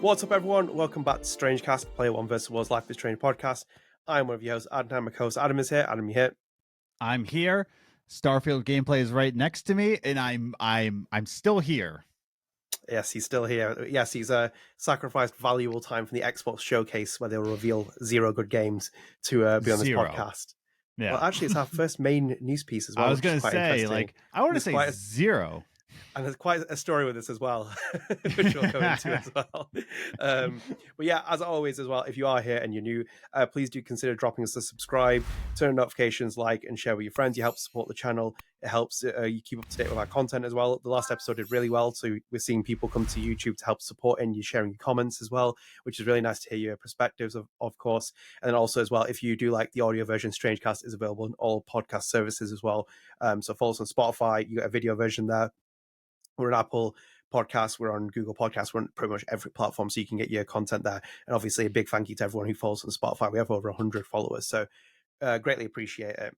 What's up, everyone? Welcome back to StrangeCast, Player One vs. World's Life is Strange podcast. I'm one of your hosts, Adnan. My co-host Adam is here. Adam, you here? I'm here. Starfield gameplay is right next to me, and I'm still here. Yes, he's still here. Yes, he's sacrificed valuable time from the Xbox showcase where they'll reveal 0 good games to be on this podcast. Yeah. Well, actually, it's our first main news piece as well. I was going to say, I want to say 0. And there's quite a story with this as well, which we'll go into as well. But yeah, as always as well, if you are here and you're new, please do consider dropping us a subscribe, turn on notifications, like, and share with your friends. You help support the channel. It helps you keep up to date with our content as well. The last episode did really well, so we're seeing people come to YouTube to help support, and you're sharing your comments as well, which is really nice to hear your perspectives, of course. And then also as well, if you do like the audio version, StrangeCast is available on all podcast services as well. So follow us on Spotify. You got a video version there. We're on Apple Podcasts, we're on Google Podcasts, we're on pretty much every platform, so you can get your content there. And obviously a big thank you to everyone who follows on Spotify. We have over 100 followers, so greatly appreciate it.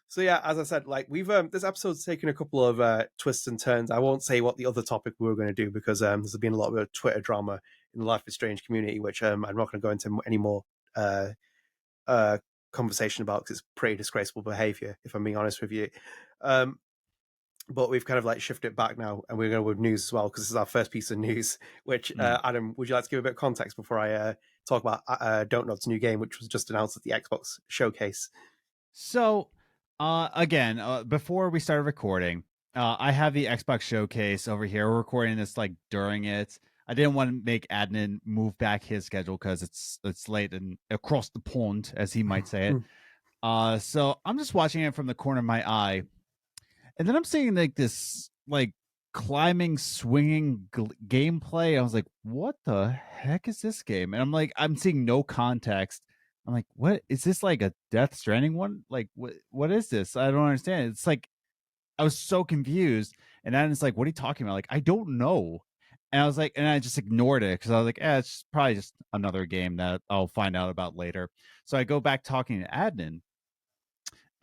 So yeah, as I said, like we've this episode's taken a couple of twists and turns. I won't say what the other topic we were going to do because there's been a lot of Twitter drama in the Life is Strange community, which I'm not going to go into any more conversation about because it's pretty disgraceful behavior, if I'm being honest with you. But we've kind of like shifted it back now, and we're going with news as well because this is our first piece of news. Which Adam, would you like to give a bit of context before I talk about Don't Nod's new game, which was just announced at the Xbox showcase? So, again, before we started recording, I have the Xbox showcase over here. We're recording this like during it. I didn't want to make Adnan move back his schedule because it's late and across the pond, as he might say it. So I'm just watching it from the corner of my eye. And then I'm seeing like this like climbing, swinging gameplay. I was like, what the heck is this game? And I'm seeing no context. I'm like, what is this, like a Death Stranding one? Like, what is this? I don't understand. It's like, I was so confused. And then it's like, what are you talking about? Like, I don't know. And I was like, and I just ignored it because I was like, it's probably just another game that I'll find out about later. So I go back talking to Adnan.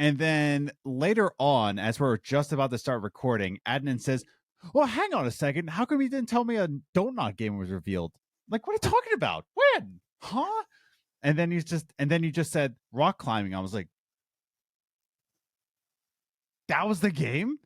And then later on, as we're just about to start recording, Adnan says, well, hang on a second. How come you didn't tell me a Don't Nod game was revealed? Like, what are you talking about? When? Huh? And then you just said rock climbing. I was like, that was the game?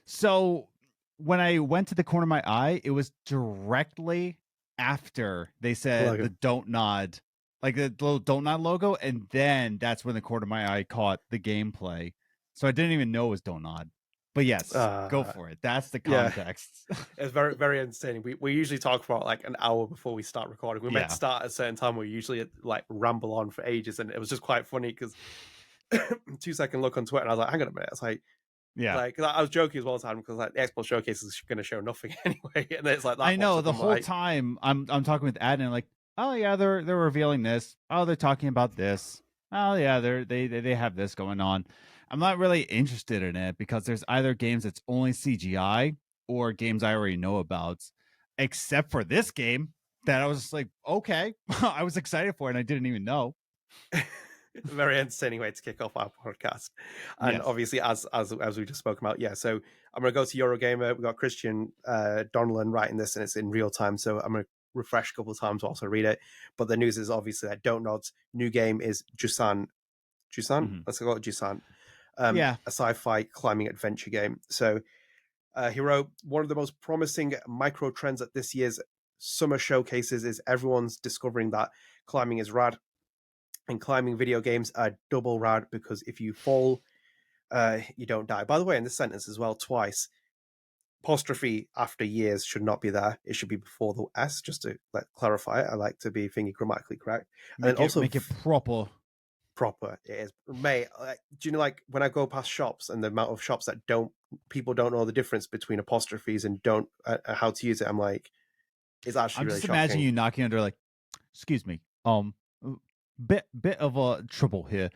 So when I went to the corner of my eye, it was directly after they said the Don't Nod, like the little Don't Nod logo, and then that's when the corner of my eye caught the gameplay. So I didn't even know it was Don't Nod. But yes, go for it. That's the context. Yeah. It's very, very entertaining. We usually talk for like an hour before we start recording. We meant to start at a certain time. We usually like ramble on for ages, and it was just quite funny because 2-second look on Twitter, and I was like, hang on a minute. It's like, like I was joking as well as time because like the Xbox showcase is going to show nothing anyway, and it's like that. I know the whole time I'm talking with Adnan, like, oh yeah, they're revealing this. Oh, they're talking about this. Oh yeah, they have this going on. I'm not really interested in it because there's either games that's only CGI or games I already know about. Except for this game that I was just like, okay, I was excited for it and I didn't even know. Very entertaining way to kick off our podcast. And obviously, as we just spoke about, so I'm going to go to Eurogamer. We've got Christian Donnellan writing this, and it's in real time, so I'm going to refresh a couple of times whilst I read it. But the news is obviously that Don't Nod's new game is Jusant. Let's call it Jusant. A sci-fi climbing adventure game. So he wrote, one of the most promising micro trends at this year's summer showcases is everyone's discovering that climbing is rad. And climbing video games are double rad because if you fall, you don't die. By the way, in this sentence as well, twice, apostrophe after years should not be there. It should be before the S, just to clarify it. I like to be thinking grammatically correct. And then also make it proper. Proper it is, mate. Do you know, like when I go past shops and the amount of shops that people don't know the difference between apostrophes and don't how to use it, I'm like, it's actually I'm really just shocking. Imagine you knocking under like, excuse me, bit of a trouble here.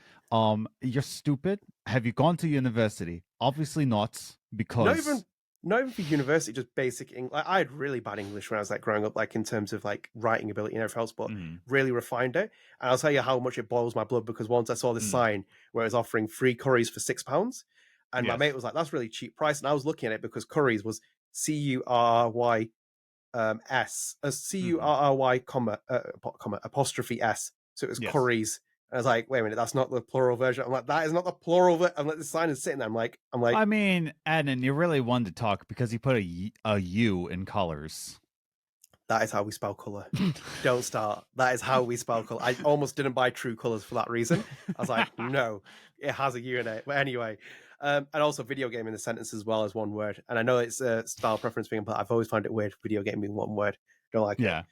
You're stupid. Have you gone to university? Obviously not, because not even for university, just basic English. Like, I had really bad English when I was like growing up, like in terms of like writing ability and everything else, but really refined it. And I'll tell you how much it boils my blood because once I saw this sign where it was offering free curries for £6, and my mate was like, "That's really cheap price," and I was looking at it because curries was CURY S, a CURRY comma apostrophe S. So it was Yes. curries. And I was like, wait a minute, that's not the plural version. I'm like, that is not the plural. I'm like, the sign is sitting there. I'm like, I mean, Adnan, you really wanted to talk because he put a U in colors. that is how we spell color. Don't start. That is how we spell color. I almost didn't buy True Colors for that reason. I was like, no, it has a U in it. But anyway, and also video game in the sentence as well as one word. And I know it's a style preference thing, but I've always found it weird, video game being one word. Don't like it.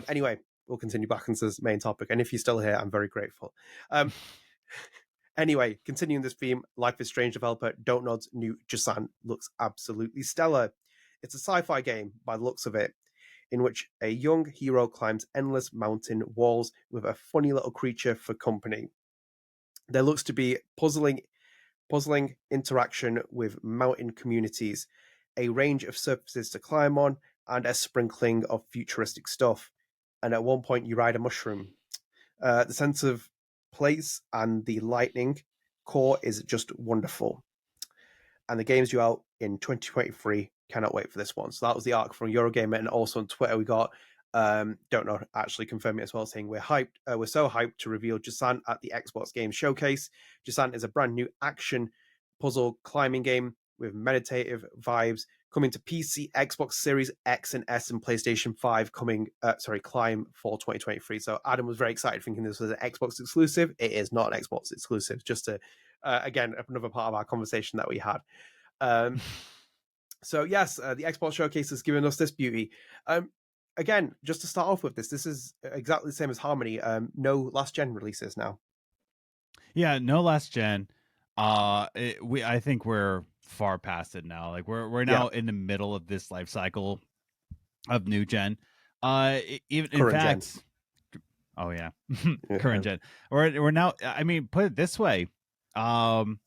Anyway, we'll continue back into this main topic. And if you're still here, I'm very grateful. Anyway, continuing this theme, Life is Strange developer Dontnod's new Jusant looks absolutely stellar. It's a sci-fi game by the looks of it, in which a young hero climbs endless mountain walls with a funny little creature for company. There looks to be puzzling interaction with mountain communities, a range of surfaces to climb on, and a sprinkling of futuristic stuff. And at one point, you ride a mushroom. The sense of place and the lightning core is just wonderful. And the game's due out in 2023. Cannot wait for this one. So that was the arc from Eurogamer, and also on Twitter we got don't know actually confirm it as well, saying we're hyped. We're so hyped to reveal Jusant at the Xbox Game Showcase. Jusant is a brand new action puzzle climbing game with meditative vibes coming to PC, Xbox Series X and S, and PlayStation 5 Climb for 2023. So Adam was very excited thinking this was an Xbox exclusive. It is not an Xbox exclusive, just to again another part of our conversation that we had. So yes, the Xbox Showcase has given us this beauty. Again, just to start off with this is exactly the same as Harmony. No last gen releases now. Yeah, no last gen. I think we're far past it now. Like we're now in the middle of this life cycle of new gen. Even in fact, gen. Oh yeah, current gen. We're now. I mean, put it this way. I'm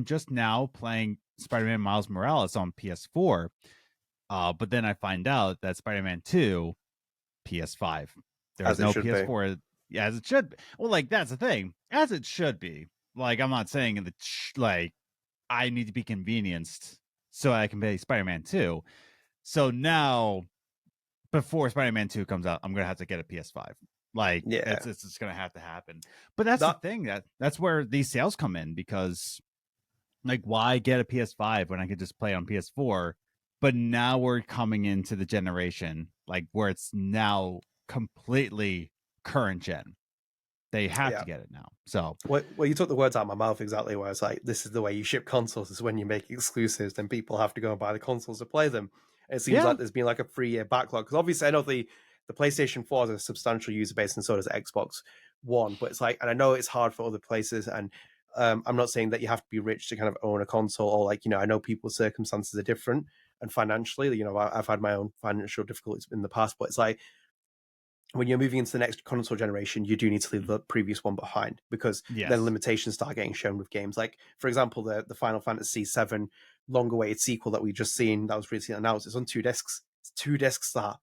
just now playing Spider-Man Miles Morales on PS4. But then I find out that Spider-Man 2, PS5. There's no PS4. Be. As it should be. Well, like, that's the thing. As it should be. Like, I'm not saying that, like, I need to be convenienced so I can play Spider-Man 2. So now, before Spider-Man 2 comes out, I'm going to have to get a PS5. Like, it's just going to have to happen. But that's the thing. That's where these sales come in, because, like, why get a PS5 when I could just play on PS4? But now we're coming into the generation like where it's now completely current gen. They have to get it now. So well, you took the words out of my mouth exactly, where it's like, this is the way you ship consoles, is when you make exclusives, then people have to go and buy the consoles to play them. And it seems like there's been like a 3-year backlog, because obviously I know the PlayStation 4 has a substantial user base, and so does Xbox One, but it's like, and I know it's hard for other places, and I'm not saying that you have to be rich to kind of own a console, or like, I know people's circumstances are different, and financially, I've had my own financial difficulties in the past, but it's like, when you're moving into the next console generation, you do need to leave the previous one behind, because then limitations start getting shown with games. Like, for example, the Final Fantasy VII long-awaited sequel that we just seen, that was recently announced, it's on 2 discs. It's 2 discs that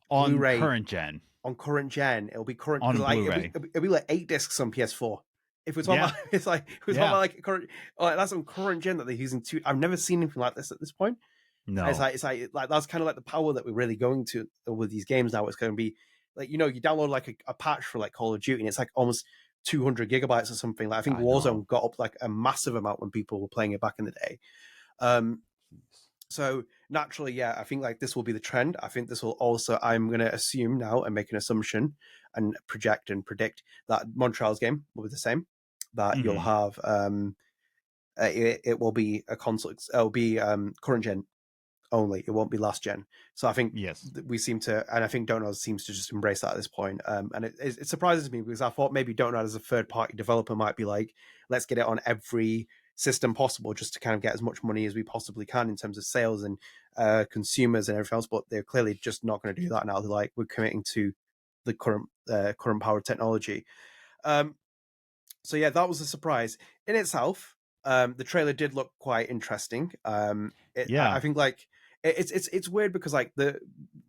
on Blu-ray, current gen. On current gen, it'll be current on Blu-ray. It'll be like 8 discs on PS4. If we're talking about, it's like talking about like current, that's on current gen that they're using 2. I've never seen anything like this at this point. No, it's like that's kind of like the power that we're really going to with these games now. It's going to be like, you download like a patch for like Call of Duty, and it's like almost 200 gigabytes or something. Like, I think Warzone got up like a massive amount when people were playing it back in the day. So naturally, I think like this will be the trend. I think this will also, I'm going to assume now and make an assumption and project and predict that Montreal's game will be the same. That you'll have it will be a console. It'll be current gen only. It won't be last gen. So I think we seem to, and I think Dontnod seems to just embrace that at this point. And it surprises me, because I thought maybe Dontnod as a third-party developer might be like, let's get it on every system possible, just to kind of get as much money as we possibly can in terms of sales and consumers and everything else. But they're clearly just not going to do that now. They're like, we're committing to the current power of technology. So that was a surprise in itself. The trailer did look quite interesting. I think like it's weird, because like when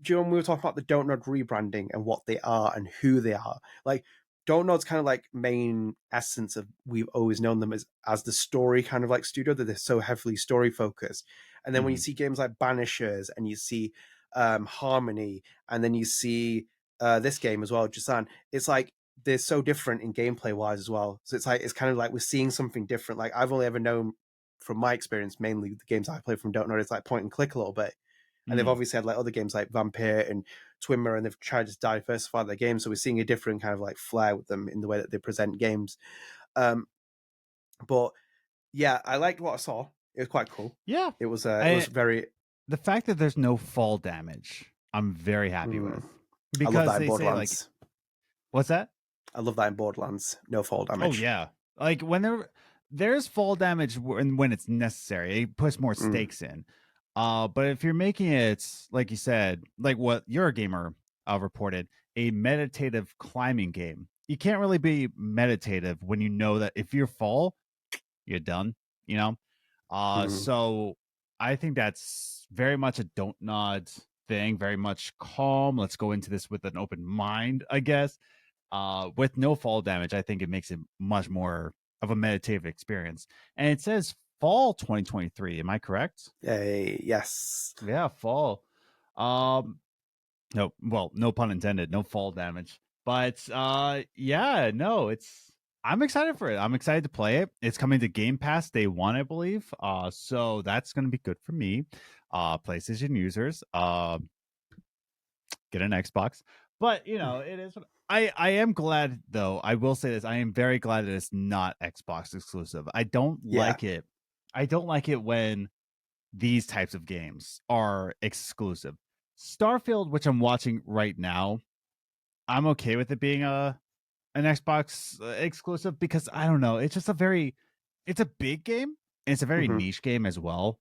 we were talking about the Dontnod rebranding and what they are and who they are, like Dontnod's kind of like main essence of, we've always known them as the story kind of like studio, that they're so heavily story focused. And then when you see games like Banishers, and you see harmony, and then you see this game as well, Jusant. It's like they're so different in gameplay wise as well. So it's kind of like we're seeing something different. Like I've only ever known from my experience, mainly the games I play from Don't Know, it's like point and click a little bit. And they've obviously had like other games like Vampire and Twimmer, and they've tried to diversify their games. So we're seeing a different kind of like flair with them in the way that they present games. But yeah, I liked what I saw. It was quite cool. Yeah, it was very. The fact that there's no fall damage, I'm very happy with, because I love that they in say like, what's that? I love that in Borderlands. No fall damage. Oh yeah, like when there's fall damage when it's necessary, it puts more stakes in. But if you're making it, like you said, like what your gamer reported, a meditative climbing game, you can't really be meditative when you know that if you fall, you're done. You know, so I think that's very much a don't nod thing. Very much calm. Let's go into this with an open mind, I guess. With no fall damage, I think it makes it much more of a meditative experience. And it says fall 2023. Am I correct? Yes. Yeah, fall. No, well, no pun intended. No fall damage. But yeah, no, I'm excited for it. I'm excited to play it. It's coming to Game Pass day 1, I believe. So that's gonna be good for me. PlayStation users. Get an Xbox. But you know, it is. I am glad though. I will say this. I am very glad that it's not Xbox exclusive. I don't like it. I don't like it when these types of games are exclusive. Starfield, which I'm watching right now, I'm okay with it being an Xbox exclusive, because I don't know. It's just it's a big game, and it's a very niche game as well.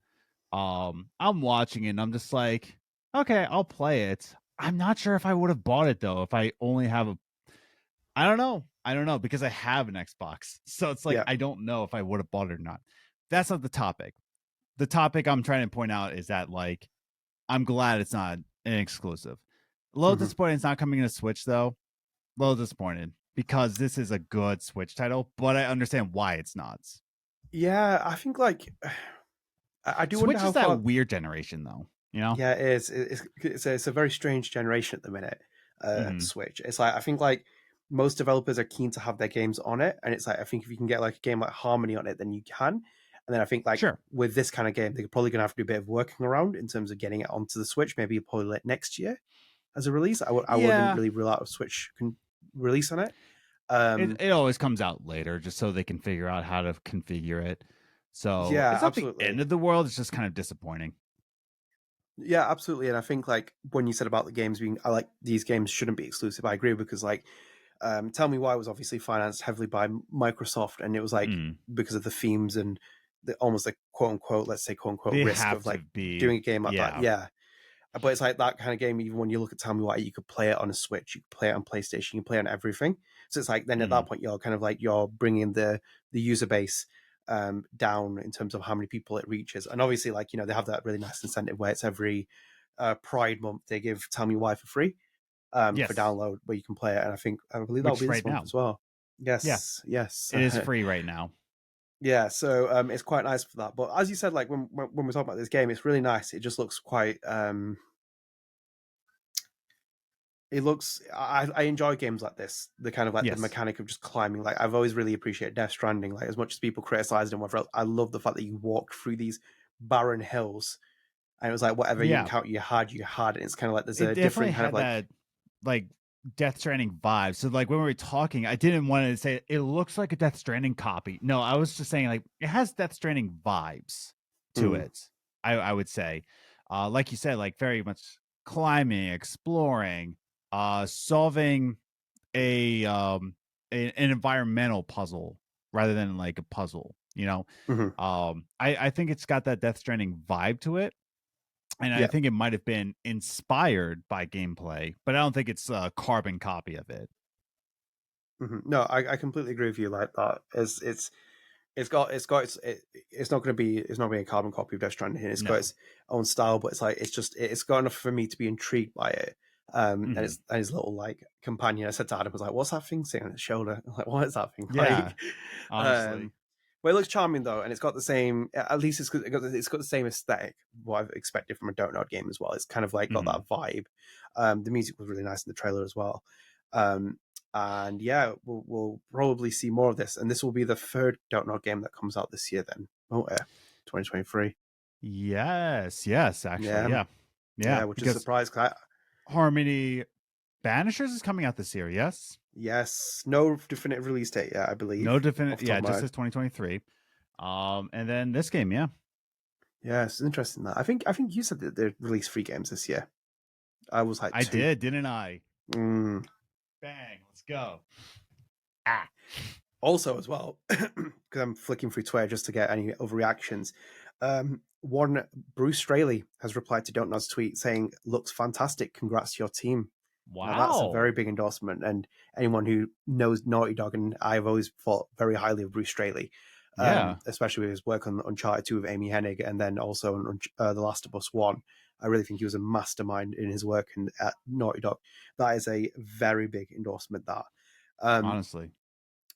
I'm watching it and I'm just like, okay, I'll play it. I'm not sure if I would have bought it though if I only have I don't know, because I have an Xbox. So it's like I don't know if I would have bought it or not. That's not the topic. The topic I'm trying to point out is that, like, I'm glad it's not an exclusive. A little disappointed it's not coming to Switch though. A little disappointed, because this is a good Switch title, but I understand why it's not. Yeah, I think like I do Switch wonder how is that far... weird generation though. You know? Yeah, it is. It's a very strange generation at the minute. Switch. It's like I think like most developers are keen to have their games on it, and it's like I think if you can get like a game like Harmony on it, then you can. And then I think like with this kind of game, they're probably gonna have to do a bit of working around in terms of getting it onto the Switch. Maybe probably like next year as a release. I wouldn't really rule out a Switch release on it. It always comes out later, just so they can figure out how to configure it. So yeah, it's not absolutely. the end of the world. It's just kind of disappointing. Yeah, absolutely. And I think like when you said about the games being, I like these games shouldn't be exclusive. I agree, because like Tell Me Why was obviously financed heavily by Microsoft, and it was like because of the themes and almost like quote unquote, let's say quote unquote, they risk of like doing a game like that. Yeah. But it's like that kind of game, even when you look at Tell Me Why, you could play it on a Switch, you could play it on PlayStation, you can play it on everything. So it's like then at that point, you're kind of like you're bringing the user base down in terms of how many people it reaches. And obviously, like, you know, they have that really nice incentive where it's every Pride month they give Tell Me Why for free for download, where you can play it. And I believe that'll be this month as well. Yes, yes, it is free right now. Yeah, so it's quite nice for that. But as you said, like when we're talking about this game, it's really nice. It just looks quite. It looks. I enjoy games like this. The kind of like the mechanic of just climbing. Like I've always really appreciated Death Stranding. Like as much as people criticized it and whatever else, I love the fact that you walked through these barren hills, and it was like whatever you encounter, you had. And it's kind of like there's a different kind of like that, like Death Stranding vibe. So like when we were talking, I didn't want to say it looks like a Death Stranding copy. No, I was just saying like it has Death Stranding vibes to it. I would say, like you said, like very much climbing, exploring, solving an environmental puzzle rather than like a puzzle. You know, I think it's got that Death Stranding vibe to it. And I think it might have been inspired by gameplay, but I don't think it's a carbon copy of it. No, I completely agree with you. Like that, it's not going to be a carbon copy of Death Stranding. It's got its own style, but it's got enough for me to be intrigued by it. And his little like companion, I said to Adam, was like, "What's that thing sitting on his shoulder?" I'm like, "What is that thing?" Yeah, like, honestly. Well, it looks charming though, and it's got the same. At least it's got the same aesthetic. What I've expected from a Donut game as well. It's kind of like got that vibe. The music was really nice in the trailer as well. And yeah, we'll probably see more of this. And this will be the third Donut game that comes out this year. Then, 2023. Yes, actually, yeah. Which is a surprise. Harmony Banishers is coming out this year. Yes, no definitive release date yet, I believe. No definitive, just says 2023. And then this game, yeah, it's interesting that I think you said that they released 3 games this year. I was like, 2. I did, didn't I? Bang, let's go. Also, as well, because I'm flicking through Twitter just to get any overreactions. One Bruce Straley has replied to Don't Nod's tweet saying, "Looks fantastic. Congrats to your team." Wow, now, that's a very big endorsement. And anyone who knows Naughty Dog, and I've always thought very highly of Bruce Straley, especially with his work on Uncharted 2 with Amy Hennig, and then also on The Last of Us 1. I really think he was a mastermind in his work at Naughty Dog. That is a very big endorsement. That honestly.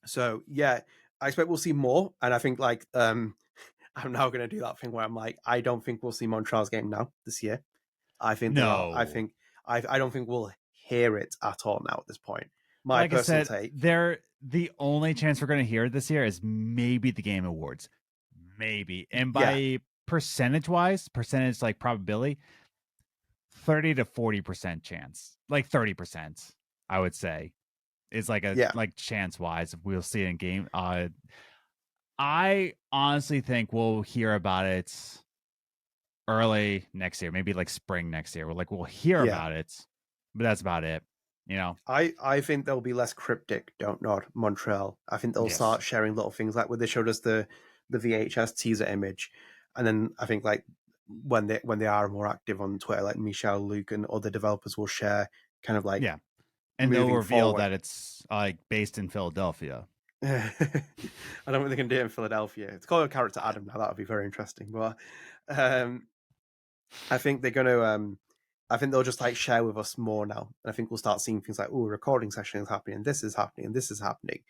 So yeah, I expect we'll see more, and I think like I'm now going to do that thing where I'm like, I don't think we'll see Montreal's game now this year. I think I don't think we'll hear it at all now at this point. My like personal take. The only chance we're going to hear it this year is maybe the Game Awards, maybe, and by percentage like probability, 30 to 40% chance, like 30%, I would say, is like like chance wise if we'll see it in game. I honestly think we'll hear about it early next year, maybe like spring next year. We'll hear about it, but that's about it. You know, I think there'll be less cryptic. Don't Nod Montreal. I think they'll start sharing little things like when they showed us the VHS teaser image, and then I think like when they are more active on Twitter, like Michel, Luke, and other developers will share kind of like and they'll reveal that it's like based in Philadelphia. I don't think they can do it in Philadelphia. It's called a character Adam now. That would be very interesting. But I think they're going to. I think they'll just like share with us more now. And I think we'll start seeing things like, recording session is happening, and this is happening, and this is happening.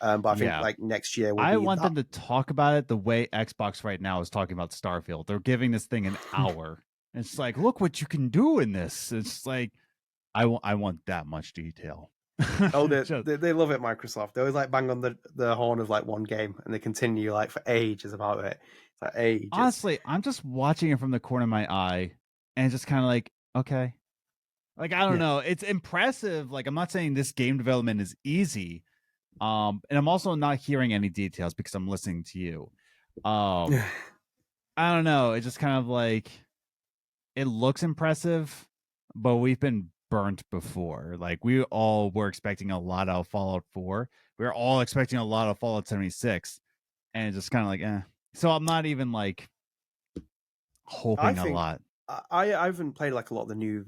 But I think like next year, I want them to talk about it the way Xbox right now is talking about Starfield. They're giving this thing an hour. It's like, look what you can do in this. It's like, I want that much detail. Oh, they love it, Microsoft. They always like bang on the horn of like one game, and they continue like for ages about it. It's like ages. Honestly, I'm just watching it from the corner of my eye, and just kind of like, okay, like I don't know. It's impressive. Like I'm not saying this game development is easy, and I'm also not hearing any details because I'm listening to you. I don't know. It's just kind of like it looks impressive, but we've been burnt before. Like we all were expecting a lot of Fallout 4. We were all expecting a lot of Fallout 76, and it's just kind of like, So I'm not even like hoping a lot. I haven't played like a lot of the new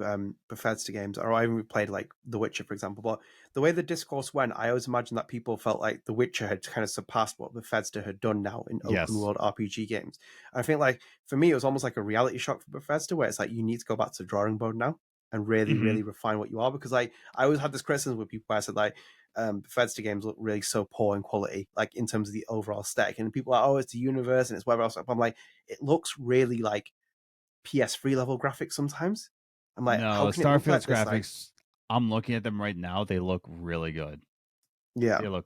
Bethesda games, or I haven't played like The Witcher, for example. But the way the discourse went, I always imagined that people felt like The Witcher had kind of surpassed what Bethesda had done now in open world RPG games. And I think like for me, it was almost like a reality shock for Bethesda, where it's like you need to go back to the drawing board now and really, really refine what you are. Because like I always had this criticism with people where I said like Bethesda games look really so poor in quality, like in terms of the overall stack. And people are like, oh, it's the universe and it's whatever else. But I'm like, it looks really like PS3 level graphics sometimes. I'm like, no, Starfield's graphics, I'm looking at them right now. They look really good. Yeah. They look,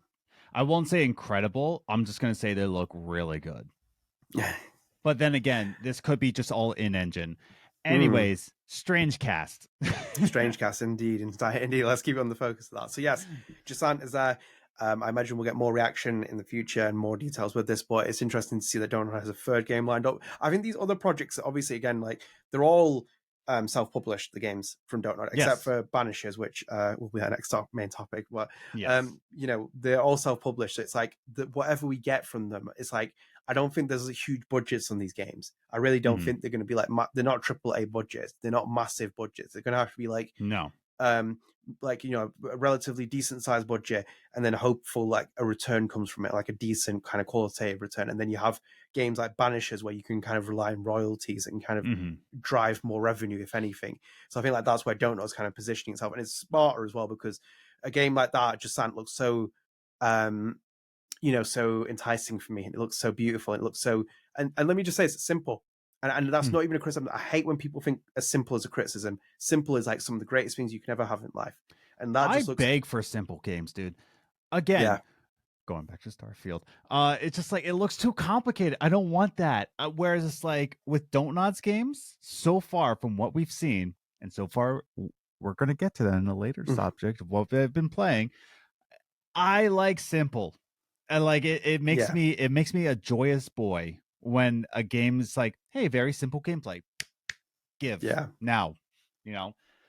I won't say incredible. I'm just going to say they look really good. But then again, this could be just all in-engine. Anyways, StrangeCast. StrangeCast, indeed. Let's keep it on the focus of that. So yes, Jusant is there. I imagine we'll get more reaction in the future and more details with this, but it's interesting to see that Donut has a third game lined up. I think these other projects, obviously, again, like they're all self-published, the games from Donut, except for Banishers, which will be our next main topic. But you know, they're all self-published. So it's like whatever we get from them, it's like I don't think there's huge budgets on these games. I really don't think they're going to be like they're not AAA budgets. They're not massive budgets. They're going to have to be like like, you know, a relatively decent sized budget, and then hopeful like a return comes from it, like a decent kind of qualitative return. And then you have games like Banishers where you can kind of rely on royalties and kind of drive more revenue, if anything. So I think like that's where Donut's kind of positioning itself, and it's smarter as well because a game like that, Jusant looks so so enticing for me. It looks so beautiful. It looks so, and let me just say, it's simple. And that's not even a criticism. I hate when people think as simple as a criticism. Simple is like some of the greatest things you can ever have in life. And that I just looks, beg for simple games, dude. Again, yeah, going back to Starfield, it's just like it looks too complicated. I don't want that. Whereas it's like with Don't Nods games, so far from what we've seen, and so far we're gonna get to that in a later subject of what they've been playing. I like simple. And like it makes me a joyous boy when a game is like, hey, very simple gameplay. Give now.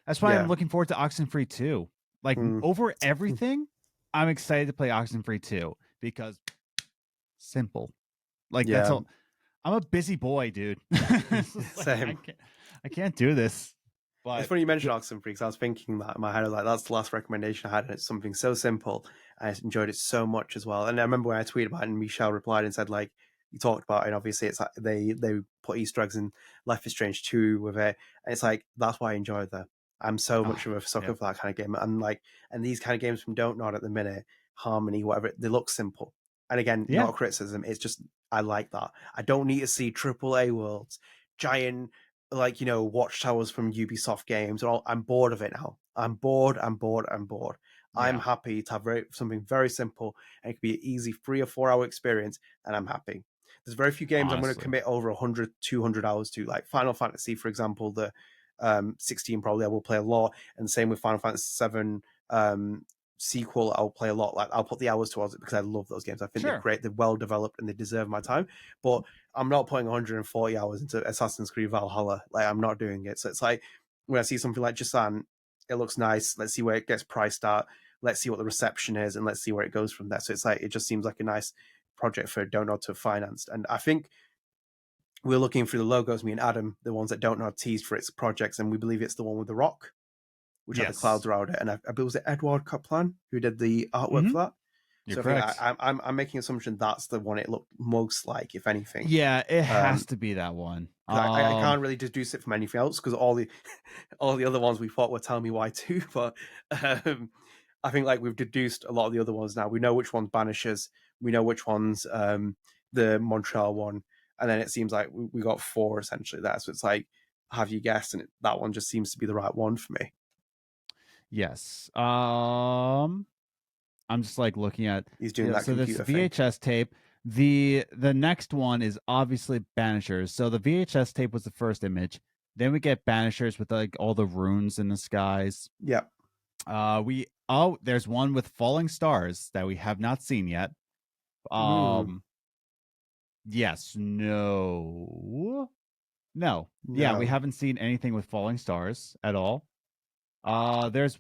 That's why I'm looking forward to Oxenfree 2. Like over everything, I'm excited to play Oxenfree 2 because simple. Like that's all. I'm a busy boy, dude. Same. I can't do this. But it's funny you mentioned Oxenfree because I was thinking that in my head. I was like, that's the last recommendation I had, and it's something so simple. I enjoyed it so much as well. And I remember when I tweeted about it, and Michelle replied and said, like, you talked about it, and obviously it's like they put Easter eggs in Life is Strange 2 with it, and it's like that's why I enjoyed that. I'm so much of a sucker for that kind of game. I'm like, and these kind of games from Don't Nod at the minute, Harmony, whatever, they look simple. And again, not a criticism. It's just I like that. I don't need to see AAA worlds, giant watchtowers from Ubisoft games. I'm bored of it now. I'm bored. I'm happy to have something very simple, and it could be an easy 3 or 4 hour experience, and I'm happy. There's very few games I'm going to commit over 100, 200 hours to, like Final Fantasy, for example, the 16 probably I will play a lot, and same with Final Fantasy 7 sequel I'll play a lot. Like I'll put the hours towards it because I love those games. I think they're great, they're well developed, and they deserve my time. But I'm not putting 140 hours into Assassin's Creed Valhalla. Like I'm not doing it. So it's like when I see something like Jusant, it looks nice. Let's see where it gets priced at. Let's see what the reception is, and let's see where it goes from there. So it's like it just seems like a nice project for Don't Nod to have financed. And I think we're looking through the logos, me and Adam, the ones that Don't Nod teased for its projects, and we believe it's the one with the rock, which had the clouds around it. And I believe it was Edward Kaplan who did the artwork for that. You're correct. I'm making an assumption that's the one it looked most like, if anything. Yeah, it has to be that one. I can't really deduce it from anything else because all the other ones we thought were telling me why too. But I think like we've deduced a lot of the other ones now. We know which one's Banishers. We know which one's the Montreal one. And then it seems like we got 4 essentially there. So it's like, have you guessed? And that one just seems to be the right one for me. Yes. I'm just like looking at he's doing that. So this VHS tape. The next one is obviously Banishers. So the VHS tape was the first image. Then we get Banishers with like all the runes in the skies. Yep. There's one with falling stars that we have not seen yet. Yes, no. Yeah, we haven't seen anything with falling stars at all. There's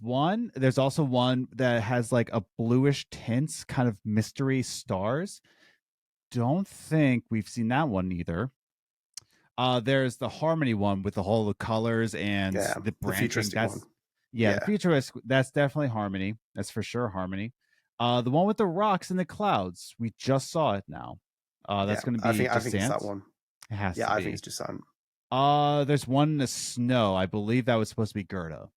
also one that has like a bluish tints, kind of mystery stars. Don't think we've seen that one either. There's the Harmony one with the whole colors and the branching. The futuristic. That's definitely Harmony. That's for sure Harmony. The one with the rocks and the clouds. We just saw it now. That's going to be. I think it's that one. It has to be. I think it's Jusant. There's one in the snow. I believe that was supposed to be Gerda.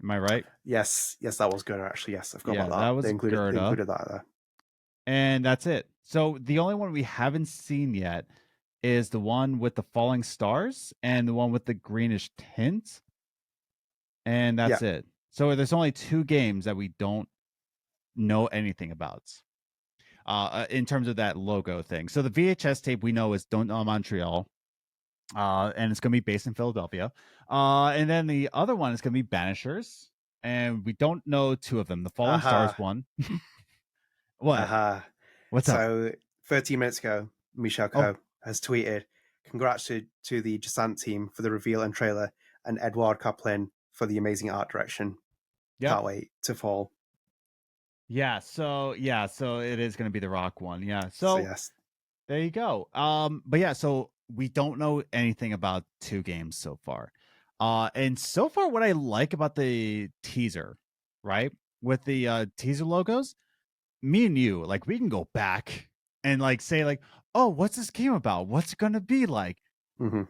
Am I right? Yes, that was Gerda, actually. Yes, I've got about that. That was they included that there. And that's it. So the only one we haven't seen yet is the one with the falling stars and the one with the greenish tint. And that's it. So there's only 2 games that we don't know anything about in terms of that logo thing. So the VHS tape we know is Don't Know Montreal. And it's going to be based in Philadelphia. And then the other one is going to be Banishers. And we don't know 2 of them. The Falling Stars one. What? What's up? So 13 minutes ago, Michelle Coe has tweeted, congrats to the Jusant team for the reveal and trailer, and Edward Kaplan for the amazing art direction. Can't wait to fall. So it is going to be the rock one. So yes. There you go. But so we don't know anything about 2 games so far. And so far what I like about the teaser, right? With the teaser logos, me and you, like we can go back and like say like, oh, what's this game about? What's it going to be like? Mm-hmm.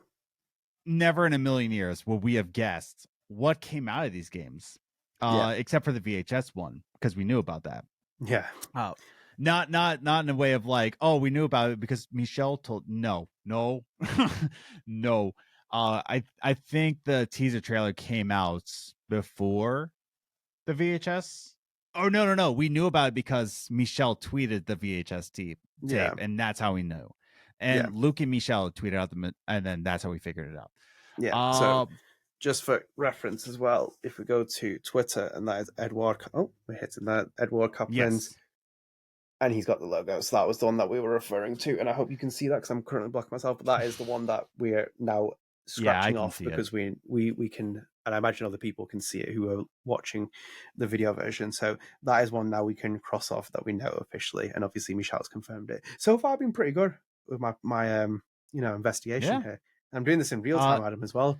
Never in a million years will we have guessed what came out of these games, except for the VHS one, because we knew about that. Yeah. Not in a way of like, oh, we knew about it because Michelle told. No. No. I think the teaser trailer came out before the VHS. Oh, no. We knew about it because Michelle tweeted the VHS tape, Yeah. and that's how we knew. And Yeah. Luke and Michelle tweeted out and then that's how we figured it out. Yeah. So just for reference as well, if we go to Twitter, and that is Edward. Oh, we're hitting that. Edward Coughlin's. Yes. And he's got the logo. So that was the one that we were referring to. And I hope you can see that because I'm currently blocking myself. But that is the one that we're now scratching off because we can, and I imagine other people can see it who are watching the video version. So that is one now we can cross off that we know officially. And obviously Michelle's confirmed it. So far I've been pretty good with my investigation here. I'm doing this in real time, Adam, as well.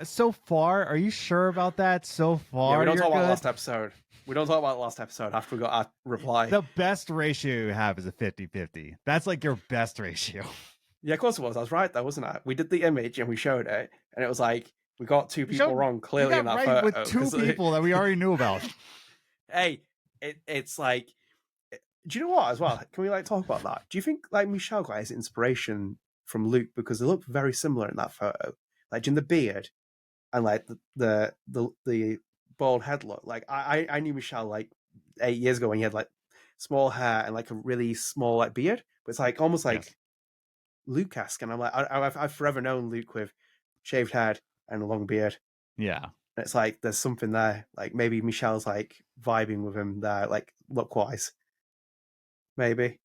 So far, are you sure about that? So far, yeah, we don't talk about last episode. We don't talk about the last episode after we got our reply. The best ratio you have is a 50-50. That's like your best ratio. Yeah, of course it was. I was right there, wasn't I? We did the image and we showed it, and it was like we got two people wrong clearly in that right photo. With two people that we already knew about. Hey, it's like, do you know what as well? Can we talk about that? Do you think Michelle got his inspiration from Luke because they look very similar in that photo, in the beard and the bald head look? I knew Michelle 8 years ago when he had small hair and a really small beard, but it's almost Luke-esque, and I'm I've forever known Luke with shaved head and a long beard. Yeah, and it's there's something there. Maybe Michelle's vibing with him there, look-wise. Maybe.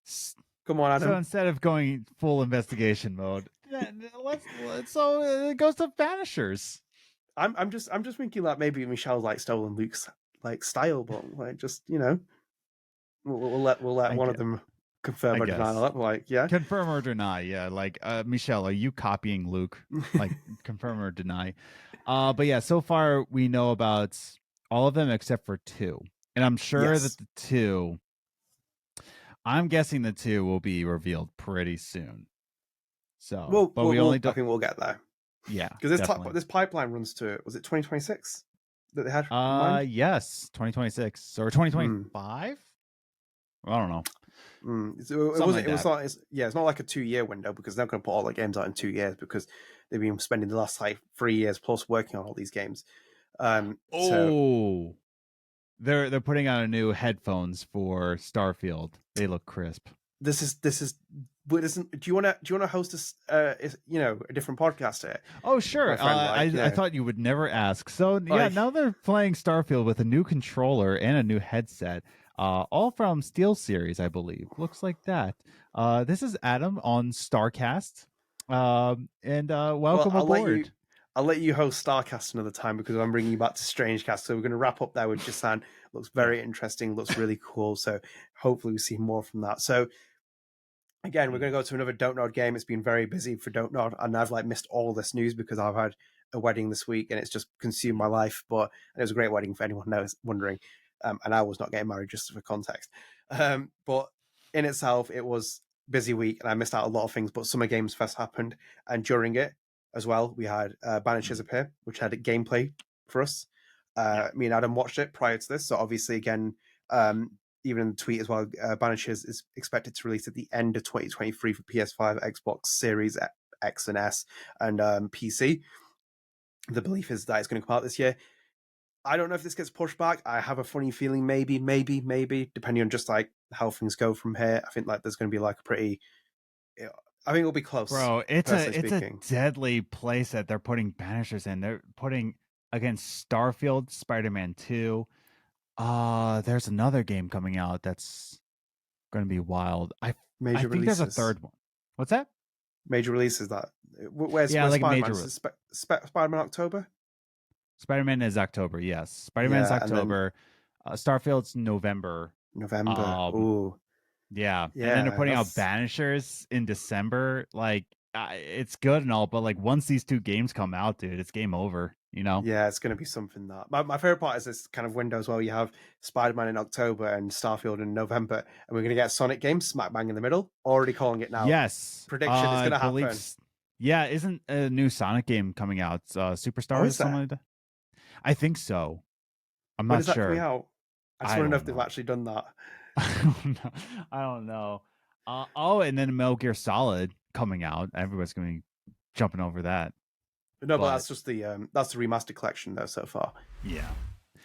Come on, Adam. So instead of going full investigation mode, so it goes to Banishers. I'm just thinking that maybe Michelle's stolen Luke's style, but we'll let one of them confirm or deny that. Yeah, confirm or deny. Yeah, Michelle, are you copying Luke? Confirm or deny. But yeah, so far we know about all of them except for two, and I'm sure that the two. I'm guessing the two will be revealed pretty soon. So, but I think we'll get there. Yeah, because this pipeline runs to, was it 2026 that they had? Yes, 2026 or 2025. I don't know. It's not like a 2-year window because they're not going to put all the games out in 2 years because they've been spending the last 3 years plus working on all these games. They're putting out a new headphones for Starfield. They look crisp. This is. But do you want to host a different podcast here? Oh sure. I thought you would never ask. So now they're playing Starfield with a new controller and a new headset. All from Steel Series, I believe. Looks like that. This is Adam on StarCast. And welcome aboard. I'll let you host StarCast another time because I'm bringing you back to StrangeCast. So we're going to wrap up there with Jusant. Looks very interesting. Looks really cool. So hopefully we see more from that. So again, we're going to go to another Don't Nod game. It's been very busy for Don't Nod, and I've missed all this news because I've had a wedding this week and it's just consumed my life. But it was a great wedding for anyone wondering. And I was not getting married, just for context. But in itself, it was a busy week and I missed out a lot of things. But Summer Games Fest happened, and during it as well, we had Banishers appear, which had gameplay for us. Me and Adam watched it prior to this. So obviously, again, even in the tweet as well, Banishers is expected to release at the end of 2023 for PS5, Xbox Series X and S, and PC. The belief is that it's going to come out this year. I don't know if this gets pushed back. I have a funny feeling maybe, depending on just how things go from here. I think there's going to be a pretty... I think it'll be close. Bro, it's a deadly place that they're putting Banishers in. They're putting against Starfield, Spider-Man 2. There's another game coming out that's going to be wild. I think there's a third one. What's that? Major releases that. Where's Spider-Man? Major Spider-Man October? Spider-Man is October, yes. Spider-Man's October. Starfield's November. Ooh. Yeah. And then they're putting out Banishers in December. It's good and all, but once these two games come out, dude, it's game over, Yeah, it's going to be something that... My favorite part is this kind of window as well. You have Spider-Man in October and Starfield in November, and we're going to get a Sonic game smack bang in the middle. Already calling it now. Yes. Prediction is going to happen. Yeah, isn't a new Sonic game coming out? Superstars or something like that? I think so. I'm not sure. That coming out? I just want to know if they've actually done that. I don't know. Oh, and then Metal Gear Solid coming out. Everybody's gonna be jumping over that. No, but But that's just that's the remastered collection though so far. yeah.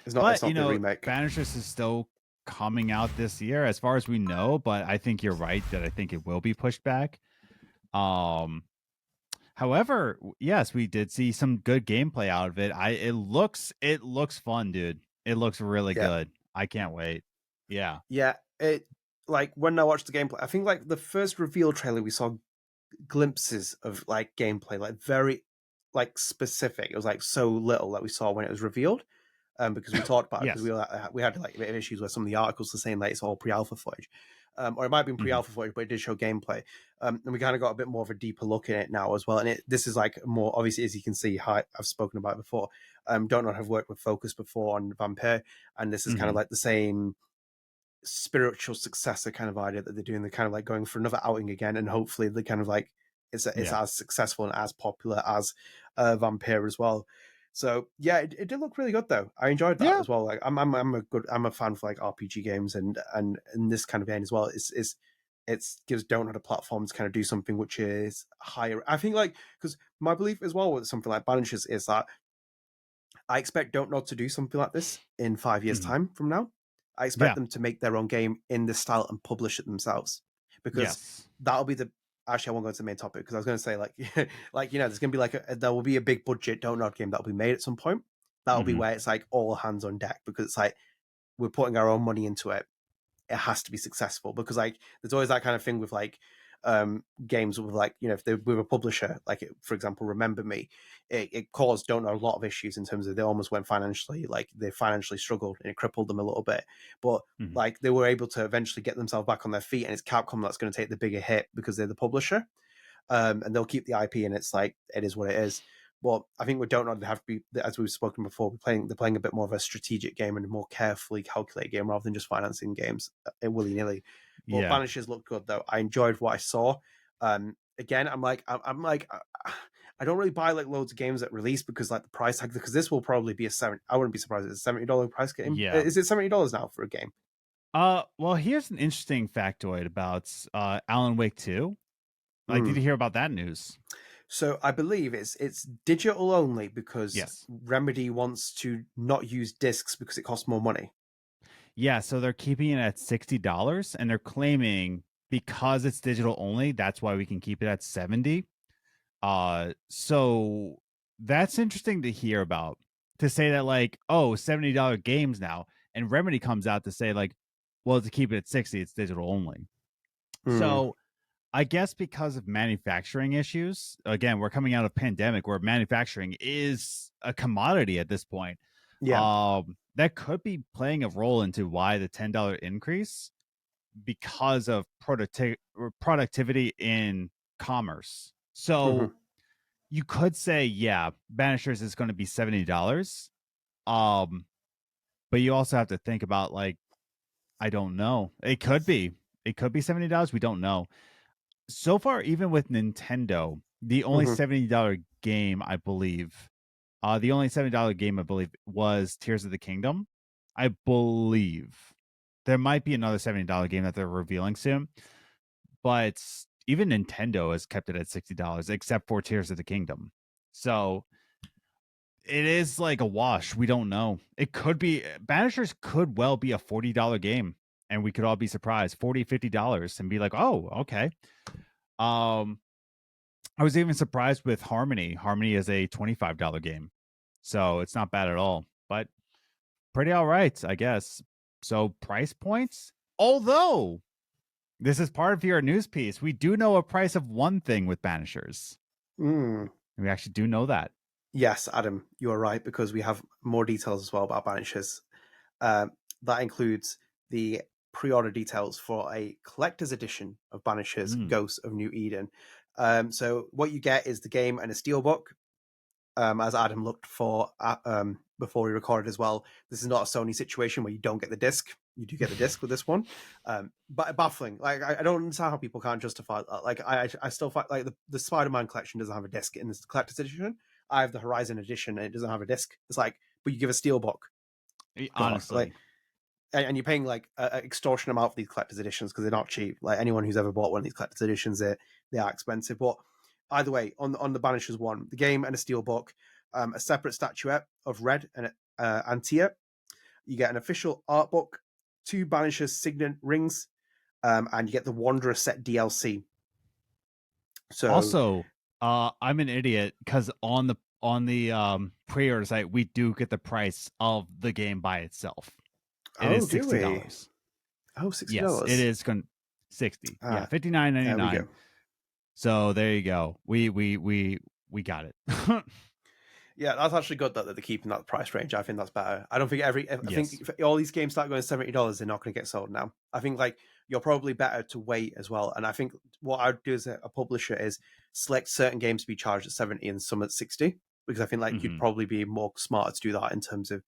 It's But not the remake. Banishers is still coming out this year, as far as we know. But I think you're right that I think it will be pushed back. However, yes, we did see some good gameplay out of it. It looks fun, dude. It looks really Yeah. good. I can't wait. Yeah. Yeah, it like when I watched the gameplay, I think like the first reveal trailer we saw glimpses of like gameplay, like very like specific. It was like so little that we saw when it was revealed. Because we talked about it because Yes. we had like a bit of issues with some of the articles were saying that it's all pre-alpha footage, or it might have been pre-alpha footage, but it did show gameplay, and we kind of got a bit more of a deeper look in it now as well. And this is like more obviously, as you can see, how I've spoken about it before. Don't not have worked with Focus before on Vampire, and this is kind of like the same spiritual successor kind of idea that they're doing. They're kind of like going for another outing again, and hopefully they kind of like it's as successful and as popular as Vampire as well. So yeah, it did look really good though. I enjoyed that as well. Like I'm a fan for like RPG games and in this kind of game as well. It gives Donut a platform to kind of do something which is higher. I think like because my belief as well with something like Banishers is that I expect Donut to do something like this in 5 years time from now. I expect them to make their own game in this style and publish it themselves because that'll be the. Actually, I won't go to the main topic because I was going to say like, like there's going to be like there will be a big budget Donut game that'll be made at some point. That'll be where it's like all hands on deck because it's like we're putting our own money into it. It has to be successful because like there's always that kind of thing with like games with like if they're with a publisher like for example Remember Me, it caused Don't Know a lot of issues in terms of they almost went financially like they financially struggled and it crippled them a little bit, but like they were able to eventually get themselves back on their feet, and it's Capcom that's going to take the bigger hit because they're the publisher, and they'll keep the IP, and it's like it is what it is. Well, I think we don't know they have to be, as we've spoken before, they're playing a bit more of a strategic game and a more carefully calculated game rather than just financing games willy-nilly. But Banishers looked good though. I enjoyed what I saw. Again, I'm like I don't really buy like loads of games that release because like the price tag, because this will probably be I wouldn't be surprised if it's a $70 price game. Yeah. Is it $70 now for a game? Well, here's an interesting factoid about Alan Wake 2. Like, did you hear about that news? So I believe it's digital only because Remedy wants to not use discs because it costs more money. Yeah, so they're keeping it at $60, and they're claiming because it's digital only, that's why we can keep it at 70. So that's interesting to hear about. To say that like, oh, $70 games now, and Remedy comes out to say like, well, to keep it at 60, it's digital only. So I guess because of manufacturing issues, again, we're coming out of pandemic where manufacturing is a commodity at this point. Yeah. That could be playing a role into why the $10 increase, because of productivity in commerce. So you could say, yeah, Banishers is going to be $70. But you also have to think about like, I don't know. It could be $70. We don't know. So far, even with Nintendo, the only $70 game, I believe, was Tears of the Kingdom. I believe there might be another $70 game that they're revealing soon, but even Nintendo has kept it at $60, except for Tears of the Kingdom. So it is like a wash. We don't know. It could be Banishers could well be a $40 game, and we could all be surprised, $40, $50, and be like, oh, okay. I was even surprised with Harmony. Harmony is a $25 game, so it's not bad at all, but pretty all right, I guess. So price points, although this is part of your news piece, we do know a price of one thing with Banishers. We actually do know that. Yes, Adam, you are right, because we have more details as well about Banishers. That includes the pre-order details for a collector's edition of Banishers Ghosts of New Eden. So what you get is the game and a steelbook, as Adam looked for before we recorded as well. This is not a Sony situation where you don't get the disc. You do get the disc with this one, but baffling. Like I don't understand how people can't justify that. Like I still find like the Spider-Man collection doesn't have a disc in this collector's edition. I have the Horizon edition and it doesn't have a disc. It's like, but you give a steelbook. Honestly, and you're paying like an extortion amount for these collector's editions because they're not cheap. Like anyone who's ever bought one of these collector's editions, they are expensive. But either way, on the Banishers one, the game and a steelbook, a separate statuette of Red and Antia. You get an official art book, 2 Banishers signet rings, and you get the Wanderer set DLC. So also, I'm an idiot because on the pre-order site we do get the price of the game by itself. It is $60. Oh, $60. Yes, it is going 60. Yeah, $59.99. So there you go. We got it. Yeah, that's actually good that they're keeping that price range. I think that's better. I don't think I think if all these games start going $70, they're not going to get sold now. I think like you're probably better to wait as well. And I think what I'd do as a publisher is select certain games to be charged at 70 and some at 60, because I think like you'd probably be more smarter to do that in terms of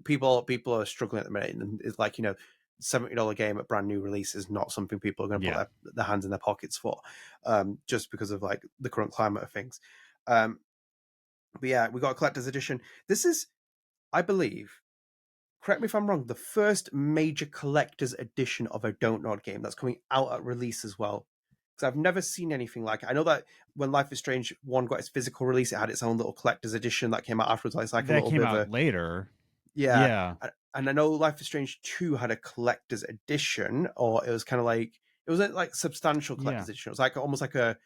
people are struggling at the minute, and it's like, you know, $70 game at brand new release is not something people are going to put their hands in their pockets for, just because of like the current climate of things. But yeah, we got a collector's edition. This is, I believe, correct me if I'm wrong, the first major collector's edition of a Don't Nod game that's coming out at release as well. Because I've never seen anything like it. I know that when Life is Strange 1 got its physical release, it had its own little collector's edition that came out afterwards. It's like that a little came bit out of a, later. Yeah. And I know Life is Strange 2 had a collector's edition, or it was kind of like, it was like substantial collector's edition. It was like almost like a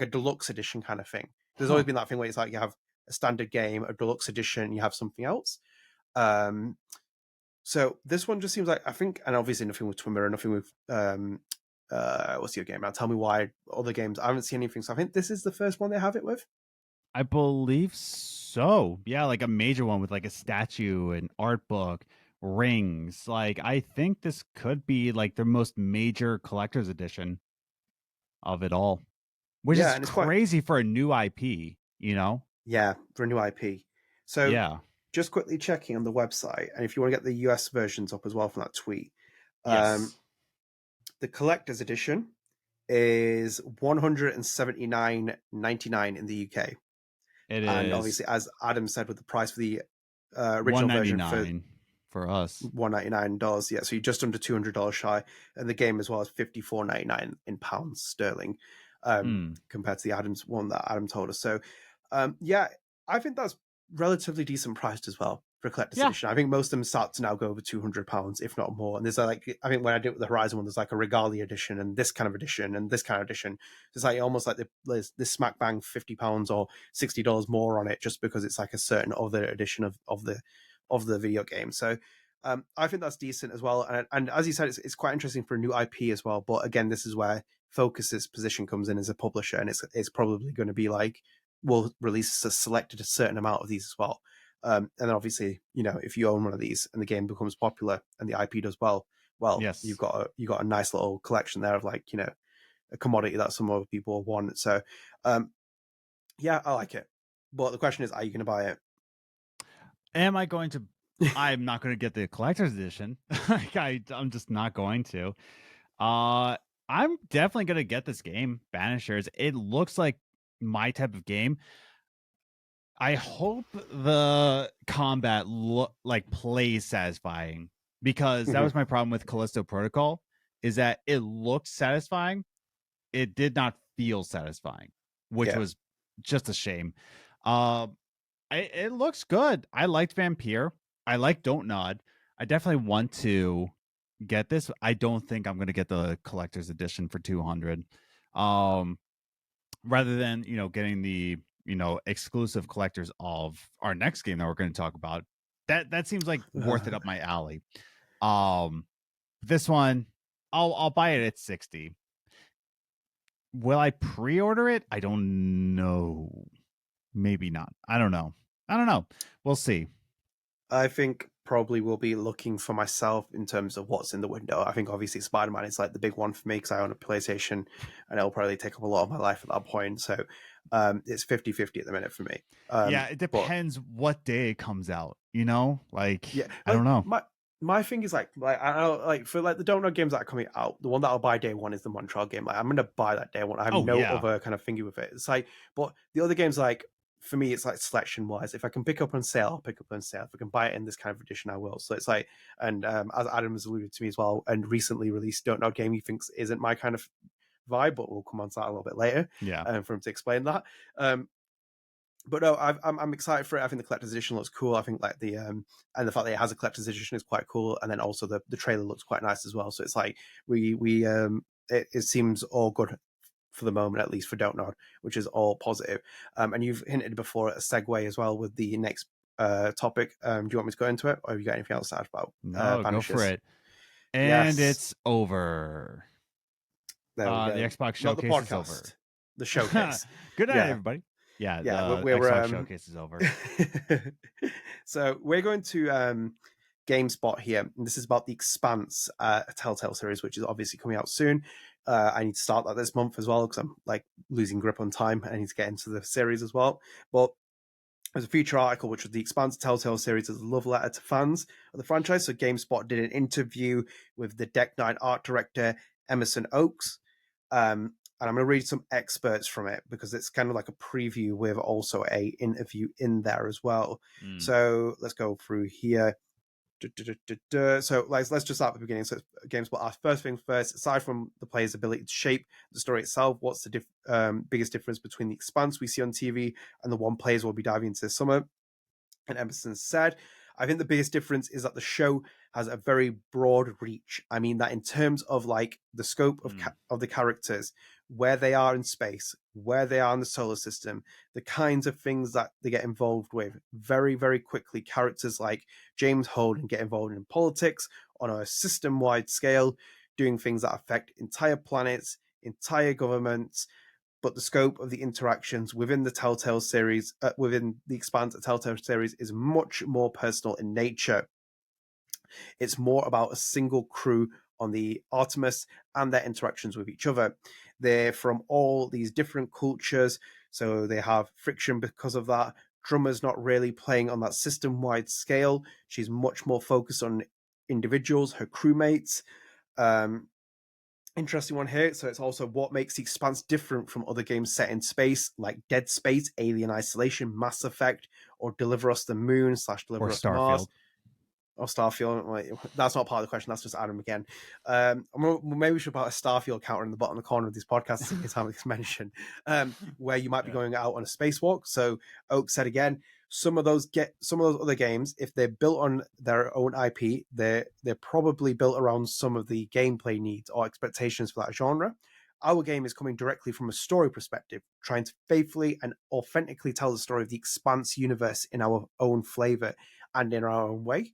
deluxe edition kind of thing. There's always been that thing where it's like you have a standard game, a deluxe edition, you have something else. So this one just seems like, I think, and obviously nothing with Twin Mirror, nothing with what's your game now? Tell me why other games. I haven't seen anything, so I think this is the first one they have it with. I believe so. Yeah, like a major one with like a statue, an art book, rings. Like I think this could be like their most major collector's edition of it all, which is crazy for a new IP, you know? Yeah, for a new IP. So just quickly checking on the website, and if you want to get the US versions up as well from that tweet, the collector's edition is $179.99 in the UK. And obviously, as Adam said, with the price for the original version for us, $199. Yeah, so you're just under $200 shy, and the game as well is $54.99 in pounds sterling, compared to the Adam's one that Adam told us. So, yeah, I think that's relatively decent priced as well for a collector's edition. I think most of them start to now go over £200, if not more. And there's like, I think when I did it with the Horizon one, there's like a Regalia edition and this kind of edition and this kind of edition. It's like almost like there's this smack bang £50 or $60 more on it just because it's like a certain other edition of the video game. So I think that's decent as well. And as you said, it's quite interesting for a new IP as well. But again, this is where Focus's position comes in as a publisher, and it's probably going to be like, we'll release a certain amount of these as well. And then obviously, you know, if you own one of these and the game becomes popular and the IP does well, you've got a nice little collection there of like, you know, a commodity that some other people want. So, yeah, I like it. But the question is, are you going to buy it? Am I going to? I'm not going to get the collector's edition. I'm just not going to. I'm definitely going to get this game, Banishers. It looks like my type of game. I hope the combat plays satisfying, because that was my problem with Callisto Protocol, is that it looked satisfying. It did not feel satisfying, which was just a shame. It looks good. I liked Vampire. I like Don't Nod. I definitely want to get this. I don't think I'm going to get the collector's edition for $200. Rather than, you know, getting the, you know, exclusive collectors of our next game that we're going to talk about. That seems like worth it up my alley. This one, I'll buy it at 60. Will I pre-order it? I don't know. Maybe not. I don't know. We'll see. I think probably will be looking for myself in terms of what's in the window. I think obviously Spider-Man is like the big one for me because I own a PlayStation and it'll probably take up a lot of my life at that point. So it's 50-50 at the minute for me. Yeah, it depends what day it comes out, you know? Like, yeah, I don't know. My thing is like I know, like for like the Don't Know games that are coming out, the one that I'll buy day one is the Montreal game. Like I'm gonna buy that day one. I have no other kind of thingy with it. It's like, but the other games like for me, it's like selection wise. If I can pick up on sale, I'll pick up on sale. If I can buy it in this kind of edition, I will. So it's like, and as Adam has alluded to me as well, and recently released Don't Know game he thinks isn't my kind of vibe, but we'll come on to that a little bit later. Yeah. For him to explain that. But no, I'm excited for it. I think the collector's edition looks cool. I think like the and the fact that it has a collector's edition is quite cool. And then also the trailer looks quite nice as well. So it's like it seems all good for the moment, at least for Don't Nod, which is all positive. And you've hinted before at a segue as well with the next topic. Do you want me to go into it, or have you got anything else to add about? No, Banishers? go for it. And Yes. it's over. There we go. The Xbox Not the showcase is podcast, over. the showcase. Good night, Yeah. everybody. Yeah, Yeah, the Xbox showcase is over. So we're going to GameSpot here, and this is about the Expanse Telltale series, which is obviously coming out soon. I need to start that this month as well because I'm like losing grip on time. I need to get into the series as well. But there's a feature article which was the Expanse Telltale series as a love letter to fans of the franchise. So GameSpot did an interview with the Deck Nine art director Emerson Oakes. And I'm going to read some excerpts from it because it's kind of like a preview with also a interview in there as well. So let's go through here. So let's just start at the beginning. So GameSpot asked, first things first, aside from the player's ability to shape the story itself, what's the biggest difference between the Expanse we see on TV and the one players will be diving into this summer? And Emerson said, I think the biggest difference is that the show has a very broad reach. I mean that in terms of like the scope of the characters, where they are in space, where they are in the solar system, the kinds of things that they get involved with. Very, very quickly, characters like James Holden get involved in politics on a system-wide scale, doing things that affect entire planets, entire governments. But the scope of the interactions within the Telltale series, within the Expanse Telltale series, is much more personal in nature. It's more about a single crew on the Artemis and their interactions with each other. They're from all these different cultures, so they have friction because of that. Drummer's not really playing on that system-wide scale. She's much more focused on individuals, her crewmates. Interesting one here. So it's also what makes the Expanse different from other games set in space, like Dead Space, Alien Isolation, Mass Effect, or Deliver Us the Moon / Deliver Us Mars. Or Starfield. That's not part of the question. That's just Adam again. Maybe we should put a Starfield counter in the bottom of the corner of this podcast every time it's mentioned, where you might be going out on a spacewalk. So Oak said again, some of those other games, if they're built on their own IP, they're probably built around some of the gameplay needs or expectations for that genre. Our game is coming directly from a story perspective, trying to faithfully and authentically tell the story of the Expanse universe in our own flavor and in our own way.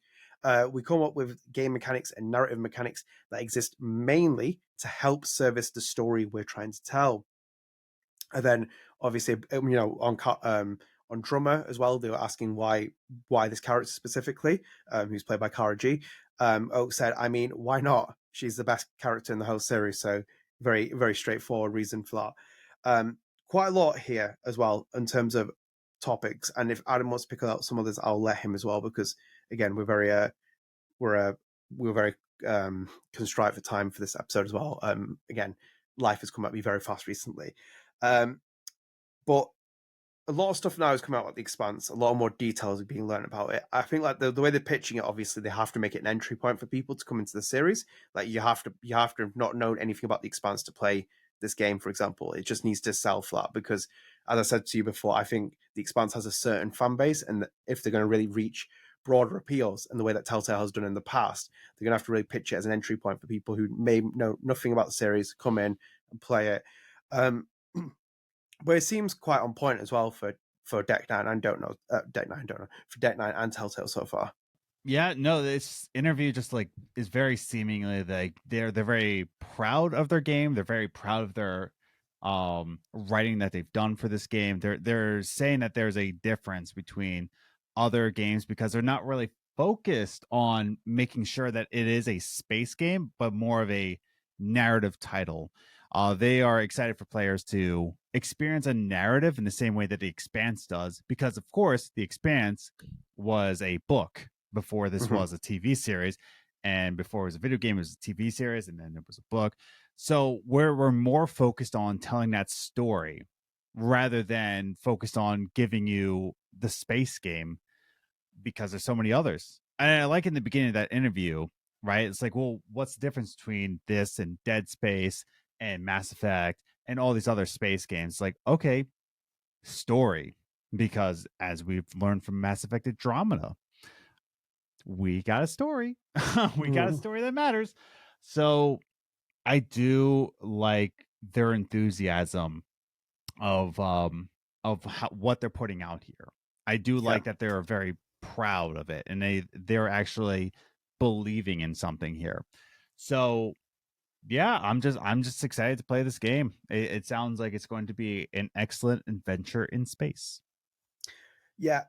We come up with game mechanics and narrative mechanics that exist mainly to help service the story we're trying to tell. And then, obviously, on Drummer as well, they were asking why this character specifically, who's played by Cara Gee. Oak said, I mean, why not? She's the best character in the whole series, so very, very straightforward reason for that. Quite a lot here as well in terms of topics, and if Adam wants to pick out some others, I'll let him as well, because again, we're very constricted for time for this episode as well. Again, life has come at me very fast recently, but a lot of stuff now has come out about the Expanse. A lot more details are being learned about it. I think like the way they're pitching it, obviously they have to make it an entry point for people to come into the series. Like you have to have not known anything about the Expanse to play this game, for example. It just needs to sell flat because, as I said to you before, I think the Expanse has a certain fan base, and if they're going to really reach broader appeals in the way that Telltale has done in the past, they're going to have to really pitch it as an entry point for people who may know nothing about the series, come in and play it. But it seems quite on point as well for Deck Nine and Deck Nine and Telltale so far. Yeah, no, this interview just like is very seemingly like they're very proud of their game. They're very proud of their writing that they've done for this game. They're saying that there's a difference between other games because they're not really focused on making sure that it is a space game, but more of a narrative title. They are excited for players to experience a narrative in the same way that the Expanse does, because of course the Expanse was a book before this was a TV series, and before it was a video game, it was a TV series, and then it was a book. So we're more focused on telling that story rather than focus on giving you the space game, because there's so many others. And I like in the beginning of that interview, right? It's like, well, what's the difference between this and Dead Space and Mass Effect and all these other space games? Like, okay, story. Because as we've learned from Mass Effect Andromeda, we got a story. We got a story that matters. So I do like their enthusiasm of what they're putting out here. I do like that they're very proud of it, and they're actually believing in something here. So yeah, I'm just excited to play this game. It sounds like it's going to be an excellent adventure in space. Yeah,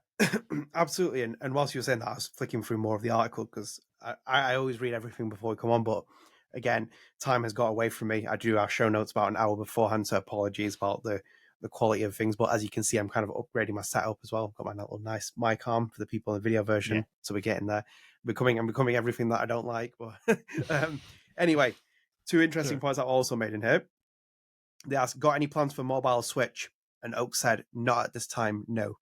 absolutely. And whilst you were saying that, I was flicking through more of the article because I always read everything before we come on. But again, time has got away from me. I do our show notes about an hour beforehand, so apologies about the quality of things. But as you can see, I'm kind of upgrading my setup as well. I've got my little nice mic arm for the people in the video version. Yeah. So we're getting there. I'm becoming everything that I don't like. But anyway, two interesting points I also made in here. They asked, got any plans for mobile Switch? And Oak said, not at this time, no.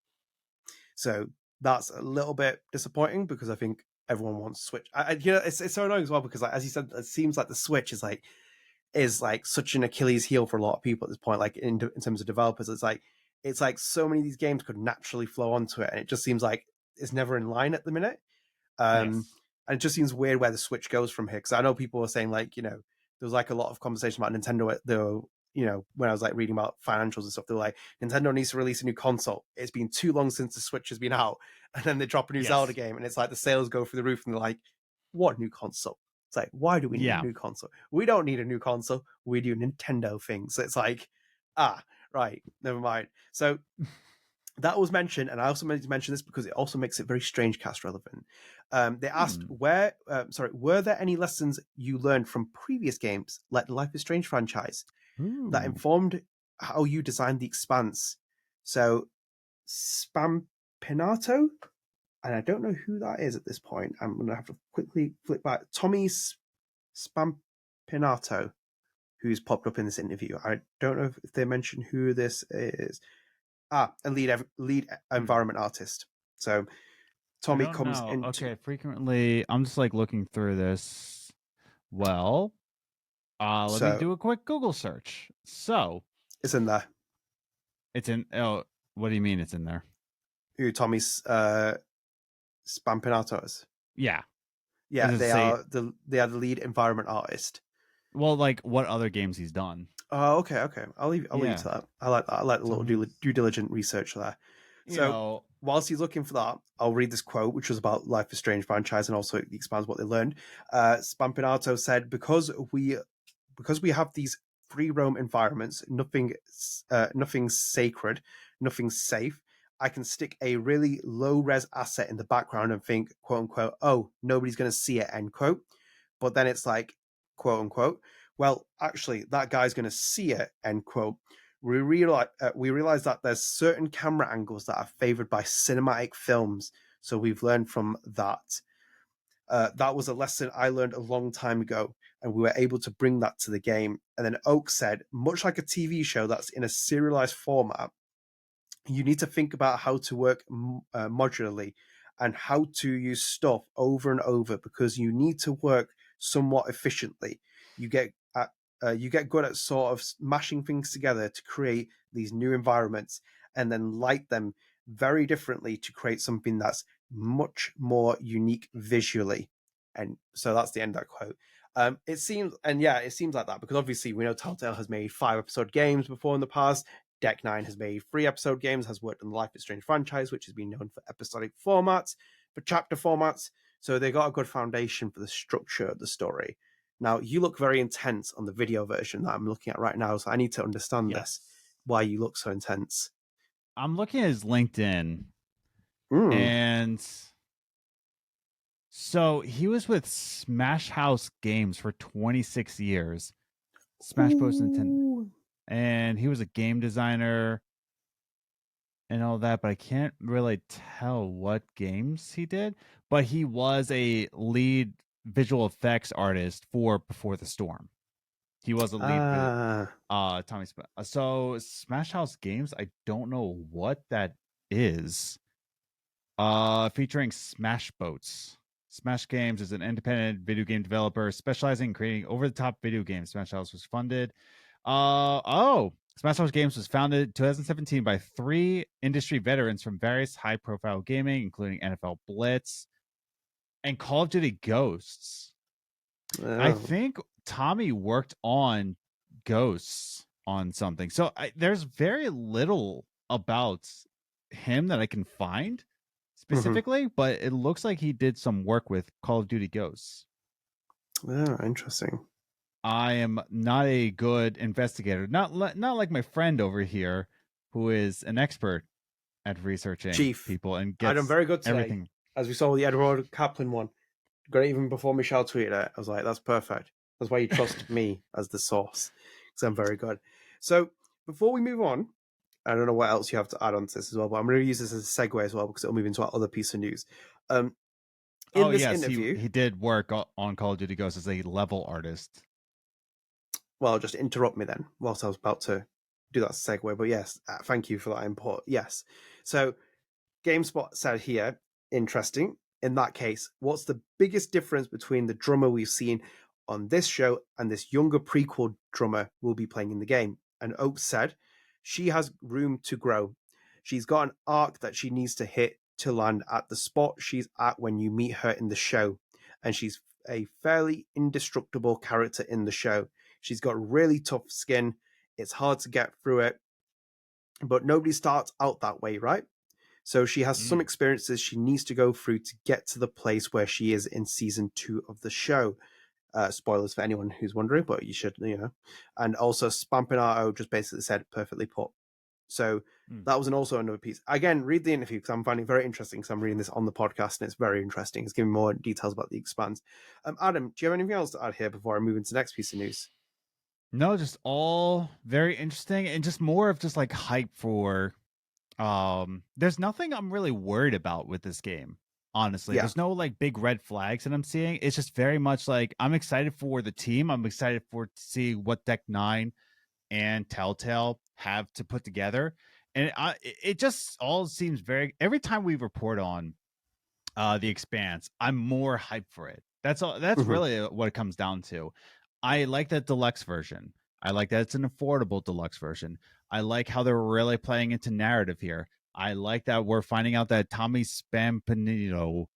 So that's a little bit disappointing because I think everyone wants Switch. It's so annoying as well because, like, as you said, it seems like the Switch is like such an Achilles heel for a lot of people at this point. Like in terms of developers, it's like so many of these games could naturally flow onto it, and it just seems like it's never in line at the minute. And it just seems weird where the Switch goes from here because I know people were saying there was like a lot of conversation about Nintendo. When I was like reading about financials and stuff, they're like, Nintendo needs to release a new console. It's been too long since the Switch has been out. And then they drop a new Zelda game and it's like the sales go through the roof and they're like, what new console? It's like, why do we need a new console? We don't need a new console. We do Nintendo things. So it's like, right, never mind. So that was mentioned, and I also meant to mention this because it also makes it very StrangeCast relevant. They asked, were there any lessons you learned from previous games like the Life is Strange franchise that informed how you designed the Expanse? So, Spampinato, and I don't know who that is at this point. I'm going to have to quickly flip back. Tommy Spampinato, who's popped up in this interview. I don't know if they mention who this is. A lead environment artist. So Tommy comes into... Okay, frequently. I'm just like looking through this. Well, let me do a quick Google search. So it's in there. It's in. Oh, what do you mean it's in there? Who Tommy's Spampinato is? Yeah, they are the lead environment artist. Well, like what other games he's done? Oh, okay. I'll leave you to that. I like that. I like the little due diligent research there. So whilst he's looking for that, I'll read this quote, which was about Life is Strange franchise and also expands what they learned. Spampinato said, because we have these free roam environments, nothing sacred, nothing safe, I can stick a really low res asset in the background and think, quote unquote, oh, nobody's going to see it, end quote. But then it's like, quote unquote, well, actually, that guy's going to see it, end quote. We realize that there's certain camera angles that are favored by cinematic films. So we've learned from that. That was a lesson I learned a long time ago, and we were able to bring that to the game. And then Oak said, much like a TV show that's in a serialized format, you need to think about how to work modularly and how to use stuff over and over because you need to work somewhat efficiently. You get good at sort of mashing things together to create these new environments and then light them very differently to create something that's much more unique visually. And so that's the end of that quote. It seems like that because obviously we know Telltale has made 5-episode games before in the past. Deck Nine has made 3-episode games, has worked on the Life is Strange franchise, which has been known for episodic formats, for chapter formats. So they got a good foundation for the structure of the story. Now, you look very intense on the video version that I'm looking at right now, so I need to understand this, why you look so intense. I'm looking at his LinkedIn, and so he was with Smash House Games for 26 years. Smash Bros. Nintendo. And he was a game designer and all that, but I can't really tell what games he did. But he was a lead visual effects artist for Before the Storm. He was a lead for Ah, So Smash House Games, I don't know what that is. Featuring Smash Boats. Smash Games is an independent video game developer specializing in creating over-the-top video games. Smash House was funded. Smash House Games was founded in 2017 by 3 industry veterans from various high-profile gaming, including NFL Blitz and Call of Duty Ghosts. I oh. think Tommy worked on Ghosts on something. So there's very little about him that I can find specifically, but it looks like he did some work with Call of Duty Ghosts. Oh, interesting. I am not a good investigator. Not like my friend over here, who is an expert at researching Chief, people and I done gets very good today, everything. as we saw with the Edward Kaplan one. Got it even before Michelle tweeted it. I was like, that's perfect. That's why you trust me as the source, because I'm very good. So before we move on, I don't know what else you have to add on to this as well, but I'm going to use this as a segue as well because it'll move into our other piece of news. In this interview, he did work on Call of Duty Ghosts as a level artist. Well, just interrupt me then whilst I was about to do that segue. But yes, thank you for that input. Yes. So GameSpot said here, interesting. In that case, what's the biggest difference between the drummer we've seen on this show and this younger prequel drummer we'll be playing in the game? And Oak said, she has room to grow. She's got an arc that she needs to hit to land at the spot she's at when you meet her in the show. And she's a fairly indestructible character in the show. She's got really tough skin. It's hard to get through it. But nobody starts out that way, right? So she has some experiences she needs to go through to get to the place where she is in season 2 of the show. Spoilers for anyone who's wondering, but you should, And also, Spampinato just basically said perfectly put. So that was also another piece. Again, read the interview because I'm finding it very interesting because I'm reading this on the podcast and it's very interesting. It's giving more details about the Expanse. Adam, do you have anything else to add here before I move into the next piece of news? No, just all very interesting and just more of just like hype for there's nothing I'm really worried about with this game. Honestly, Yeah. there's no like big red flags that I'm seeing. It's just very much like I'm excited for the team. I'm excited to see what Deck Nine and Telltale have to put together. And it just all seems very. Every time we report on the Expanse, I'm more hyped for it. That's all. That's really what it comes down to. I like that deluxe version. I like that it's an affordable deluxe version. I like how they're really playing into narrative here. I like that we're finding out that Tommy Spampinito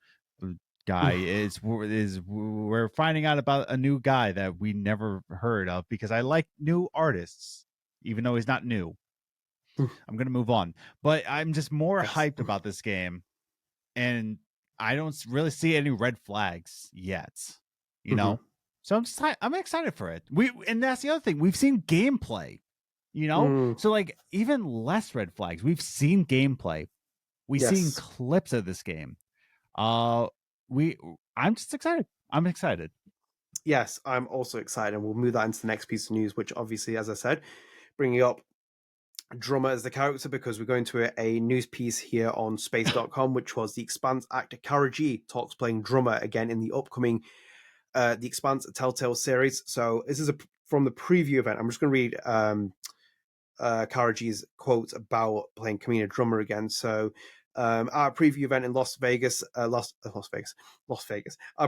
guy is we're finding out about a new guy that we never heard of because I like new artists, even though he's not new. I'm gonna move on, but I'm just more hyped about this game, and I don't really see any red flags yet. You know. So I'm excited for it. And that's the other thing. We've seen gameplay, So like even less red flags. We've seen gameplay. We've seen clips of this game. I'm just excited. I'm excited. Yes, I'm also excited. And we'll move that into the next piece of news, which obviously, as I said, bringing up Drummer as the character because we're going to a news piece here on space.com, which was the Expanse actor Cara Gee talks playing Drummer again in the upcoming the Expanse Telltale series. So this is from the preview event. I'm just going to read Cara Gee's quote about playing Camina Drummer again. So our preview event in Las Vegas. Our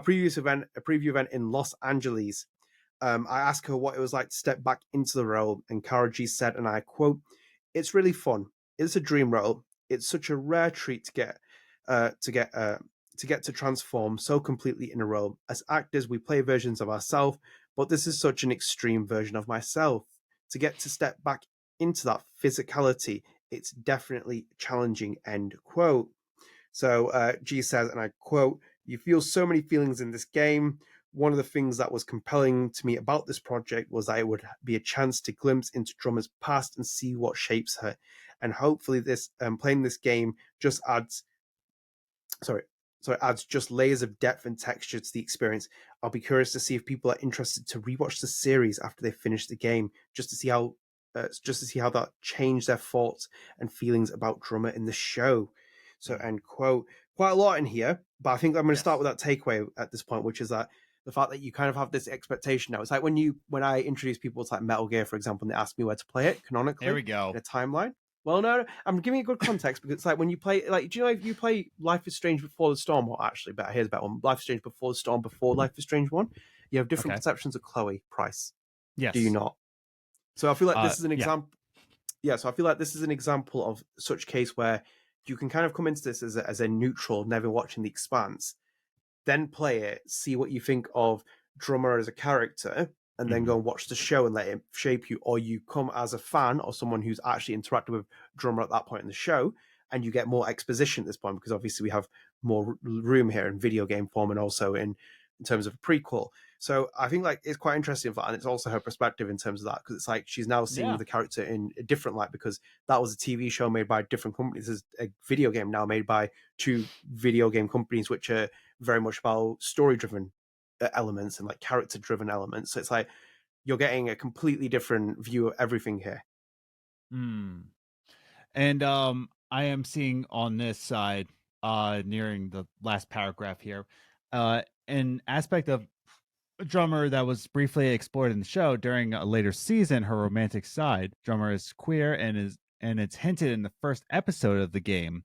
previous event, a preview event in Los Angeles. I asked her what it was like to step back into the role, and Cara Gee said, and I quote, "It's really fun. It's a dream role. It's such a rare treat to get to transform so completely in a role. As actors, we play versions of ourselves, but this is such an extreme version of myself. To get to step back into that physicality, it's definitely challenging," end quote. So G says, and I quote, "You feel so many feelings in this game. One of the things that was compelling to me about this project was that it would be a chance to glimpse into Drummer's past and see what shapes her. And hopefully this playing this game just adds just layers of depth and texture to the experience. I'll be curious to see if people are interested to rewatch the series after they finish the game, just to see how that changed their thoughts and feelings about Drummer in the show." So end quote. Quite a lot in here, but I think I'm going to start with that takeaway at this point, which is that the fact that you kind of have this expectation now. It's like when I introduce people to like Metal Gear, for example, and they ask me where to play it canonically There we go. in a timeline. Well, no, I'm giving it good context because it's like when you play, like, do you know if you play Life is Strange Before the Storm, or actually, better, here's a better one: Life is Strange Before the Storm, before Life is Strange 1, you have different Okay. perceptions of Chloe Price. Yes. Do you not? So I feel like this is an yeah. example. Yeah, so I feel like this is an example of such case where you can kind of come into this as a neutral, never watching The Expanse, then play it, see what you think of Drummer as a character, and then go and watch the show and let it shape you. Or you come as a fan or someone who's actually interacted with Drummer at that point in the show, and you get more exposition at this point, because obviously we have more room here in video game form and also in terms of a prequel. So I think like it's quite interesting for that, and it's also her perspective in terms of that, because it's like she's now seeing the character in a different light, because that was a TV show made by different companies. There's a video game now made by two video game companies, which are very much about story-driven elements and like character-driven elements. So it's like you're getting a completely different view of everything here. And I am seeing on this side, nearing the last paragraph here, an aspect of Drummer that was briefly explored in the show during a later season. Her romantic side. Drummer is queer and it's hinted in the first episode of the game,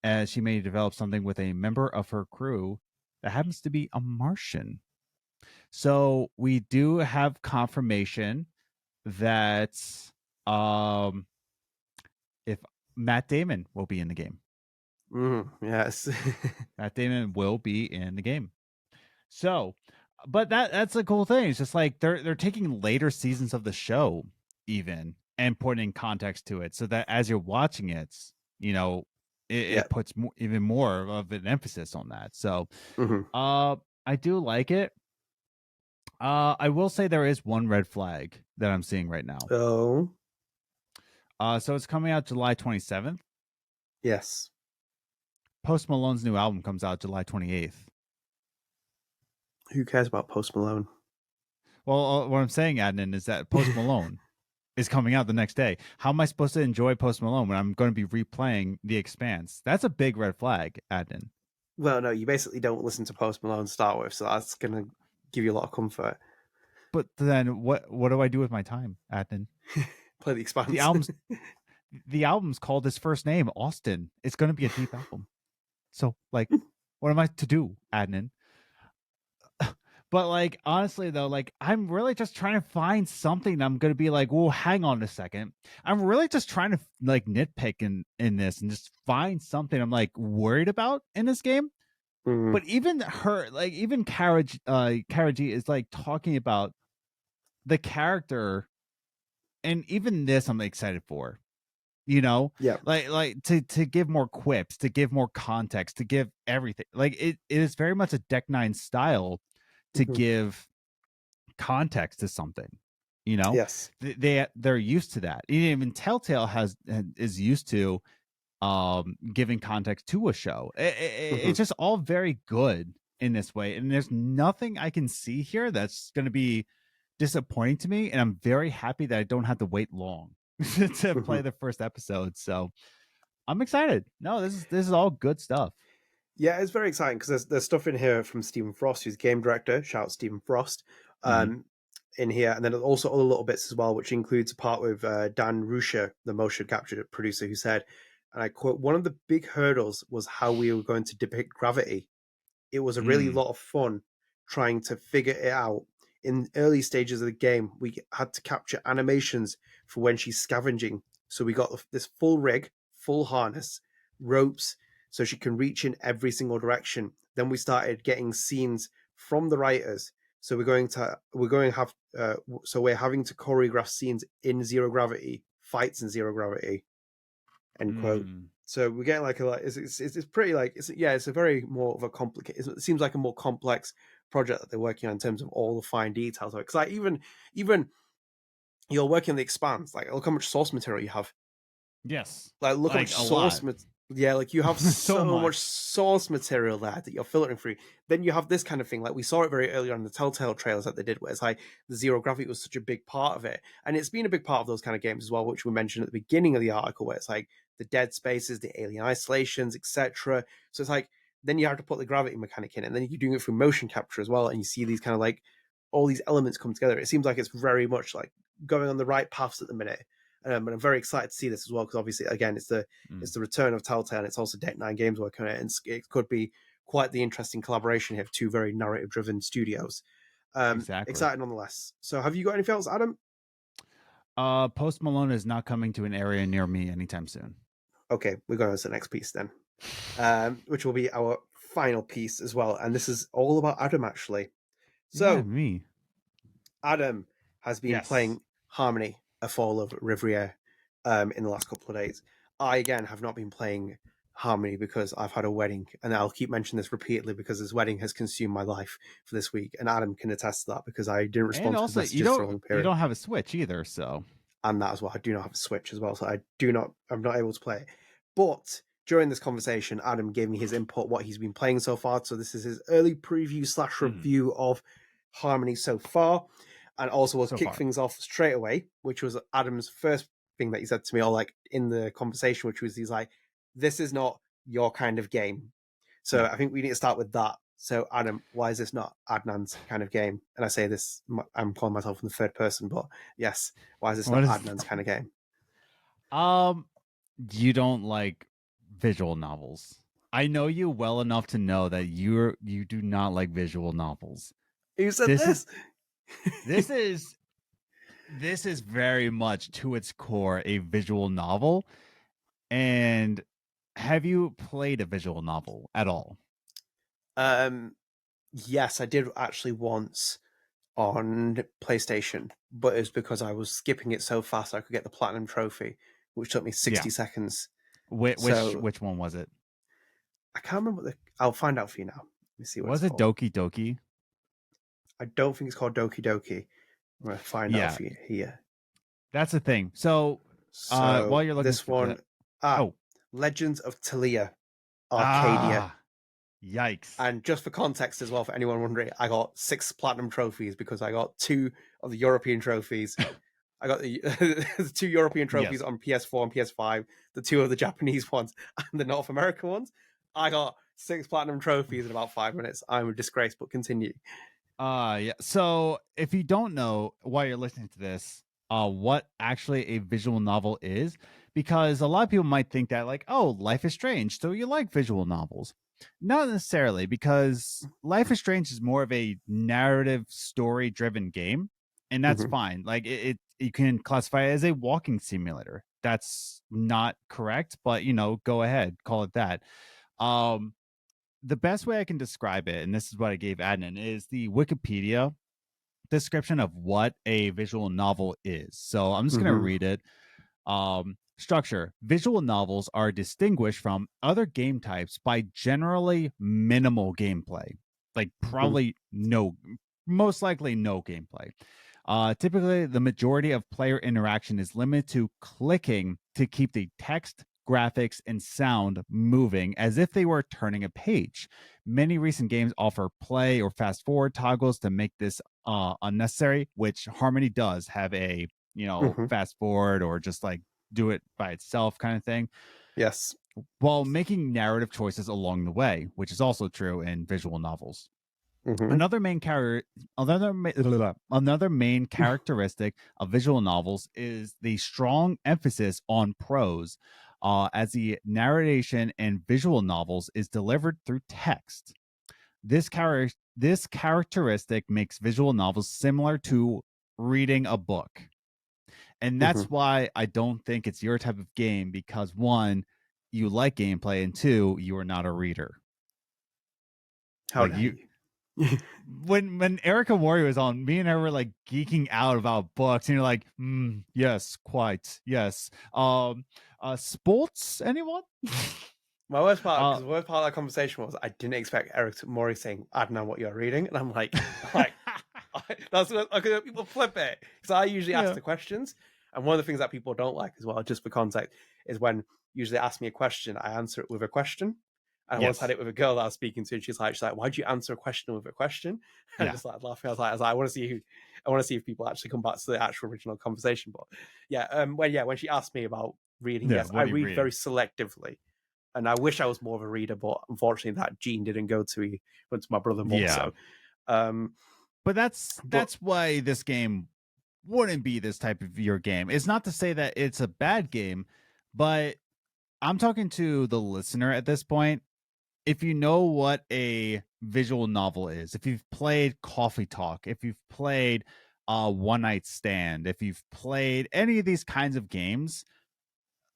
as she may develop something with a member of her crew that happens to be a Martian. So we do have confirmation that if Matt Damon will be in the game. Yes. Matt Damon will be in the game. So, but that's a cool thing. It's just like they're taking later seasons of the show even and putting context to it, so that as you're watching it, you know, it puts even more of an emphasis on that. So, I do like it. I will say there is one red flag that I'm seeing right now. Oh. So it's coming out July 27th. Yes. Post Malone's new album comes out July 28th. Who cares about Post Malone? Well, what I'm saying, Adnan, is that Post Malone is coming out the next day. How am I supposed to enjoy Post Malone when I'm going to be replaying The Expanse? That's a big red flag, Adnan. Well, no, you basically don't listen to Post Malone to start with, so that's going to give you a lot of comfort. But then what do I do with my time, Adnan? Play The Expanse. The album's called his first name, Austin. It's going to be a deep album. So, like, what am I to do, Adnan? But like, honestly though, like, I'm really just trying to find something I'm going to be like, well, hang on a second. I'm really just trying to like nitpick in this and just find something I'm like worried about in this game. But even her, like, even Cara Gee is like talking about the character, and even this I'm excited for. You know, like to give more quips, to give more context, to give everything. Like it is very much a Deck Nine style to give context to something. You know, yes, they're used to that. Even Telltale is used to giving context to a show. It's just all very good in this way, and there's nothing I can see here that's going to be disappointing to me. And I'm very happy that I don't have to wait long to play the first episode. So I'm excited. No, this is all good stuff. Yeah, it's very exciting because there's stuff in here from Stephen Frost, who's game director. Shout out Stephen Frost, in here, and then also other little bits as well, which includes a part with Dan Ruscha, the motion capture producer, who said, and I quote, "One of the big hurdles was how we were going to depict gravity. It was a really lot of fun trying to figure it out. In early stages of the game, we had to capture animations for when she's scavenging. So we got this full rig, full harness, ropes, so she can reach in every single direction. Then we started getting scenes from the writers. So we're having to choreograph scenes in zero gravity, fights in zero gravity." End quote. So we're getting like it's pretty like it's a very more of a complicated. It seems like a more complex project that they're working on in terms of all the fine details of it. Because like even you're working on The Expanse, like look how much source material you have. Yes, like look how much source yeah, like you have so much source material there that you're filtering through. Then you have this kind of thing, like we saw it very early on in the Telltale trailers that they did, where it's like the zero gravity was such a big part of it, and it's been a big part of those kind of games as well, which we mentioned at the beginning of the article, where it's like the dead spaces, the alien isolations, etc. So it's like then you have to put the gravity mechanic in, and then you're doing it through motion capture as well, and you see these kind of like all these elements come together. It seems like it's very much like going on the right paths at the minute. And I'm very excited to see this as well, because obviously, again, it's the return of Telltale, and it's also Deck Nine Games working on it, and it could be quite the interesting collaboration here of two very narrative-driven studios. Exactly. Excited nonetheless. So, have you got anything else, Adam? Post Malone is not coming to an area near me anytime soon. Okay, we're going to the next piece then, which will be our final piece as well, and this is all about Adam actually. So, yeah, me. Adam has been playing Harmony, A Fall of Rivrier, in the last couple of days. I, again, have not been playing Harmony because I've had a wedding, and I'll keep mentioning this repeatedly because this wedding has consumed my life for this week, and Adam can attest to that because I didn't respond to his messages for a long period. You don't have a Switch either, so... And that as well. I do not have a Switch as well, so I'm not able to play it. But during this conversation, Adam gave me his input, what he's been playing so far. So this is his early preview / review of Harmony so far. And also we'll kick things off straight away, which was Adam's first thing that he said to me, or like in the conversation, which was he's like, this is not your kind of game. So I think we need to start with that. So Adam, why is this not Adnan's kind of game? And I say this, I'm calling myself in the third person, but yes, why is this not Adnan's kind of game? You don't like visual novels. I know you well enough to know that you do not like visual novels. You said this? This is very much to its core a visual novel. And have you played a visual novel at all? Yes, I did actually once on PlayStation, but it's because I was skipping it so fast I could get the platinum trophy, which took me 60 seconds. Which one was it? I can't remember I'll find out for you now. Let me see what was it called. Doki Doki? I don't think it's called Doki Doki. I'm gonna find out for you here. That's the thing. So while you're looking this one, Legends of Talia, Arcadia. Yikes. And just for context as well, for anyone wondering, I got 6 platinum trophies because I got 2 of the European trophies. I got the 2 European trophies on PS4 and PS5, the 2 of the Japanese ones and the North American ones. I got 6 platinum trophies in about 5 minutes. I'm a disgrace, but continue. So if you don't know while you're listening to this, what actually a visual novel is, because a lot of people might think that like, oh, Life is Strange, so you like visual novels. Not necessarily, because Life is Strange is more of a narrative story driven game, and that's fine. Like it you can classify it as a walking simulator. That's not correct, but go ahead, call it that. The best way I can describe it, and this is what I gave Adnan, is the Wikipedia description of what a visual novel is. So I'm just going to read it. Structure. Visual novels are distinguished from other game types by generally minimal gameplay. Like probably most likely no gameplay. Typically, the majority of player interaction is limited to clicking to keep the text, graphics, and sound moving as if they were turning a page. Many recent games offer play or fast forward toggles to make this unnecessary, which Harmony does have a fast forward or just like do it by itself kind of thing. Yes. While making narrative choices along the way, which is also true in visual novels. Another main characteristic of visual novels is the strong emphasis on prose, as the narration in visual novels is delivered through text. This characteristic makes visual novels similar to reading a book. And that's why I don't think it's your type of game, because 1, you like gameplay, and 2, you are not a reader. How like you when Erica Warrior was on, me and her were like geeking out about books, and you're like, yes, quite, yes. Sports, anyone? My worst part, because the worst part of that conversation was I didn't expect Eric Mori saying, Adnan, what you're reading, and I'm like, that's what people flip it, because I usually ask the questions, and one of the things that people don't like as well, just for context, is when usually they ask me a question, I answer it with a question. And I once had it with a girl that I was speaking to, and she's like, why do you answer a question with a question? And I just like laughing. I was like, I want to see if people actually come back to the actual original conversation. But when she asked me about reading, yes, I read very selectively. and I wish I was more of a reader, but unfortunately that gene didn't go to my brother more. Yeah. So, but that's why this game wouldn't be this type of your game. It's not to say that it's a bad game, but I'm talking to the listener at this point. If you know what a visual novel is, if you've played Coffee Talk, if you've played One Night Stand, if you've played any of these kinds of games,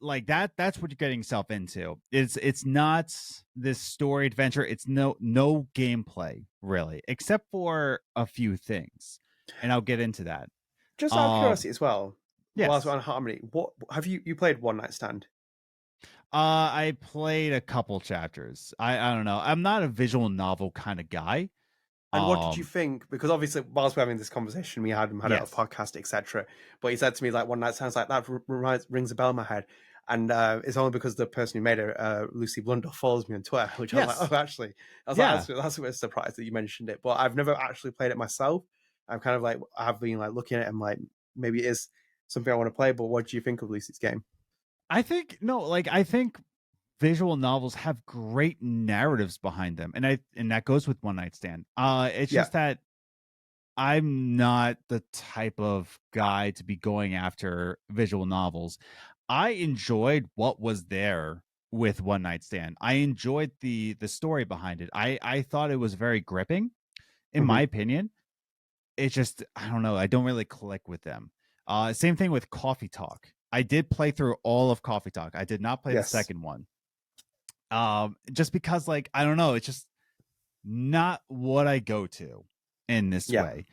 like that's what you're getting yourself into. It's not this story adventure. It's no gameplay really, except for a few things, and I'll get into that. Just out of curiosity as well, whilst Yes. we're on Harmony, what have you played One Night Stand? I played a couple chapters. I don't know. I'm not a visual novel kind of guy. And what did you think? Because obviously, whilst we're having this conversation, we had it on a podcast, etc. But he said to me, like, One Night Stand's like, that rings a bell in my head. And it's only because the person who made it, Lucy Blunder, follows me on Twitter, which I was like, oh, actually. I was like, that's a bit surprised that you mentioned it. But I've never actually played it myself. I'm kind of like, I've been like looking at it and like, maybe it is something I want to play. But what do you think of Lucy's game? I think visual novels have great narratives behind them, and that goes with One Night Stand. It's just that I'm not the type of guy to be going after visual novels. I enjoyed what was there with One Night Stand. I enjoyed the story behind it. I thought it was very gripping, in my opinion. It's just, I don't know, I don't really click with them. Same thing with Coffee Talk. I did play through all of Coffee Talk. I did not play the second one. Just because, like, I don't know, it's just not what I go to in this way.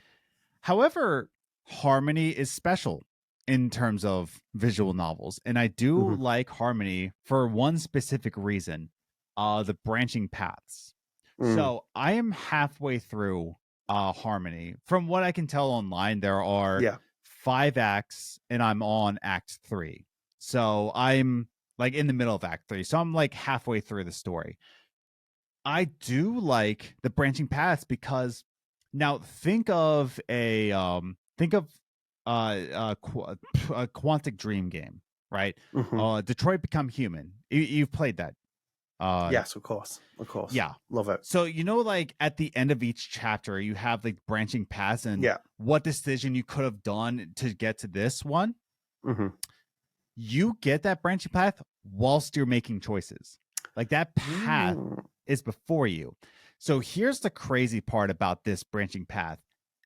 However, Harmony is special in terms of visual novels, and I do like Harmony for one specific reason: the branching paths. So I am halfway through Harmony. From what I can tell online, there are 5 acts, and I'm on Act 3. So I'm like in the middle of Act 3. So I'm like halfway through the story. I do like the branching paths because now think of a Quantic Dream game, right? Detroit Become Human. You've played that. Yes, of course. Yeah, love it. So like at the end of each chapter, you have like branching paths and what decision you could have done to get to this one. You get that branching path whilst you're making choices. Like that path is before you. So here's the crazy part about this branching path,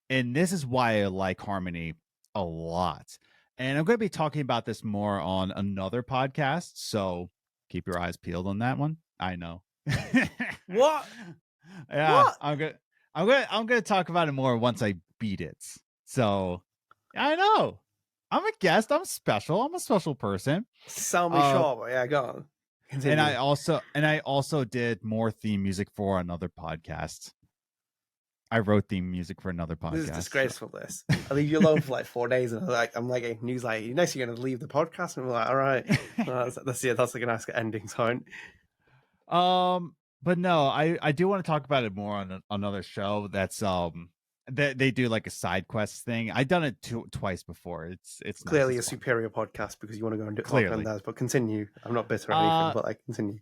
and this is why I like Harmony a lot. And I'm going to be talking about this more on another podcast, so keep your eyes peeled on that one. I know. What? Yeah, what? I'm gonna talk about it more once I beat it. So I know. I'm a guest. I'm special. I'm a special person. Sell me short, but yeah, go on. Continue. And I also did more theme music for another podcast. I wrote theme music for another podcast. This is disgraceful. So. This. I leave you alone for like 4 days, and I'm like news like next you're gonna leave the podcast, and we're like, all right, that's like a nice ending point. But no, I do want to talk about it more on another show. That's they do like a side quest thing. I've done it twice before. It's clearly nice a superior podcast because you want to go and do it on theirs. But continue. I'm not bitter or anything, but I continue.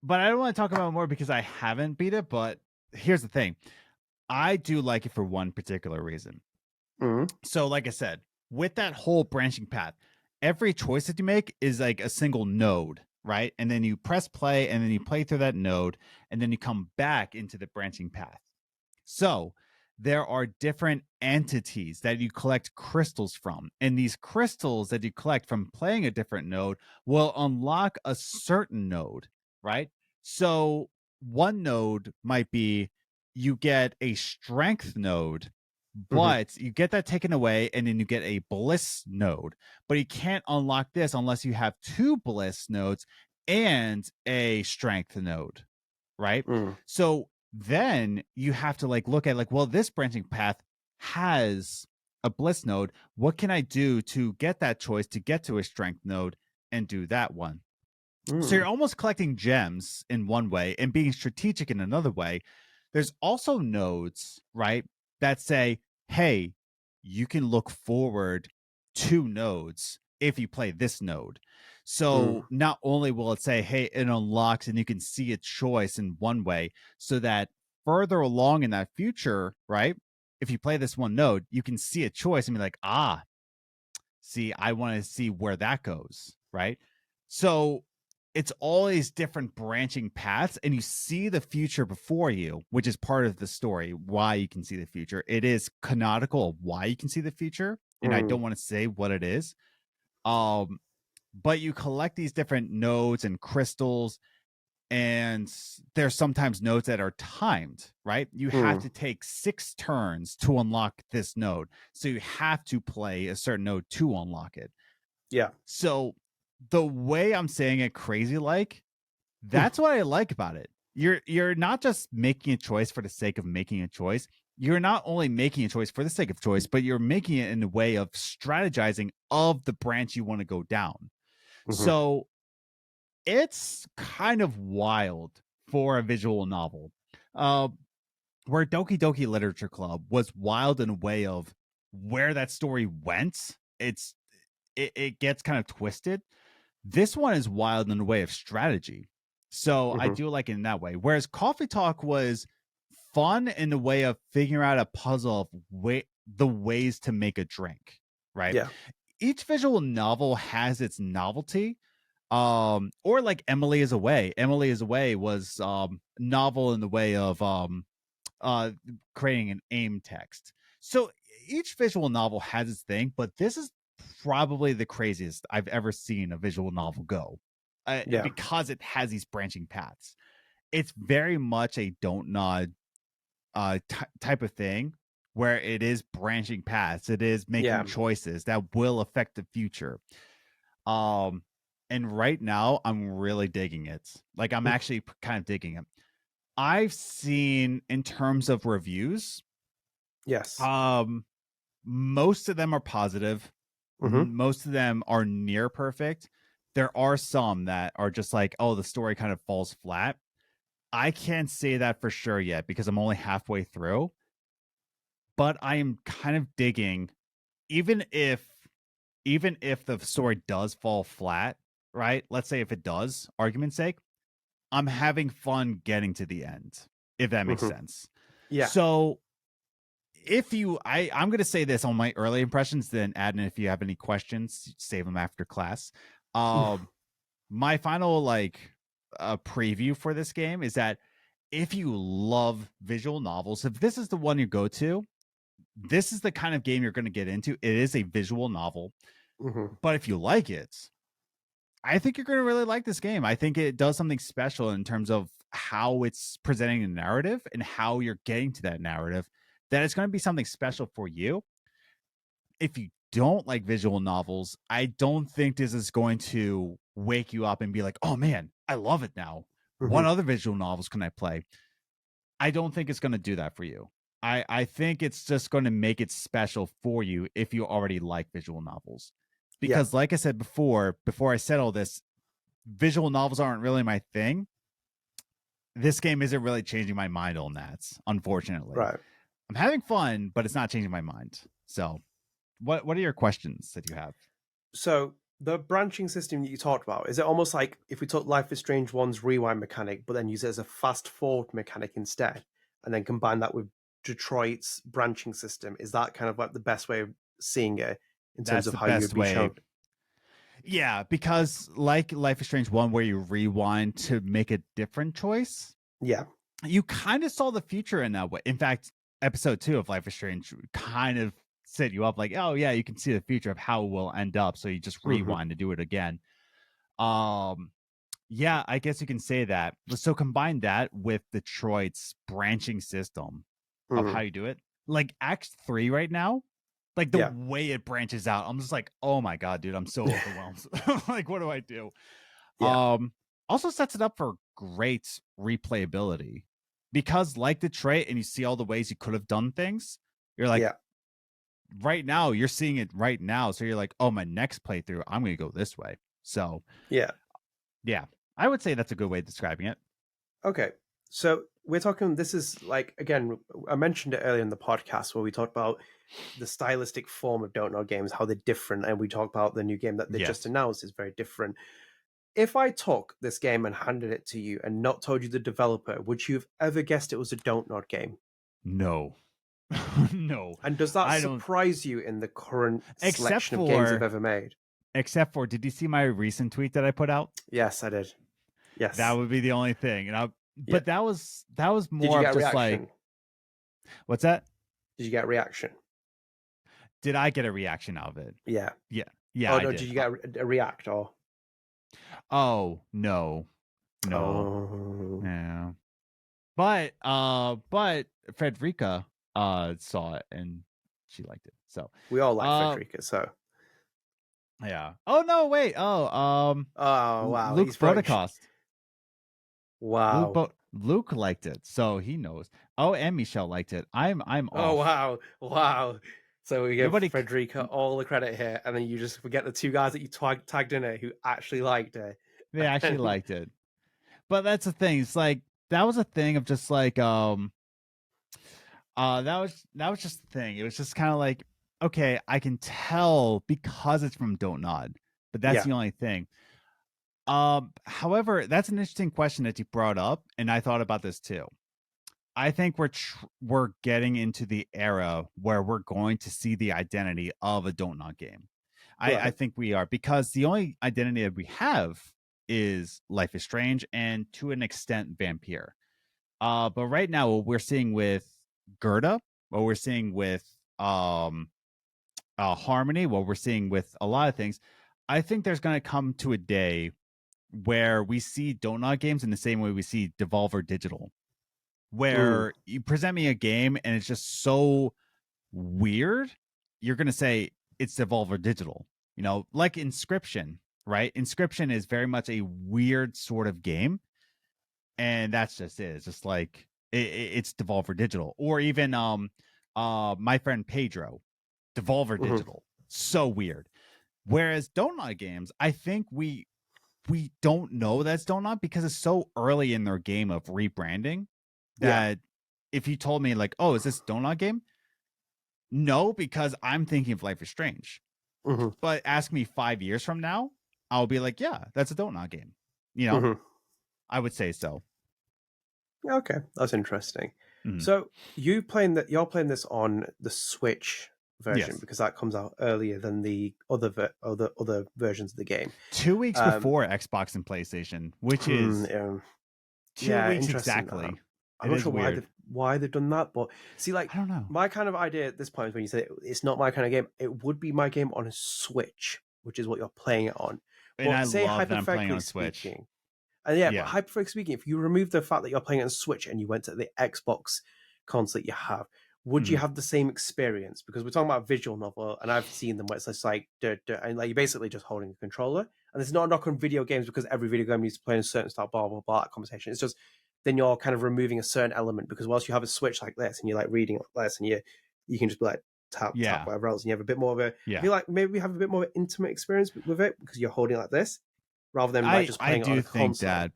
But I don't want to talk about it more because I haven't beat it. But here's the thing. I do like it for one particular reason. So like I said, with that whole branching path, every choice that you make is like a single node, right? And then you press play and then you play through that node and then you come back into the branching path. So there are different entities that you collect crystals from. And these crystals that you collect from playing a different node will unlock a certain node, right? So one node might be you get a strength node, but you get that taken away and then you get a bliss node. But you can't unlock this unless you have 2 bliss nodes and a strength node, right? So then you have to like look at like, well, this branching path has a bliss node. What can I do to get that choice to get to a strength node and do that one? So you're almost collecting gems in one way and being strategic in another way. There's also nodes, right, that say, hey, you can look forward 2 nodes if you play this node. So not only will it say, hey, it unlocks and you can see a choice in one way, so that further along in that future, right? If you play this one node, you can see a choice and be like, see, I want to see where that goes, right? So it's all these different branching paths, and you see the future before you, which is part of the story, why you can see the future. It is canonical of why you can see the future, and I don't want to say what it is. But you collect these different nodes and crystals, and there's sometimes nodes that are timed, right? You have to take 6 turns to unlock this node. So you have to play a certain node to unlock it. Yeah. So the way I'm saying it crazy like, that's what I like about it. You're not just making a choice for the sake of making a choice. You're not only making a choice for the sake of choice, but you're making it in a way of strategizing of the branch you want to go down. So it's kind of wild for a visual novel. Where Doki Doki Literature Club was wild in a way of where that story went. It gets kind of twisted. This one is wild in a way of strategy. So I do like it in that way. Whereas Coffee Talk was fun in the way of figuring out a puzzle of the ways to make a drink, right? Yeah. Each visual novel has its novelty. Or like Emily is Away. Emily is Away was novel in the way of creating an AIM text. So each visual novel has its thing, but this is probably the craziest I've ever seen a visual novel go, because it has these branching paths. It's very much a don't nod type of thing, where it is branching paths. It is making choices that will affect the future. And right now I'm really digging it. Like, I'm actually kind of digging it. I've seen, in terms of reviews, most of them are positive. Most of them are near perfect. There are some that are just like, oh, the story kind of falls flat. I can't say that for sure yet because I'm only halfway through. But I am kind of digging, even if the story does fall flat, right? Let's say if it does, argument's sake, I'm having fun getting to the end, if that makes sense. Yeah. So I'm going to say this on my early impressions, then Adnan, if you have any questions, save them after class. My final preview for this game is that if you love visual novels, if this is the one you go to, this is the kind of game you're going to get into. It is a visual novel. But if you like it, I think you're going to really like this game. I think it does something special in terms of how it's presenting a narrative and how you're getting to that narrative, that it's going to be something special for you. If you don't like visual novels, I don't think this is going to wake you up and be like, oh man, I love it now. What other visual novels can I play? I don't think it's going to do that for you. I think it's just going to make it special for you if you already like visual novels. Because like I said before I said all this, visual novels aren't really my thing. This game isn't really changing my mind on that, unfortunately. Right. I'm having fun, but it's not changing my mind. So what are your questions that you have? So the branching system that you talked about, is it almost like if we took Life is Strange 1's rewind mechanic, but then use it as a fast forward mechanic instead, and then combine that with Detroit's branching system? Is that kind of like the best way of seeing it in terms of how you'd be shown? Yeah, because like Life is Strange 1, where you rewind to make a different choice. Yeah. You kind of saw the future in that way. In fact, episode 2 of Life is Strange kind of set you up like, oh yeah, you can see the future of how it will end up. So you just rewind to do it again. Yeah, I guess you can say that. So combine that with Detroit's branching system of how you do it. Like Act 3 right now, like the way it branches out, I'm just like, oh my god, dude, I'm so overwhelmed. Like, what do I do? Also sets it up for great replayability, because like Detroit, and you see all the ways you could have done things, you're like, right now you're seeing it right now, so you're like, oh, my next playthrough I'm gonna go this way. So yeah, I would say that's a good way of describing it. Okay, so we're talking, this is like, again, I mentioned it earlier in the podcast where we talked about the stylistic form of Don't Know games, how they're different, and we talked about the new game that they just announced is very different. If I took this game and handed it to you and not told you the developer, would you have ever guessed it was a Don't Nod game? No. No. And does that I don't. surprise you in the current Except selection of games for- they've ever made? Except for, did you see my recent tweet that I put out? Yes, I did. Yes. That would be the only thing. And Yeah. but that was Did you more get of a just reaction? like, what's that? Did you get a reaction? Did I get a reaction out of it? Yeah. Yeah. Oh, I no, did. did you get a react or? Oh, no. Oh. Yeah. But Frederica saw it and she liked it. So We all like Frederica, so. yeah. Oh no, wait. Oh, Oh, wow. Luke Broadcast. Wow. Luke liked it, so he knows. Oh, and Michelle liked it. I'm off. Oh, wow. So we give Nobody- Frederica all the credit here, and then you just forget the two guys that you tagged in it who actually liked it. They actually liked it. But that's the thing. It's like that was a thing of just like that was just the thing. It was just kind of like, okay, I can tell because it's from Don't Nod, but that's the only thing. However, that's an interesting question that you brought up, and I thought about this too. I think we're getting into the era where we're going to see the identity of a Don't Nod game. I think we are, because the only identity that we have is Life is Strange and to an extent Vampire. But right now, what we're seeing with Gerda, what we're seeing with Harmony, what we're seeing with a lot of things, I think there's going to come to a day where we see Don't Nod games in the same way we see Devolver Digital, where you present me a game and it's just so weird, you're going to say it's Devolver Digital, like Inscription, right? Inscription is very much a weird sort of game, and that's just it. It's just like it's Devolver Digital. Or even My Friend Pedro, Devolver Digital, so weird. Whereas Don't Nod games, I think we don't know that's Don't Nod because it's so early in their game of rebranding that if you told me like, oh, is this Don't Nod game? No, because I'm thinking of Life is Strange. But ask me 5 years from now, I'll be like, yeah, that's a Don't Nod game. I would say so. Okay, that's interesting. So you're playing this on the Switch version because that comes out earlier than the other versions of the game. 2 weeks before Xbox and PlayStation, which is 2 weeks exactly. I'm not sure why they've done that, but see, like, I don't know. My kind of idea at this point is when you say it's not my kind of game, it would be my game on a Switch, which is what you're playing it on. And but I say love that I'm playing on Switch. Switch. And but hypothetically speaking, if you remove the fact that you're playing it on Switch and you went to the Xbox console that you have, would you have the same experience? Because we're talking about visual novel, and I've seen them where it's just like, and like you're basically just holding a controller. And there's not a knock on video games because every video game needs to play in a certain style, blah, blah, blah, that conversation. It's just, then you're kind of removing a certain element, because whilst you have a Switch like this and you're like reading like this and you can just be like tap whatever else, and you have a bit more of a, I feel like maybe we have a bit more of an intimate experience with it because you're holding it like this rather than like just playing it on a console. I do think that,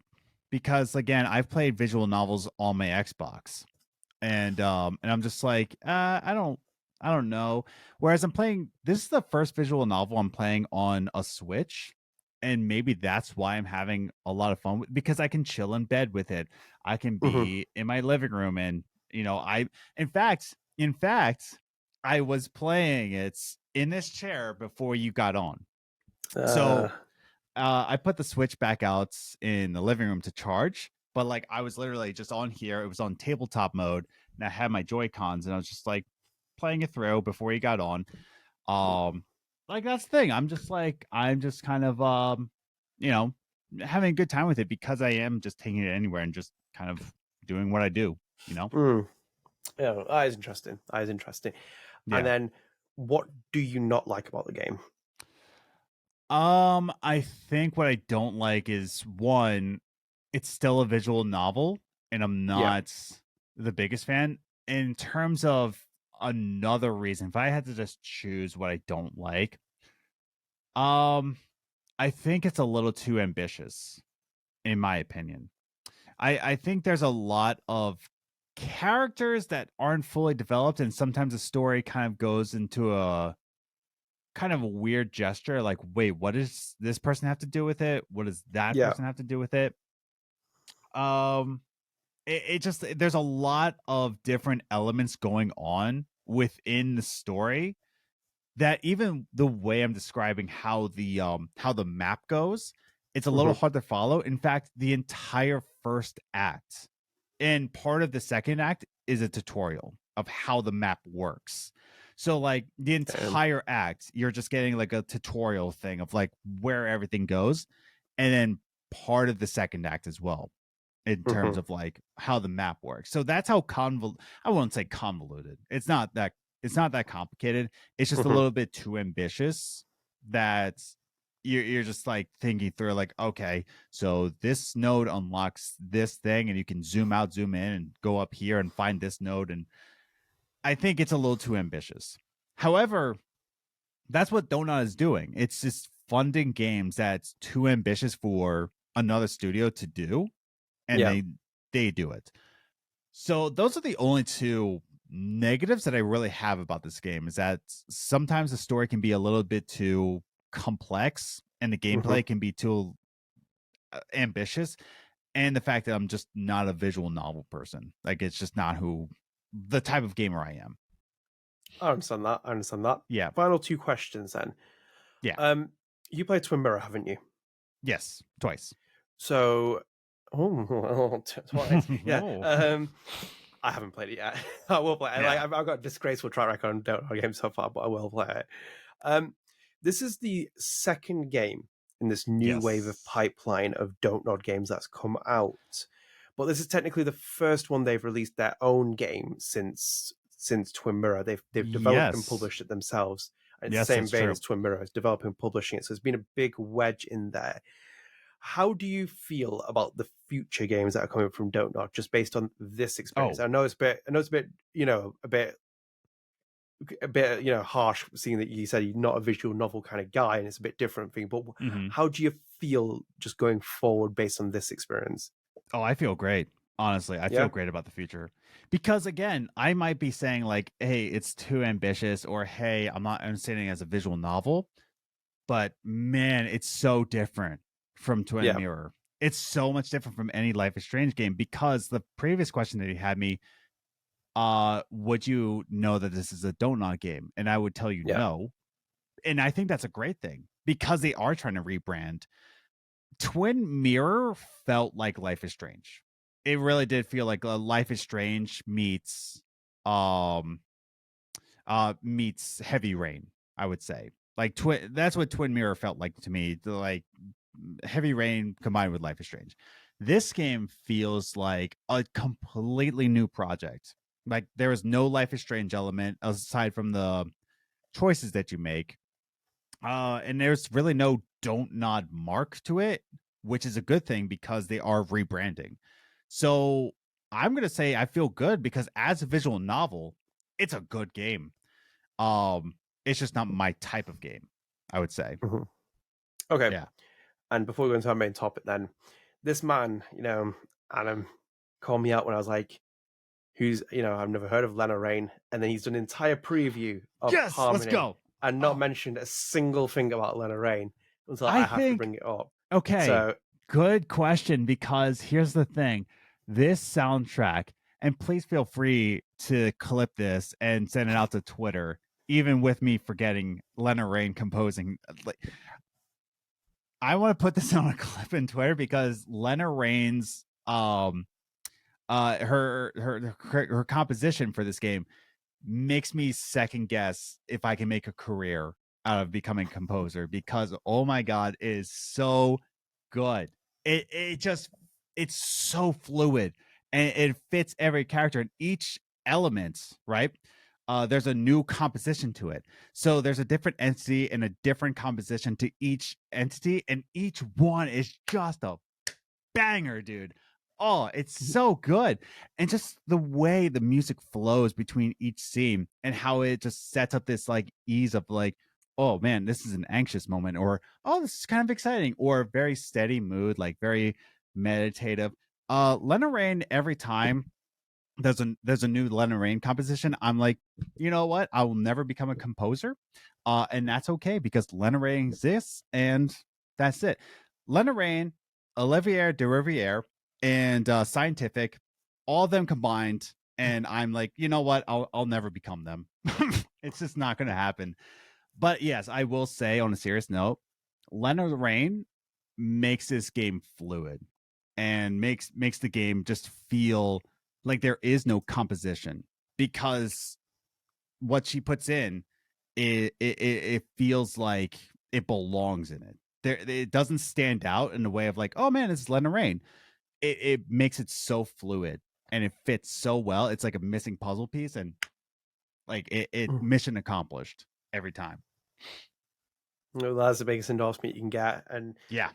because again, I've played visual novels on my Xbox, and I'm just like, I don't know. Whereas this is the first visual novel I'm playing on a Switch, and maybe that's why I'm having a lot of fun because I can chill in bed with it. I can be in my living room, and in fact, I was playing it in this chair before you got on. So I put the Switch back out in the living room to charge, but like I was literally just on here. It was on tabletop mode, and I had my Joy-Cons, and I was just like playing it through before he got on. Like that's the thing. I'm just kind of having a good time with it because I am just taking it anywhere and just kind of doing what I do. Yeah, that is interesting. Yeah. And then, what do you not like about the game? I think what I don't like is, one, it's still a visual novel, and I'm not the biggest fan. In terms of another reason, if I had to just choose what I don't like, I think it's a little too ambitious, in my opinion. I think there's a lot of characters that aren't fully developed, and sometimes the story kind of goes into a kind of a weird gesture. Like, wait, what does this person have to do with it? What does that Yeah. person have to do with it? It just there's a lot of different elements going on within the story that even the way I'm describing how the map goes, it's a little Mhm. hard to follow. In fact, the entire first act and part of the second act is a tutorial of how the map works. So like the entire act, you're just getting like a tutorial thing of like where everything goes, and then part of the second act as well in terms Mhm. of like how the map works. So that's how I won't say convoluted. It's not that complicated. It's just a Mhm. little bit too ambitious that you're just like thinking through like, okay, so this node unlocks this thing and you can zoom out, zoom in and go up here and find this node. And I think it's a little too ambitious. However, that's what Donut is doing. It's just funding games that's too ambitious for another studio to do, and Yeah. they do it. So those are the only two negatives that I really have about this game, is that sometimes the story can be a little bit too complex and the Mhm. gameplay can be too ambitious, and the fact that I'm just not a visual novel person. Like it's just not who the type of gamer I am. I understand that. I understand that. Yeah. Final two questions then. Yeah. Um, you played Twin Mirror, haven't you? Yes. Twice. So, oh, twice. Yeah. Oh. I haven't played it yet. I will play it. Like Yeah. I've got a disgraceful track record on Dota games so far, but I will play it. Um, this is the second game in this new wave of Yes. pipeline of Don't Nod games that's come out. But this is technically the first one they've released their own game since Twin Mirror. They've developed and Yes. published it themselves. And it's the Yes, same that's vein true. as Twin Mirror, it's developing and publishing it. So there's been a big wedge in there. How do you feel about the future games that are coming from Don't Nod, just based on this experience? Oh. I know it's a bit, a bit, harsh, seeing that you said you're not a visual novel kind of guy, and it's a bit different thing. But Mhm. how do you feel just going forward based on this experience? Oh, I feel great. Honestly, I feel Yeah. great about the future. Because again, I might be saying like, hey, it's too ambitious, or hey, I'm not understanding it as a visual novel, but man, it's so different from Twin Yeah. Mirror. It's so much different from any Life is Strange game, because the previous question that he had me, would you know that this is a donut game? And I would tell you Yeah. no. And I think that's a great thing because they are trying to rebrand. Twin Mirror felt like Life is Strange. It really did feel like Life is Strange um meets Heavy Rain, I would say. Like twin that's what Twin Mirror felt like to me. Like Heavy Rain combined with Life is Strange. This game feels like a completely new project. Like there is no Life is Strange element aside from the choices that you make. And there's really no don't nod mark to it, which is a good thing because they are rebranding. So I'm gonna say I feel good because as a visual novel, it's a good game. Um, it's just not my type of game, I would say. Mhm. Okay. Yeah. And before we go into our main topic, then this man, Adam, called me out when I was like, who's, I've never heard of Lena Rain, and then he's done an entire preview of Yes, let's Harmony go. and not Oh, mentioned a single thing about Lena Rain until I I have to think bring it up. okay. So, Good question, because here's the thing. This soundtrack, and please feel free to clip this and send it out to Twitter, even with me forgetting Lena Rain composing. Like, I want to put this on a clip in Twitter because Lena Rain's her composition for this game makes me second guess if I can make a career out of becoming a composer, because oh my god, it is so good. It just it's so fluid and it fits every character and each element, right? There's a new composition to it. So there's a different entity and a different composition to each entity, and each one is just a banger, dude. Oh, it's so good. And just the way the music flows between each scene and how it just sets up this like ease of like, oh man, this is an anxious moment, or oh, this is kind of exciting, or very steady mood, like very meditative. Lena Raine, every time there's a new Lena Raine composition, I'm like, you know what? I will never become a composer. And that's okay because Lena Raine exists and that's it. Lena Raine, Olivier de Riviere, and Scientific, all of them combined, and I'm like, you know what? I'll never become them. It's just not gonna happen. But yes, I will say on a serious note, Lena Raine makes this game fluid and makes the game just feel like there is no composition because what she puts in it feels like it belongs in it. It doesn't stand out in the way of like, oh man, it's Lena Raine. It makes it so fluid and it fits so well. It's like a missing puzzle piece, and like it mission accomplished every time. No, that's the biggest endorsement you can get, and Yeah,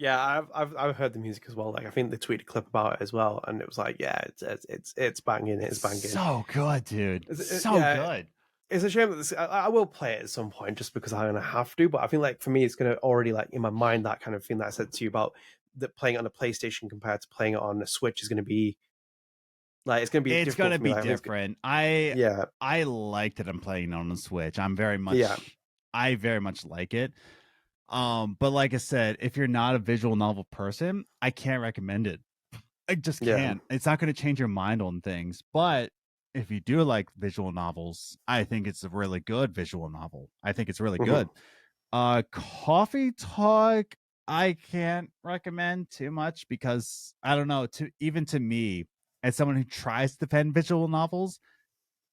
I've heard the music as well. Like I think they tweeted a clip about it as well, and it was like, yeah, it's banging, it's banging, so good, dude, so good. It's a shame that I will play it at some point just because I'm gonna have to. But I feel like for me, it's gonna already like in my mind that kind of thing that I said to you about that playing it on a PlayStation compared to playing it on a Switch is gonna be like it's gonna be different. Yeah, I like that I'm playing on the Switch. I very much like it. But like I said, if you're not a visual novel person, I can't recommend it. I just can't. It's not going to change your mind on things. But if you do like visual novels, I think it's a really good visual novel. I think it's really good. Coffee Talk, I can't recommend too much because I don't know, to me, as someone who tries to defend visual novels,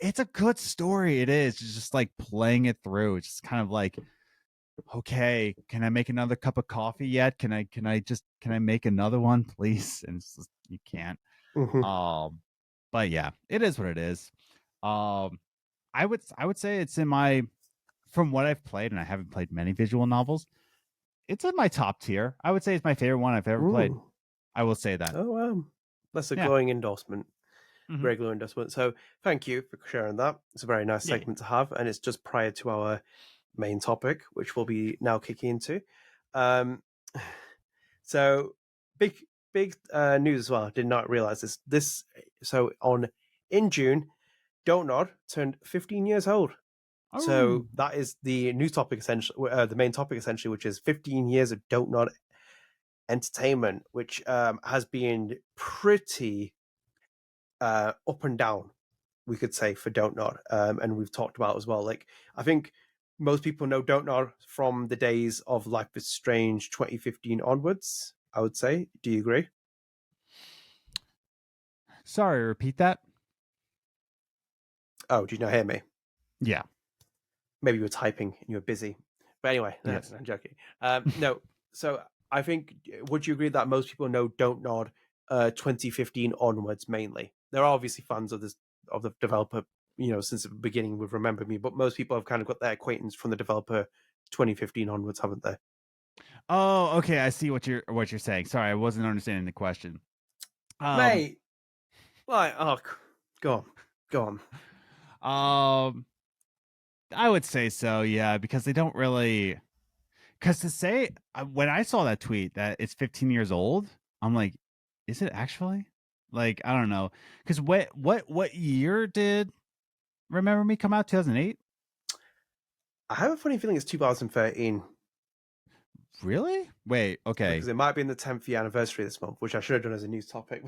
it's a good story. It is. It's just like playing it through. It's just kind of like, okay, can I make another cup of coffee yet? Can I make another one, please? And it's just, you can't. But yeah, it is what it is. I would say it's in my, from what I've played, and I haven't played many visual novels, it's in my top tier. I would say it's my favorite one I've ever played. I will say that. Oh, wow. That's a glowing endorsement. Regular endorsement. So thank you for sharing that. It's a very nice segment to have, and it's just prior to our main topic, which we'll be now kicking into. So big news as well. Did not realize this. So in June, Don't Nod turned 15 years old. Oh. So that is the new topic essentially, the main topic essentially, which is 15 years of Don't Nod entertainment, which has been pretty up and down, we could say, for Don't Nod, and we've talked about as well. Like I think most people know Don't Nod from the days of Life is Strange 2015 onwards, I would say. Do you agree? Sorry, repeat that. Oh, do you not hear me? Yeah. Maybe you were typing and you were busy. But anyway, yes. I'm joking. No, so I think, would you agree that most people know Don't Nod 2015 onwards mainly? There are obviously fans of the developer, since the beginning with Remember Me, but most people have kind of got their acquaintance from the developer 2015 onwards, haven't they? Oh, okay. I see what you're saying. Sorry, I wasn't understanding the question. Mate, like, go on. I would say so, yeah, because they don't really. Because to say, when I saw that tweet that it's 15 years old, I'm like, is it actually? Like, I don't know. Because what year did Remember Me come out? 2008? I have a funny feeling it's 2013. Really? Wait, okay. Because it might be in the 10th year anniversary this month, which I should have done as a news topic.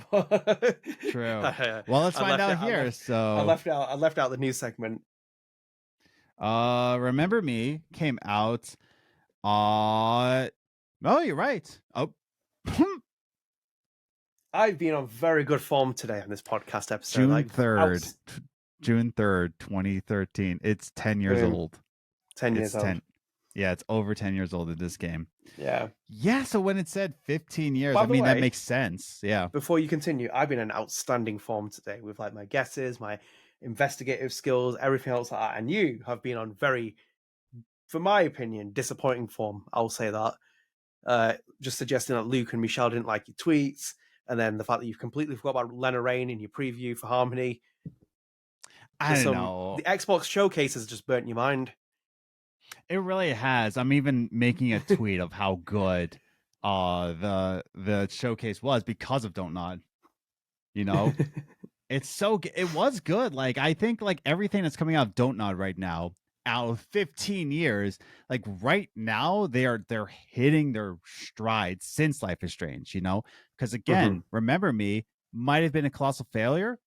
True. Well, let's find out here. I left out the news segment. Remember Me came out. Oh, you're right. Oh. I've been on very good form today on this podcast episode. June 3rd, 2013. It's 10 years old. 10 years old. Yeah, it's over 10 years old in this game. Yeah. Yeah, so when it said 15 years, I mean, that makes sense. Yeah. Before you continue, I've been in outstanding form today with like my guesses, my investigative skills, everything else like that. And you have been on very, for my opinion, disappointing form. I'll say that. Just suggesting that Luke and Michelle didn't like your tweets. And then the fact that you've completely forgot about Lena Raine in your preview for Harmony. I don't know. The Xbox showcase has just burnt your mind. It really has. I'm even making a tweet of how good the showcase was because of Don't Nod. You know, it was good. Like, I think like everything that's coming out of Don't Nod right now, out of 15 years, like right now they're hitting their stride since Life is Strange, you know? Because again, Remember Me might have been a colossal failure.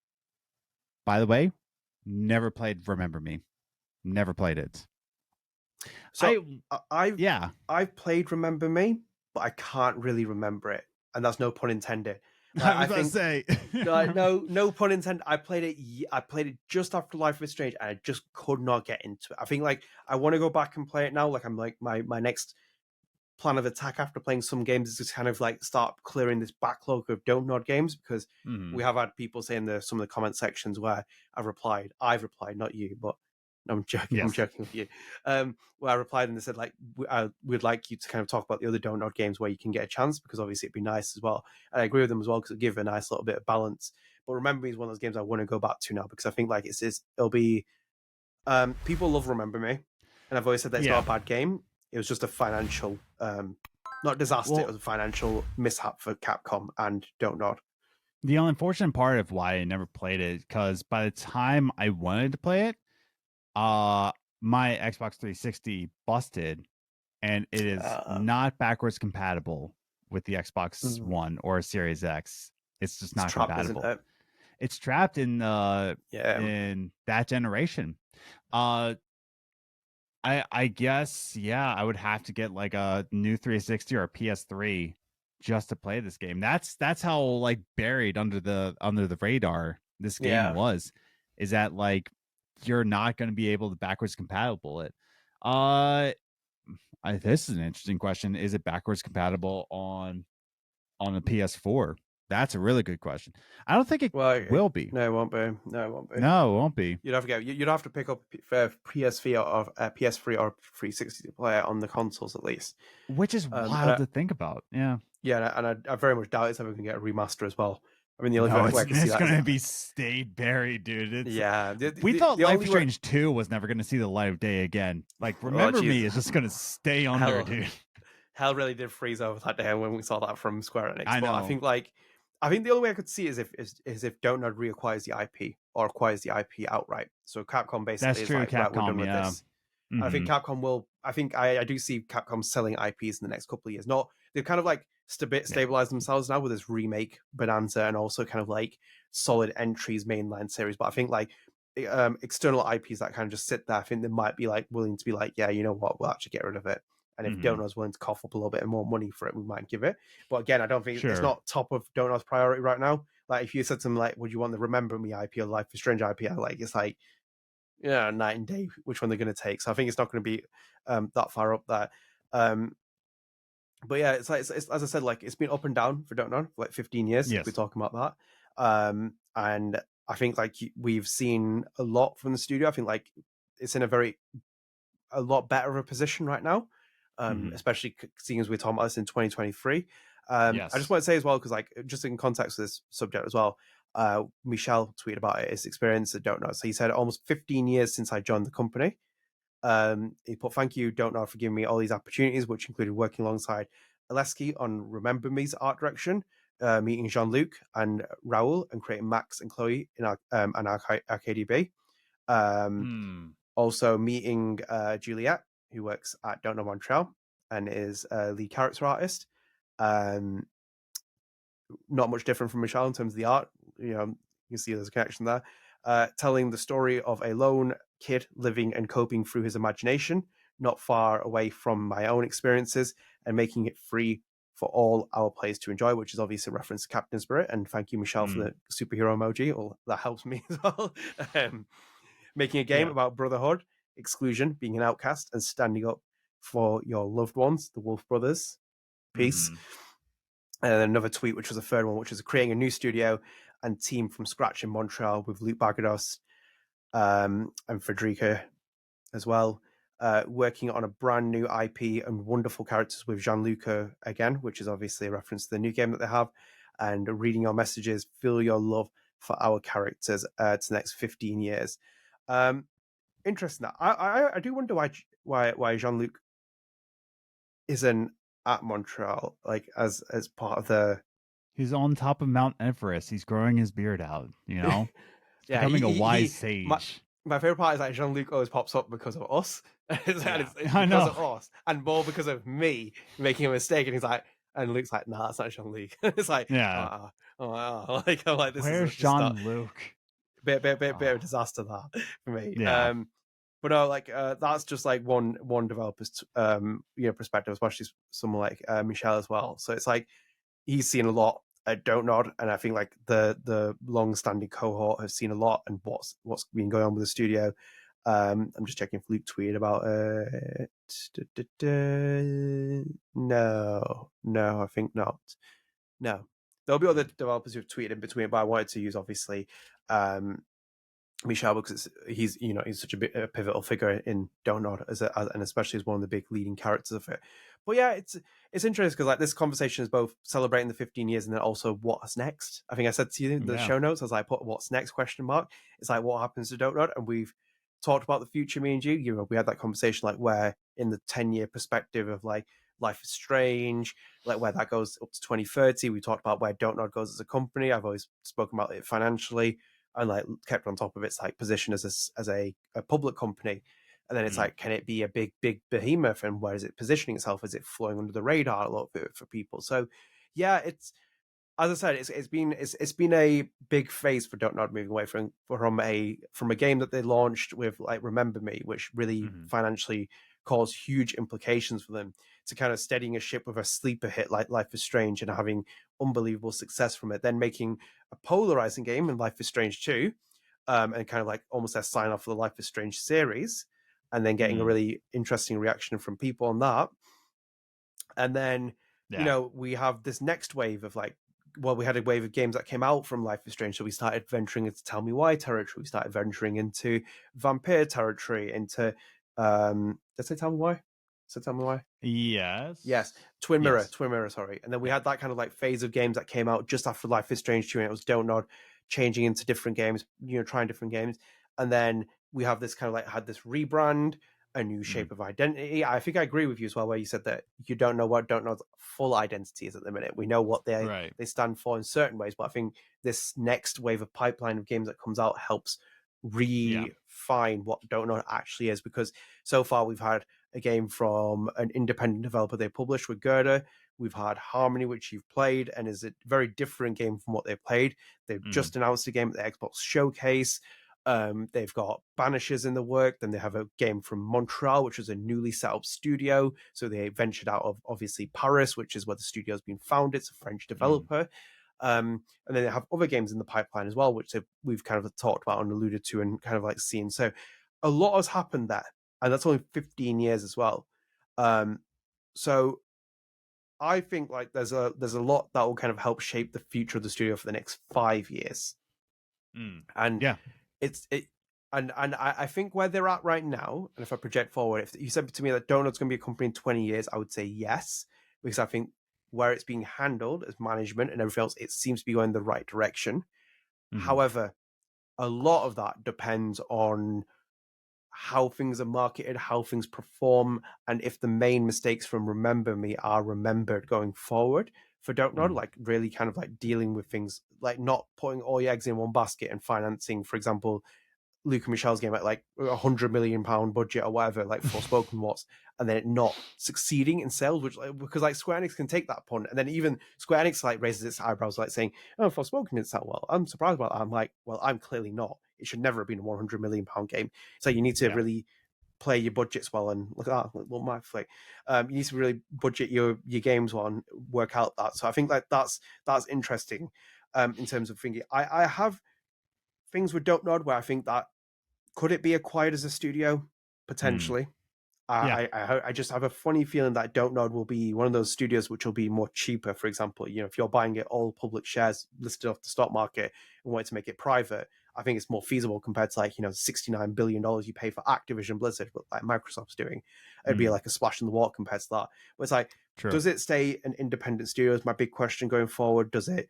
By the way, never played Remember Me. Never played it. So I've yeah. I've played Remember Me, but I can't really remember it, and that's no pun intended. I was going to say no pun intended. I played it just after Life is Strange, and I just could not get into it. I think like I want to go back and play it now. Like I'm like my next plan of attack after playing some games is to kind of like start clearing this backlog of Don't Nod games, because we have had people saying some of the comment sections where I've replied, not you, but no, I'm joking. Yes. I'm joking with you. Where I replied and they said like we'd like you to kind of talk about the other Don't Nod games where you can get a chance, because obviously it'd be nice as well. And I agree with them as well, because it'll give a nice little bit of balance. But Remember Me is one of those games I want to go back to now, because I think like it'll be people love Remember Me, and I've always said that it's not a bad game. It was just a financial, not disaster. It was a financial mishap for Capcom and Don't Nod. The unfortunate part of why I never played it, because by the time I wanted to play it, my Xbox 360 busted, and it is not backwards compatible with the Xbox One or Series X. It's just not compatible. Isn't it? It's trapped in in that generation. I guess I would have to get like a new 360 or a PS3 just to play this game. That's how like buried under the radar this game was. Is that like you're not going to be able to backwards compatible it? This is an interesting question. Is it backwards compatible on a PS4? That's a really good question. I don't think it will be. No, it won't be. No, it won't be. No, it won't be. You'd have to pick up PS3 or PS3 or 360 to play it on the consoles at least. Which is wild to think about. Yeah. Yeah, and I very much doubt it's ever going to get a remaster as well. I mean, the only way I can see that it's going to be stayed buried, dude. We thought Life is Strange 2 was never going to see the light of day again. Like, Remember Me is just going to stay under, dude. Hell really did freeze over that day when we saw that from Square Enix. I know. But I think the only way I could see is if Don't Nod reacquires the IP or acquires the IP outright. So Capcom basically is like, right, we're done with this. I think Capcom will. I think I do see Capcom selling IPs in the next couple of years. They've kind of like stabilized themselves now with this remake Bonanza and also kind of like solid entries mainline series. But I think like external IPs that kind of just sit there, I think they might be like willing to be like, yeah, you know what, we'll actually get rid of it. And if Don't Nod's willing to cough up a little bit more money for it, we might give it. But again, I don't think it's not top of Don't Nod's priority right now. Like if you said to them like, would you want the Remember Me IP or Life is Strange IP? It's like, night and day which one they're going to take. So I think it's not going to be that far up there. But yeah, it's as I said, like it's been up and down for Don't Nod for like 15 years. We're talking about that. And I think like we've seen a lot from the studio. I think like it's in a lot better of a position right now. Especially seeing as we're talking about this in 2023. I just want to say as well, because like just in context of this subject as well, Michel tweeted about his experience at Don't Nod. So he said almost 15 years since I joined the company. He put, thank you, Don't Nod, for giving me all these opportunities, which included working alongside Aleski on Remember Me's art direction, meeting Jean-Luc and Raoul, and creating Max and Chloe in our RKDB. Also meeting Juliette, who works at Don't Nod Montreal and is a lead character artist. Not much different from Michelle in terms of the art. You can see there's a connection there. Telling the story of a lone kid living and coping through his imagination, not far away from my own experiences, and making it free for all our players to enjoy, which is obviously a reference to Captain Spirit. And thank you, Michelle, for the superhero emoji. Well, that helps me as well. Making a game about brotherhood, exclusion, being an outcast, and standing up for your loved ones, the Wolf Brothers. Peace. And another tweet, which was a third one, which is creating a new studio and team from scratch in Montreal with Luc Bargados and Frederica as well, working on a brand new IP and wonderful characters with Gianluca again, which is obviously a reference to the new game that they have, and reading your messages, feel your love for our characters to the next 15 years. Interesting. I do wonder why Jean-Luc isn't at Montreal, like as part of the He's on top of Mount Everest. He's growing his beard out. You know, he's Yeah, becoming a wise my sage. my favorite part is like Jean-Luc always pops up because of us. And Yeah, it's I because know. of us, and more because of me making a mistake. And he's like, and Luke's like, "Nah, that's not Jean-Luc." It's like, Yeah. like I'm like, Where's this is not John Luke? bit of Oh, a disaster that for me. yeah. But no, like that's just like one developer's perspective, especially someone like Michelle as well. So it's like he's seen a lot at Don't Nod, and I think like the long-standing cohort has seen a lot and what's been going on with the studio. I'm just checking if Luke tweeted about it. No, I think not. No, there'll be other developers who've tweeted in between, but I wanted to use obviously Michel because he's such a pivotal figure in Don't Nod and especially as one of the big leading characters of it. But yeah, it's interesting because like this conversation is both celebrating the 15 years and then also what's next. I think I said to you in the Yeah. show notes, I was like, put what's next question mark. It's like what happens to Don't Nod, and we've talked about the future. Me and you, we had that conversation like where in the 10-year perspective of like Life is Strange, like where that goes up to 2030. We talked about where Don't Nod goes as a company. I've always spoken about it financially and like kept on top of its like position as a public company. And then it's like, can it be a big behemoth? And where is it positioning itself? Is it flying under the radar a lot for people? So, yeah, it's as I said, it's been a big phase for Don't Nod moving away from a game that they launched with like Remember Me, which really financially caused huge implications for them, to kind of steadying a ship with a sleeper hit like Life is Strange and having unbelievable success from it, then making a polarizing game in Life is Strange 2, and kind of like almost their sign off for the Life is Strange series, and then getting a really interesting reaction from people on that. And then, Yeah. we have this next wave of like, well, we had a wave of games that came out from Life is Strange. So we started venturing into Tell Me Why territory. We started venturing into vampire territory, into, did I say Tell Me Why? Tell Me Why? Yes. Yes. Twin Mirror, Yes. sorry. And then we had that kind of like phase of games that came out just after Life is Strange 2, and it was Don't Nod changing into different games, trying different games. And then we have this kind of like had this rebrand, a new shape of identity. I think I agree with you as well, where you said that you don't know what Don't Nod's full identity is at the minute. We know what they stand for in certain ways, but I think this next wave of pipeline of games that comes out helps refine what Don't Nod actually is, because so far we've had a game from an independent developer they published with Gerda. We've had Harmony, which you've played, and is a very different game from what they've played. They've just announced a game at the Xbox Showcase. They've got Banishers in the work. Then they have a game from Montreal, which is a newly set up studio. So they ventured out of obviously Paris, which is where the studio's been founded. It's a French developer. And then they have other games in the pipeline as well, which we've kind of talked about and alluded to and kind of like seen. So a lot has happened there, and that's only 15 years as well. So I think like there's a lot that will kind of help shape the future of the studio for the next 5 years. And I think where they're at right now, and if I project forward, if you said to me that Don't Nod's going to be a company in 20 years, I would say yes, because I think where it's being handled as management and everything else, it seems to be going the right direction. However, a lot of that depends on how things are marketed, how things perform, and if the main mistakes from Remember Me are remembered going forward for Don't Nod, like really kind of like dealing with things, like not putting all your eggs in one basket and financing, for example, Luke and Michelle's game at like £100 million budget or whatever, like Forspoken was, and then it not succeeding in sales, which because like Square Enix can take that punt, and then even Square Enix like raises its eyebrows, like saying, "Oh, Forspoken didn't sell well. I'm surprised about that." I'm like, well, I'm clearly not. It should never have been a £100 million game. So you need to really play your budgets well, and look at that little my flick. You need to really budget your games well and work out that. So I think like that's interesting in terms of thinking. I have things with Don't Nod where I think that could it be acquired as a studio? Potentially. I just have a funny feeling that Don't Nod will be one of those studios which will be more cheaper. For example, if you're buying it all public shares listed off the stock market and wanted to make it private, I think it's more feasible compared to like, $69 billion you pay for Activision Blizzard, but like Microsoft's doing. It'd be like a splash in the water compared to that. But it's like, does it stay an independent studio is my big question going forward. Does it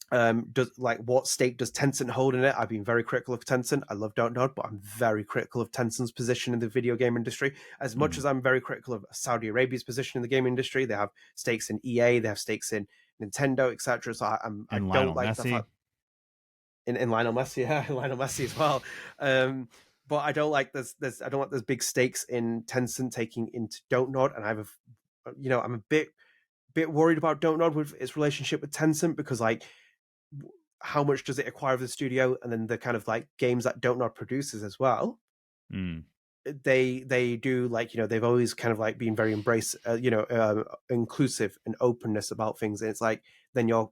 what stake does Tencent hold in it? I've been very critical of Tencent. I love Don't Nod, but I'm very critical of Tencent's position in the video game industry. As much as I'm very critical of Saudi Arabia's position in the game industry, they have stakes in EA, they have stakes in Nintendo, etc. So I And don't Lionel like the Messi. fact in Lionel Messi, yeah, Lionel Messi as well. But I don't like I don't like there's big stakes in Tencent taking into Don't Nod, and I'm a bit worried about Don't Nod with its relationship with Tencent, because like how much does it acquire of the studio, and then the kind of like games that Don't Nod produces as well. Mm. They do, like, they've always kind of like been very inclusive and openness about things, and it's like then you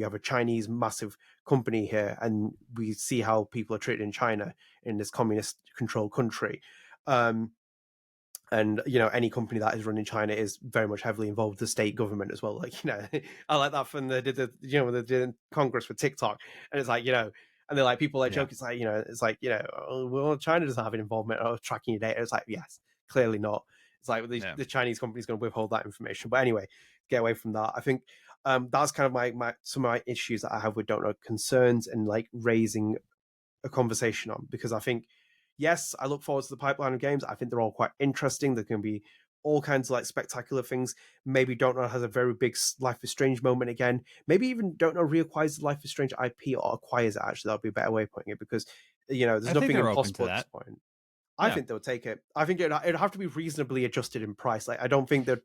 have a Chinese massive company here, and we see how people are treated in China, in this communist controlled country. And any company that is run in China is very much heavily involved with the state government as well. Like, I like that from they did when they did Congress with TikTok, and it's like, and they're like, people like Yeah. joke, it's like, oh, well, China doesn't have an involvement of tracking your data. It's like, yes, clearly not. It's like the Chinese company's going to withhold that information. But anyway, get away from that. I think that's kind of my some of my issues that I have with Don't Know, concerns and like raising a conversation on, because I think, yes, I look forward to the pipeline of games. I think they're all quite interesting. There can be all kinds of like spectacular things. Maybe Don't Know has a very big Life is Strange moment again. Maybe even Don't Know reacquires the Life is Strange IP, or acquires it. Actually, that'll be a better way of putting it, because there's nothing impossible at this point. I think they'll take it. I think it'd have to be reasonably adjusted in price. Like, I don't think that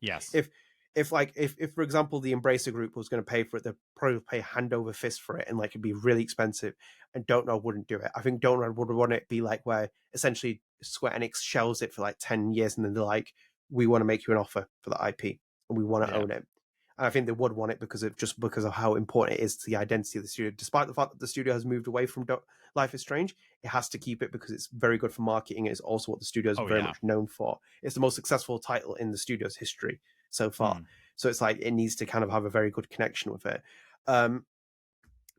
if for example the Embracer Group was going to pay for it, they'd probably pay hand over fist for it, and like it'd be really expensive. And Don't Know wouldn't do it. I think Don't Know would want it to be like where essentially Square Enix shelves it for like 10 years, and then they're like, we want to make you an offer for the IP, and we want to own it. And I think they would want it because of how important it is to the identity of the studio. Despite the fact that the studio has moved away from Life is Strange, it has to keep it because it's very good for marketing. It's also what the studio is very much known for. It's the most successful title in the studio's history so far. So it's like it needs to kind of have a very good connection with it. But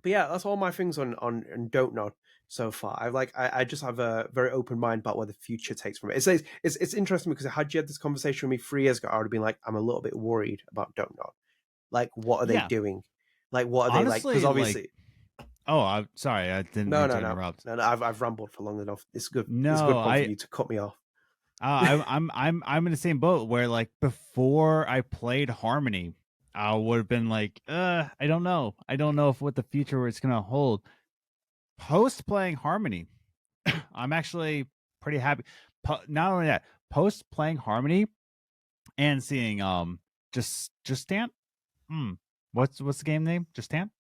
yeah, that's all my things on Don't Know so far. I just have a very open mind about where the future takes from it. It's interesting because had you had this conversation with me 3 years ago, I would have been like, I'm a little bit worried about Don't Know. Like, what are they doing? Like, what are they like? Because obviously, I'm sorry, I didn't mean to interrupt. No, I've rambled for long enough. It's good. No, it's a good point for you to cut me off. I'm in the same boat where, like, before I played Harmony, I would have been like, I don't know if what the future is gonna hold. Post playing Harmony, I'm actually pretty happy. Not only that, post playing Harmony and seeing Jusant. What's the game name? Jusant?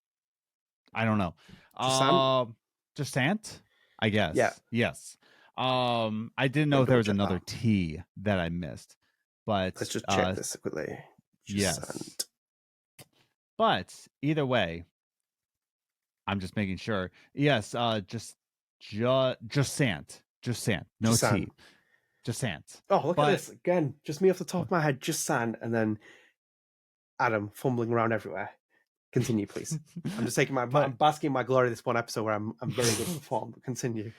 I don't know. Jusant, I guess. Yeah. Yes. I didn't know if there was another T that I missed, but let's just check this quickly. Yes. But either way, I'm just making sure. Yes, Jusant. No Jusant. T. Jusant. Oh, look at this again. Just me off the top of my head. Jusant, and then Adam fumbling around everywhere. Continue, please. I'm just taking I'm basking in my glory this one episode where I'm very good at the form. But continue.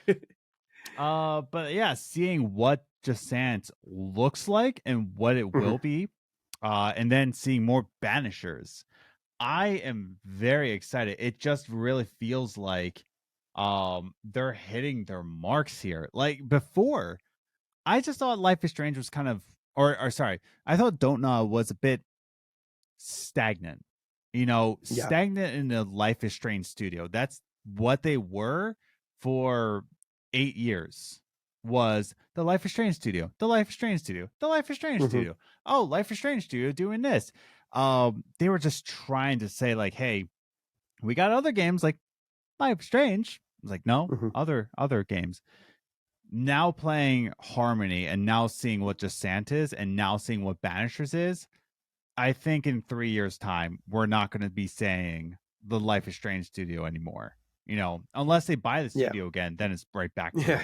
But yeah, seeing what Jusant looks like and what it will be, and then seeing more Banishers, I am very excited. It just really feels like they're hitting their marks here. Like before, I just thought Life is Strange was kind of or sorry, I thought Don't Know was a bit stagnant. Stagnant in the Life is Strange studio. That's what they were for 8 years. Was the Life is Strange studio, the Life is Strange studio, the Life is Strange studio. Oh, Life is Strange studio doing this. They were just trying to say like, hey, we got other games like Life is Strange. I was like, no, other games. Now playing Harmony and now seeing what Jusant is and now seeing what Banishers is, I think in 3 years' time, we're not going to be saying the Life is Strange studio anymore. Unless they buy the studio again, then it's right back to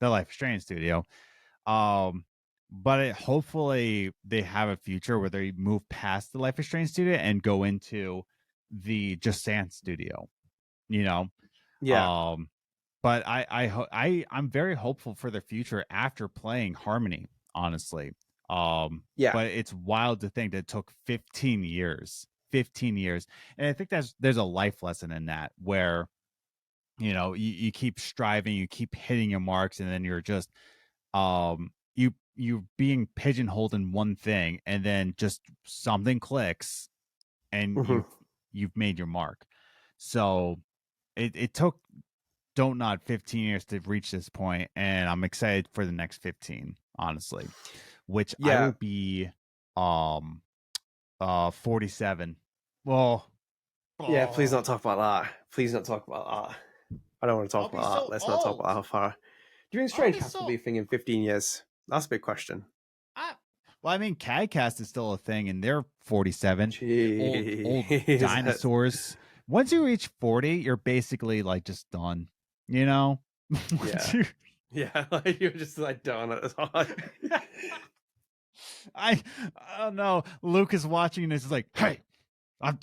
the Life is Strange studio. But hopefully they have a future where they move past the Life is Strange studio and go into the Jusant studio. But I'm very hopeful for their future after playing Harmony, honestly. But it's wild to think that it took 15 years. 15 years. And I think there's a life lesson in that where, you keep striving, you keep hitting your marks, and then you're just you being pigeonholed in one thing, and then just something clicks and you've made your mark. So it took Don't Nod 15 years to reach this point, and I'm excited for the next 15, honestly. Which I Yeah. will be 47. Well, Yeah, please don't oh, talk about that. Please don't talk about that. I don't want to I'll talk be about that. so Let's not talk about old. how far. Do you think I'll Strange be has to be so a thing in 15 years? That's a big question. I, well, I mean, CADcast is still a thing, and they're 47. Old Jeez. dinosaurs. Once you reach 40, you're basically like just done. You know? Yeah. Once you, Yeah, like you're just like done at the time. I don't know. Luke is watching and is like, "Hey, and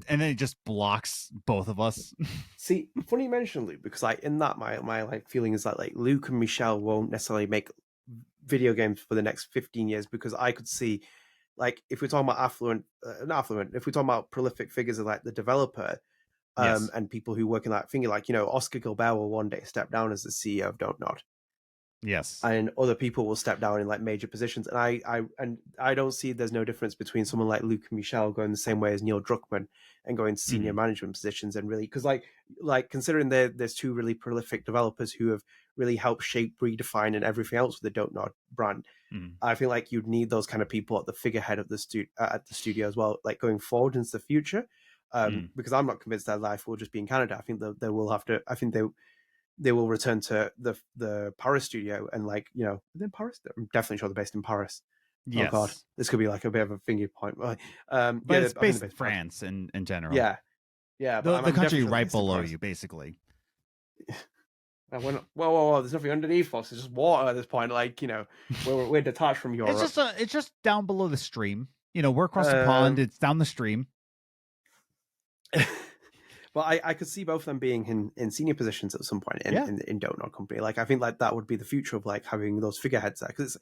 then he just blocks both of us. See, funny you mention Luke, because like in that my like feeling is that like Luke and Michelle won't necessarily make video games for the next 15 years, because I could see, like, if we're talking about not affluent, if we're talking about prolific figures of like the developer, Yes. and people who work in that thing, like, Oscar Gilbert will one day step down as the CEO of Don't Nod, Yes. and other people will step down in like major positions. And I don't see there's no difference between someone like Luke and Michelle going the same way as Neil Druckmann and going to senior Mhm. management positions. And really, because like considering there's two really prolific developers who have really helped shape, redefine, and everything else with the Don't Nod brand, Mhm. I feel like you'd need those kind of people at the figurehead of the at the studio as well, like going forward into the future. Mhm. Because I'm not convinced their life will just be in Canada. I think they will have to. I think they will return to the Paris studio, and like, then Paris. I'm definitely sure they're based in Paris. Oh God, Yes. this could be like a bit of a finger point. But Yeah, it's I think based they're in based in Paris. France in general. Yeah, yeah, but The I'm definitely country sure they're right based in below Paris. you, basically. Whoa! There's nothing underneath us. It's just water at this point. Like, we're detached from Europe. It's just down below the stream. We're across the pond. Um, It's down the stream. But I could see both of them being in senior positions at some point Yeah. in Don't Nod Company. Like, I think like that would be the future of like having those figureheads there, because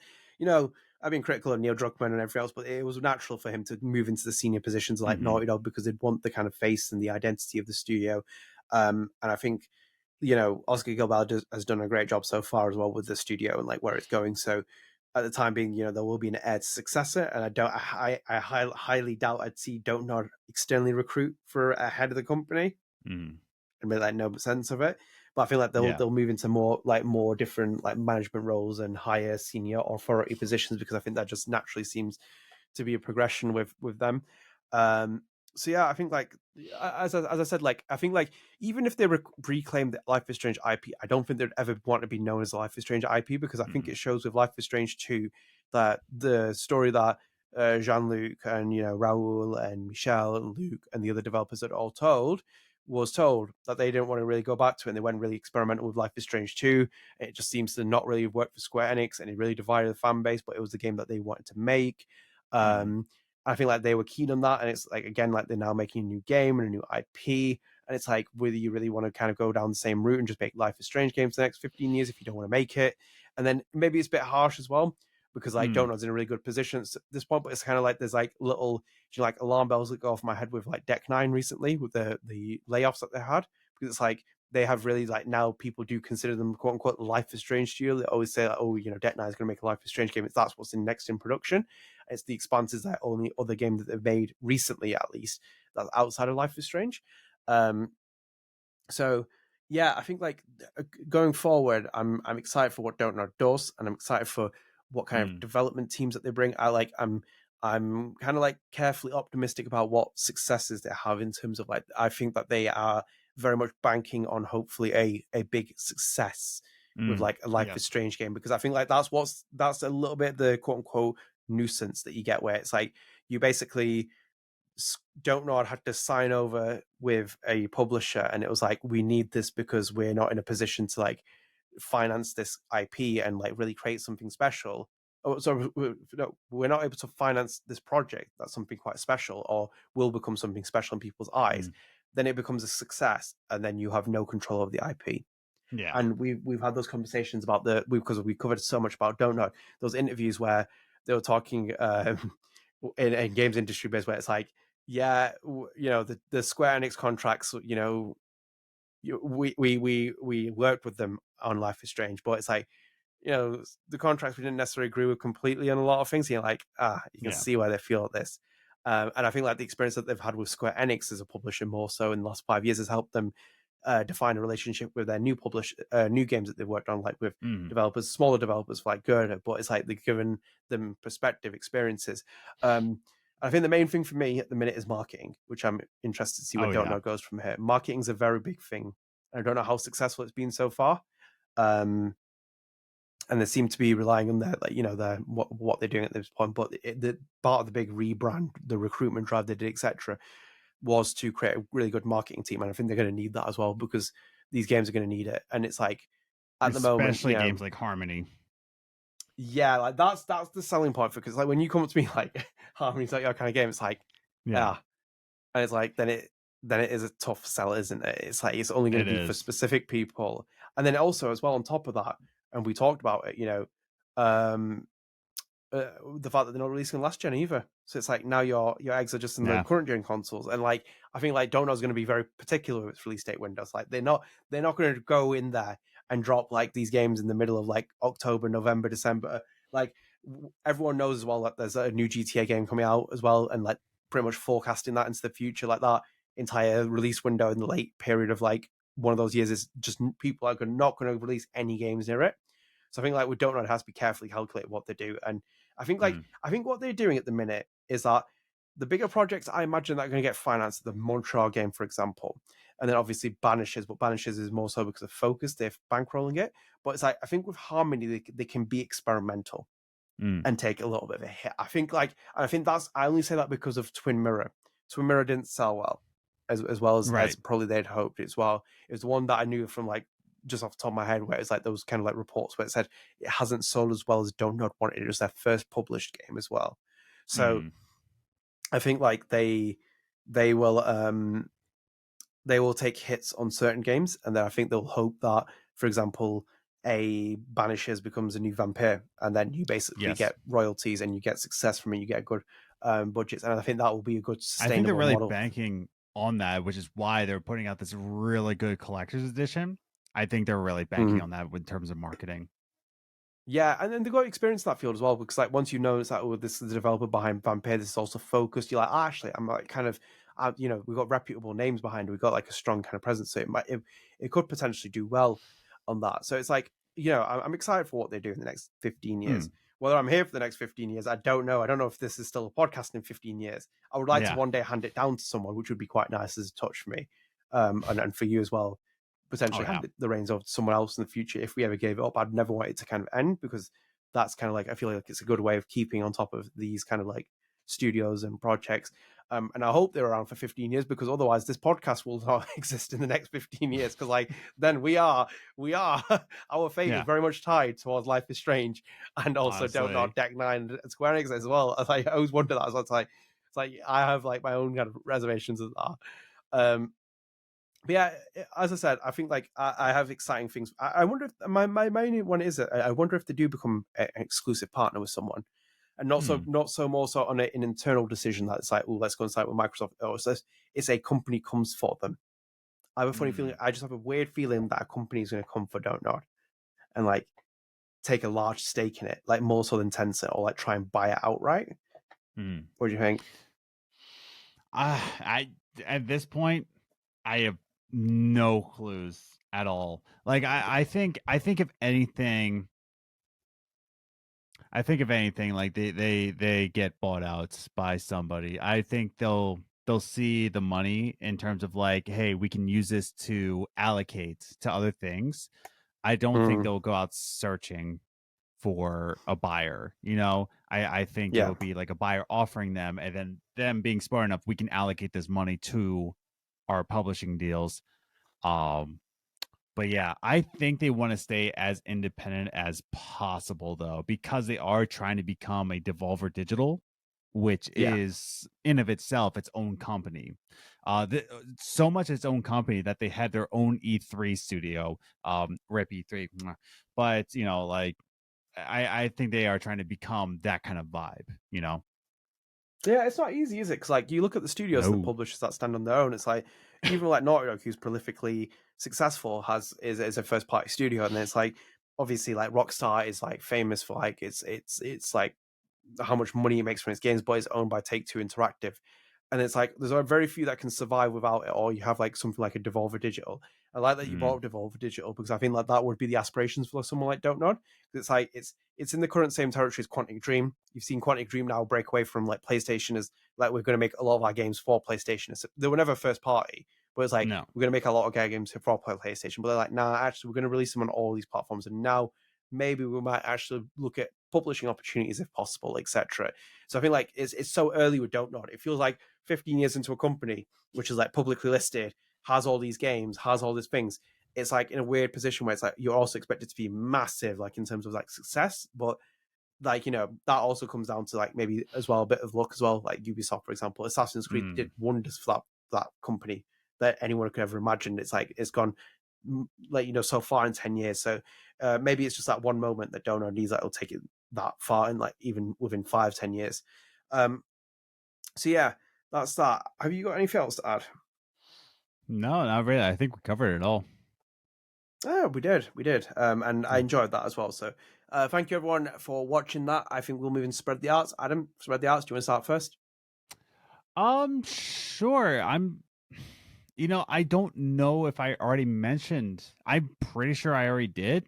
I've been critical of Neil Druckmann and everything else, but it was natural for him to move into the senior positions like Mhm. Naughty Dog, because they'd want the kind of face and the identity of the studio. And I think Oscar Gilbert has done a great job so far as well with the studio and like where it's going. So at the time being, there will be an heir to successor, and I highly doubt I'd see Don't Nod externally recruit for a head of the company Mhm. and make like no sense of it. But I feel like Yeah. they'll move into more different like management roles and higher senior authority positions, because I think that just naturally seems to be a progression with them. Um, so yeah, I think like as I said, like I think like even if they reclaim the Life is Strange IP, I don't think they'd ever want to be known as Life is Strange IP, because I think Mhm. it shows with Life is Strange 2 that the story that Jean-Luc and Raoul and Michel and Luke and the other developers had all told was told that they didn't want to really go back to it, and they went really experimental with Life is Strange 2. It just seems to not really work for Square Enix, and it really divided the fan base, but it was the game that they wanted to make. Mhm. I think like they were keen on that, and it's like, again, like they're now making a new game and a new IP, and it's like whether you really want to kind of go down the same route and just make Life is Strange games for the next 15 years if you don't want to make it. And then maybe it's a bit harsh as well, because like Mhm. Donut's in a really good position at this point, but it's kind of like there's like little, like alarm bells that go off my head with like Deck Nine recently with the layoffs that they had, because it's like they have really, like, now people do consider them quote unquote Life is Strange studio. They always say like, oh, Deck Nine is going to make a Life is Strange game. That's what's next in production. It's the Expanse is their only other game that they've made recently, at least, that's outside of Life is Strange. Um, so yeah, I think like going forward, I'm excited for what Don't Know does, and I'm excited for what kind of Mhm. development teams that they bring. I'm kind of like carefully optimistic about what successes they have in terms of like, I think that they are very much banking on hopefully a big success with Mhm. like a Life is Yes. Strange game, because I think like that's a little bit the quote unquote nuisance that you get, where it's like you basically Don't Nod had to sign over with a publisher, and it was like, we need this because we're not in a position to like finance this IP and like really create something special. Oh, so no, we're not able to finance this project. That's something quite special, or will become something special in people's eyes. Mhm. Then it becomes a success, and then you have no control of the IP. Yeah. And we've had those conversations about because we covered so much about Don't Know, those interviews where they were talking in games industry base, where it's like, yeah, the Square Enix contracts, we worked with them on Life is Strange, but it's like, the contracts we didn't necessarily agree with completely on a lot of things. You're like, you can Yeah. see why they feel this. And I think like the experience that they've had with Square Enix as a publisher more so in the last 5 years has helped them define a relationship with their new new games that they've worked on, like with developers, smaller developers like Gerda, but it's like they've given them perspective experiences. I think the main thing for me at the minute is marketing, which I'm interested to see where Don't Know goes from here. Marketing's a very big thing. I don't know how successful it's been so far. And they seem to be relying on their, like, their what they're doing at this point. But the part of the big rebrand, the recruitment drive they did, etc., was to create a really good marketing team, and I think they're going to need that as well because these games are going to need it. And it's like at the moment, especially games like Harmony. Yeah, like that's the selling point, because like when you come up to me like Harmony's like your kind of game, it's like and it's like then it is a tough sell, isn't it? It's like it's only going to be for specific people, and then also as well on top of that, and we talked about it, the fact that they're not releasing last gen either. So it's like now your eggs are just in the current gen consoles, and like I think like Don't Know is going to be very particular with its release date windows. Like they're not going to go in there and drop like these games in the middle of like October, November, December. Like everyone knows as well that there's a new GTA game coming out as well, and like pretty much forecasting that into the future, like that entire release window in the late period of like one of those years is just people are not going to release any games near it. So I think like we Don't Know, it has to be carefully calculate what they do. And I think like I think what they're doing at the minute is that the bigger projects I imagine that are going to get financed, the Montreal game, for example, and then obviously Banishers, but Banishers is more so because of focus, they're bankrolling it. But it's like I think with Harmony they can be experimental and take a little bit of a hit. I think I only say that because of Twin Mirror. Twin Mirror didn't sell well as probably they'd hoped as well. It was the one that I knew from like just off the top of my head, where it's like those kind of like reports where it said it hasn't sold as well as Don't Know wanted. It was their first published game as well. So I think like they will take hits on certain games, and then I think they'll hope that, for example, a Banishers becomes a new Vampire, and then you basically get royalties and you get success from it, you get good budgets, and I think that will be a good sustainable model. I think they're really banking on that, which is why they're putting out this really good collector's edition. I think they're really banking on that in terms of marketing. Yeah, and then they've got experience in that field as well, because like once you know it's like, oh, this is the developer behind Vampire, this is also focused, you're like, actually, I'm like kind of, we've got reputable names behind it, we've got like a strong kind of presence, so it could potentially do well on that. So it's like, I'm excited for what they do in the next 15 years. Whether I'm here for the next 15 years, I don't know. I don't know if this is still a podcast in 15 years. I would like to one day hand it down to someone, which would be quite nice as a touch for me, and for you as well. Potentially hand the reins over to someone else in the future if we ever gave it up. I'd never want it to kind of end, because that's kind of like, I feel like it's a good way of keeping on top of these kind of like studios and projects. And I hope they're around for 15 years, because otherwise this podcast will not exist in the next 15 years. Because like then we are our fate is very much tied towards Life is Strange, and also Don't Know, Deck Nine, and Square Enix as well. I always wonder that. So it's like I have like my own kind of reservations of that. But yeah, as I said, I think like I have exciting things. I wonder if my main one is I wonder if they do become an exclusive partner with someone, and not so more so on an internal decision that it's like, oh, let's go and sign with Microsoft, or it's a company comes for them. I have a funny feeling. I just have a weird feeling that a company is going to come for Don't Know and like take a large stake in it, like more so than Tencent, or like try and buy it outright. What do you think? I at this point, I have no clues at all. Like I think if anything, like they get bought out by somebody. I think they'll see the money in terms of like, hey, we can use this to allocate to other things. I don't think they'll go out searching for a buyer. I think it'll be like a buyer offering them, and then them being smart enough, we can allocate this money to our publishing deals. But yeah, I think they want to stay as independent as possible, though, because they are trying to become a Devolver Digital, which is in of itself its own company. So much its own company that they had their own E3 studio, rip E3. But like I think they are trying to become that kind of vibe. Yeah, it's not easy, is it? Because like you look at the studios and the publishers that stand on their own, it's like even like Naughty Dog, who's prolifically successful, is a first party studio, and then it's like obviously like Rockstar is like famous for like it's like how much money it makes from its games, but it's owned by Take-Two Interactive. And it's like there's very few that can survive without it, or you have like something like a Devolver Digital. I like that you brought up Devolver Digital because I think like that would be the aspirations for someone like Don't Nod. It's like it's in the current same territory as Quantic Dream. You've seen Quantic Dream now break away from like PlayStation as like we're going to make a lot of our games for PlayStation. They were never first party, but it's like No. we're going to make a lot of games for PlayStation. But they're like, nah, actually, we're going to release them on all these platforms, and now maybe we might actually look at publishing opportunities if possible, etc. So I feel like it's so early with Don't Nod. It feels like 15 years into a company which is like publicly listed, has all these games, has all these things. It's like in a weird position where it's like you're also expected to be massive, like in terms of like success, but like, you know, that also comes down to like maybe as well a bit of luck as well. Like Ubisoft, for example, Assassin's Creed did wonders for that company that anyone could ever imagine. It's like it's gone like, you know, so far in 10 years. So maybe it's just that one moment that Donor needs that will take it that far, and like even within 5-10 years. So yeah, that's that. Have you got anything else to add? No, not really. I think we covered it all. Oh, we did. And I enjoyed that as well. So thank you everyone for watching that. I think we'll move into Spread the Arts. Adam, Spread the Arts, do you want to start first? Sure. I don't know if I already mentioned. I'm pretty sure I already did,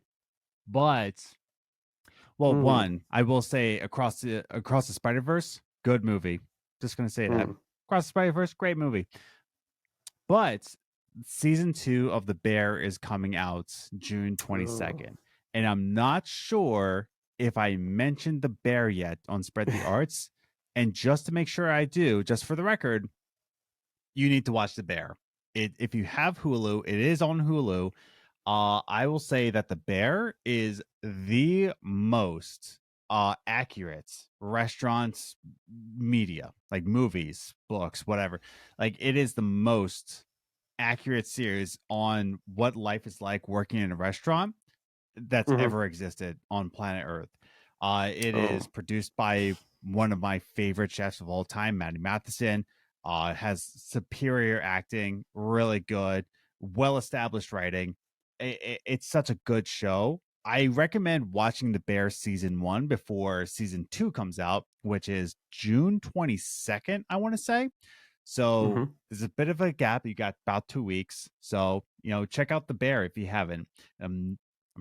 but one, I will say Across the Spider-Verse, good movie. Just gonna say that. Across the Spider-Verse, great movie. But season 2 of The Bear is coming out June 22nd, and I'm not sure if I mentioned The Bear yet on Spread the Arts. And just to make sure I do, just for the record, you need to watch The Bear. If you have Hulu, it is on Hulu. I will say that The Bear is the most accurate restaurant media, like movies, books, whatever. Like it is the most accurate series on what life is like working in a restaurant that's ever existed on planet Earth. It is produced by one of my favorite chefs of all time, Matty Matheson. Has superior acting, really good, well-established writing. It's such a good show. I recommend watching The Bear season 1 before season 2 comes out, which is June 22nd, I want to say. So there's a bit of a gap. You got about 2 weeks. So, check out The Bear if you haven't. I'm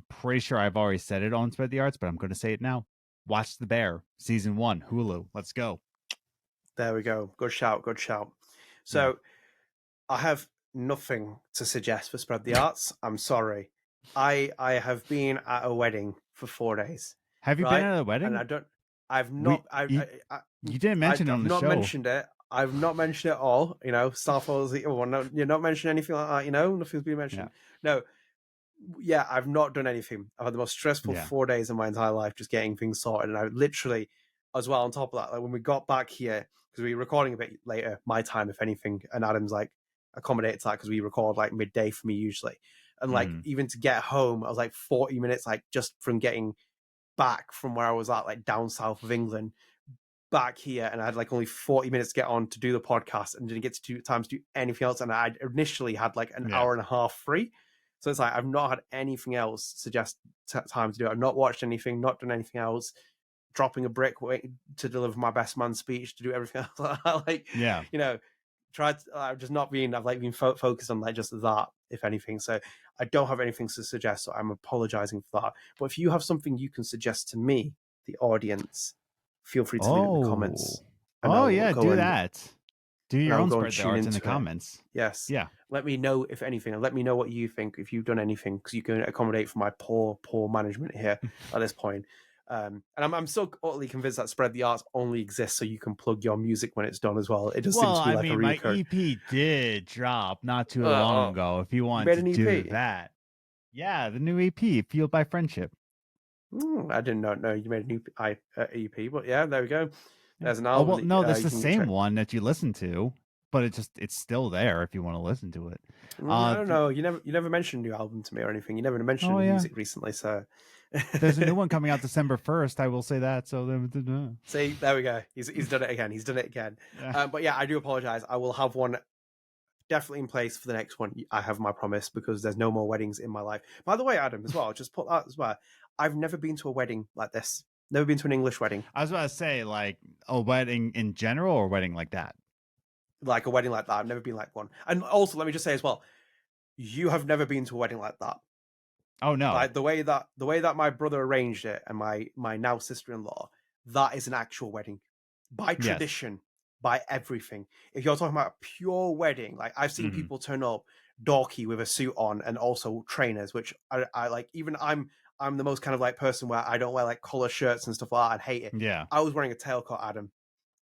pretty sure I've already said it on Spread the Arts, but I'm going to say it now. Watch The Bear season 1, Hulu. Let's go. There we go. Good shout. So I have nothing to suggest for Spread the Arts. I'm sorry. I have been at a wedding for 4 days. Have you been at a wedding? And you didn't mention it on the show. I've not mentioned it. I've not mentioned it all. Starfall's you're not mentioning anything like that. Nothing's been mentioned. No. Yeah, I've not done anything. I've had the most stressful 4 days of my entire life just getting things sorted. And I literally, as well, on top of that, like when we got back here, because we were recording a bit later, my time, if anything, and Adam's like accommodated to that because we record like midday for me usually. And like even to get home, I was like 40 minutes, like just from getting back from where I was at, like down south of England, back here, and I had like only 40 minutes to get on to do the podcast and didn't get to time to do anything else. And I initially had like an hour and a half free. So it's like I've not had anything else suggest time to do it. I've not watched anything, not done anything else. Dropping a brick, waiting to deliver my best man speech, to do everything else. I've just not been. I've like been focused on like just that, if anything. So I don't have anything to suggest. So I'm apologizing for that. But if you have something you can suggest to me, the audience, feel free to leave it in the comments. Do that. Do your own Spread the Arts in the comments. Yes. Yeah. Let me know if anything, and let me know what you think, if you've done anything, because you can accommodate for my poor management here at this point. And I'm so utterly convinced that Spread the Arts only exists so you can plug your music when it's done as well. It just seems to be like a recurring. My EP did drop not too long ago. If you want to do that, yeah, the new EP, Fueled by Friendship. I did not know you made a new EP, but yeah, there we go. There's an album. Oh, well, no, that's the same one that you listen to, but it's still there if you want to listen to it. I don't know. You never mentioned a new album to me or anything. You never mentioned music recently, so there's a new one coming out December 1st. I will say that. So see, there we go. He's done it again. Yeah. But yeah, I do apologize. I will have one definitely in place for the next one. I have my promise, because there's no more weddings in my life. By the way, Adam, as well, just put that as well. I've never been to a wedding like this. Never been to an English wedding. I was about to say, like, a wedding in general or a wedding like that? Like a wedding like that. I've never been like one. And also, let me just say as well, you have never been to a wedding like that. Oh no. Like the way that my brother arranged it and my now sister-in-law, that is an actual wedding. By tradition, by everything. If you're talking about a pure wedding, like I've seen people turn up dorky with a suit on and also trainers, which I like. Even I'm the most kind of like person where I don't wear like collar shirts and stuff like that. I hate it. Yeah. I was wearing a tailcoat, Adam.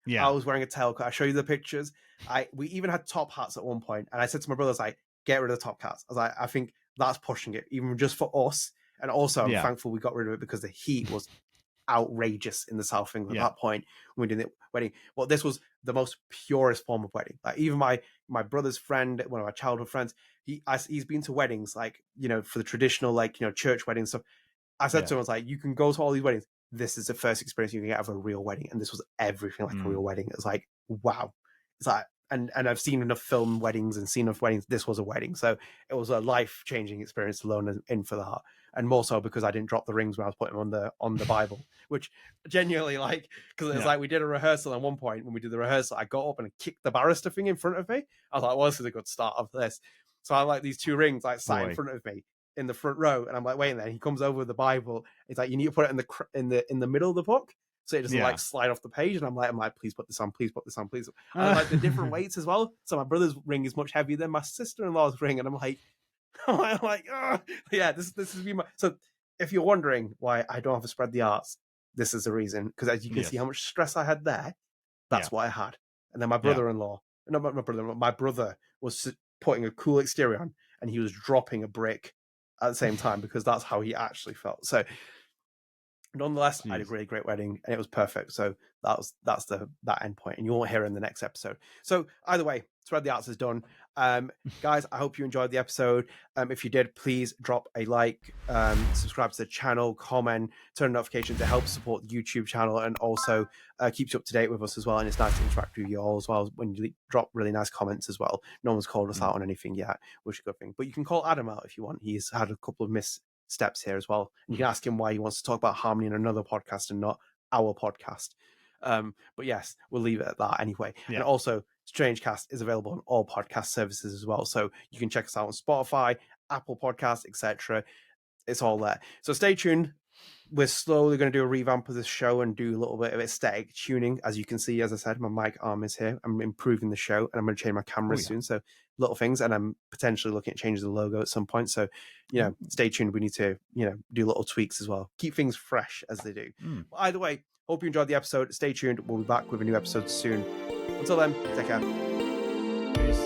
Yeah. I was wearing a tailcoat. I show you the pictures. We even had top hats at one point, and I said to my brothers, like, get rid of the top hats. I was like, I think that's pushing it, even just for us. And also, I'm thankful we got rid of it because the heat was outrageous in the South of England at that point when we did the wedding. Well, this was the most purest form of wedding. Like even my brother's friend, one of my childhood friends, he's been to weddings, like, you know, for the traditional, like, you know, church weddings stuff. I said to him, I was like, you can go to all these weddings. This is the first experience you can get of a real wedding. And this was everything like a real wedding. It was like, wow. It's like, and I've seen enough film weddings and seen enough weddings. This was a wedding. So it was a life-changing experience alone in for that. And more so because I didn't drop the rings when I was putting them on the Bible, which genuinely, like, because it was like we did a rehearsal at one point. When we did the rehearsal, I got up and kicked the barrister thing in front of me. I was like, well, this is a good start of this. So I like these 2 rings like sat in front of me in the front row, and I'm like waiting there. He comes over with the Bible. He's like, you need to put it in the middle of the book, so it doesn't like slide off the page. And I'm like, please put this on, please put this on, please. I like the different weights as well. So my brother's ring is much heavier than my sister-in-law's ring, and I'm like, yeah, this is me. So if you're wondering why I don't have to spread the arts, this is the reason. Because as you can see how much stress I had there, that's what I had. And then my brother-in-law, no, my brother-in-law, my brother was putting a cool exterior on, and he was dropping a brick at the same time because that's how he actually felt. So nonetheless, I had a really great wedding and it was perfect. So that's that end point, and you won't hear it in the next episode. So either way, Spread the Arts is done. Guys, I hope you enjoyed the episode. If you did, please drop a like, subscribe to the channel, comment, turn notifications. It helps support the YouTube channel and also keeps you up to date with us as well. And it's nice to interact with you all as well when you drop really nice comments as well. No one's called us out on anything yet, which is a good thing. But you can call Adam out if you want. He's had a couple of missteps here as well. And you can ask him why he wants to talk about harmony in another podcast and not our podcast. But yes, we'll leave it at that anyway. And also, StrangeCast is available on all podcast services as well. So you can check us out on Spotify, Apple Podcasts, etc. It's all there. So stay tuned. We're slowly going to do a revamp of this show and do a little bit of aesthetic tuning. As you can see, as I said, my mic arm is here. I'm improving the show, and I'm going to change my cameras soon. So little things, and I'm potentially looking at changing the logo at some point. So, you know, stay tuned. We need to, you know, do little tweaks as well. Keep things fresh as they do. But either way, hope you enjoyed the episode. Stay tuned. We'll be back with a new episode soon. Until then, take care. Peace.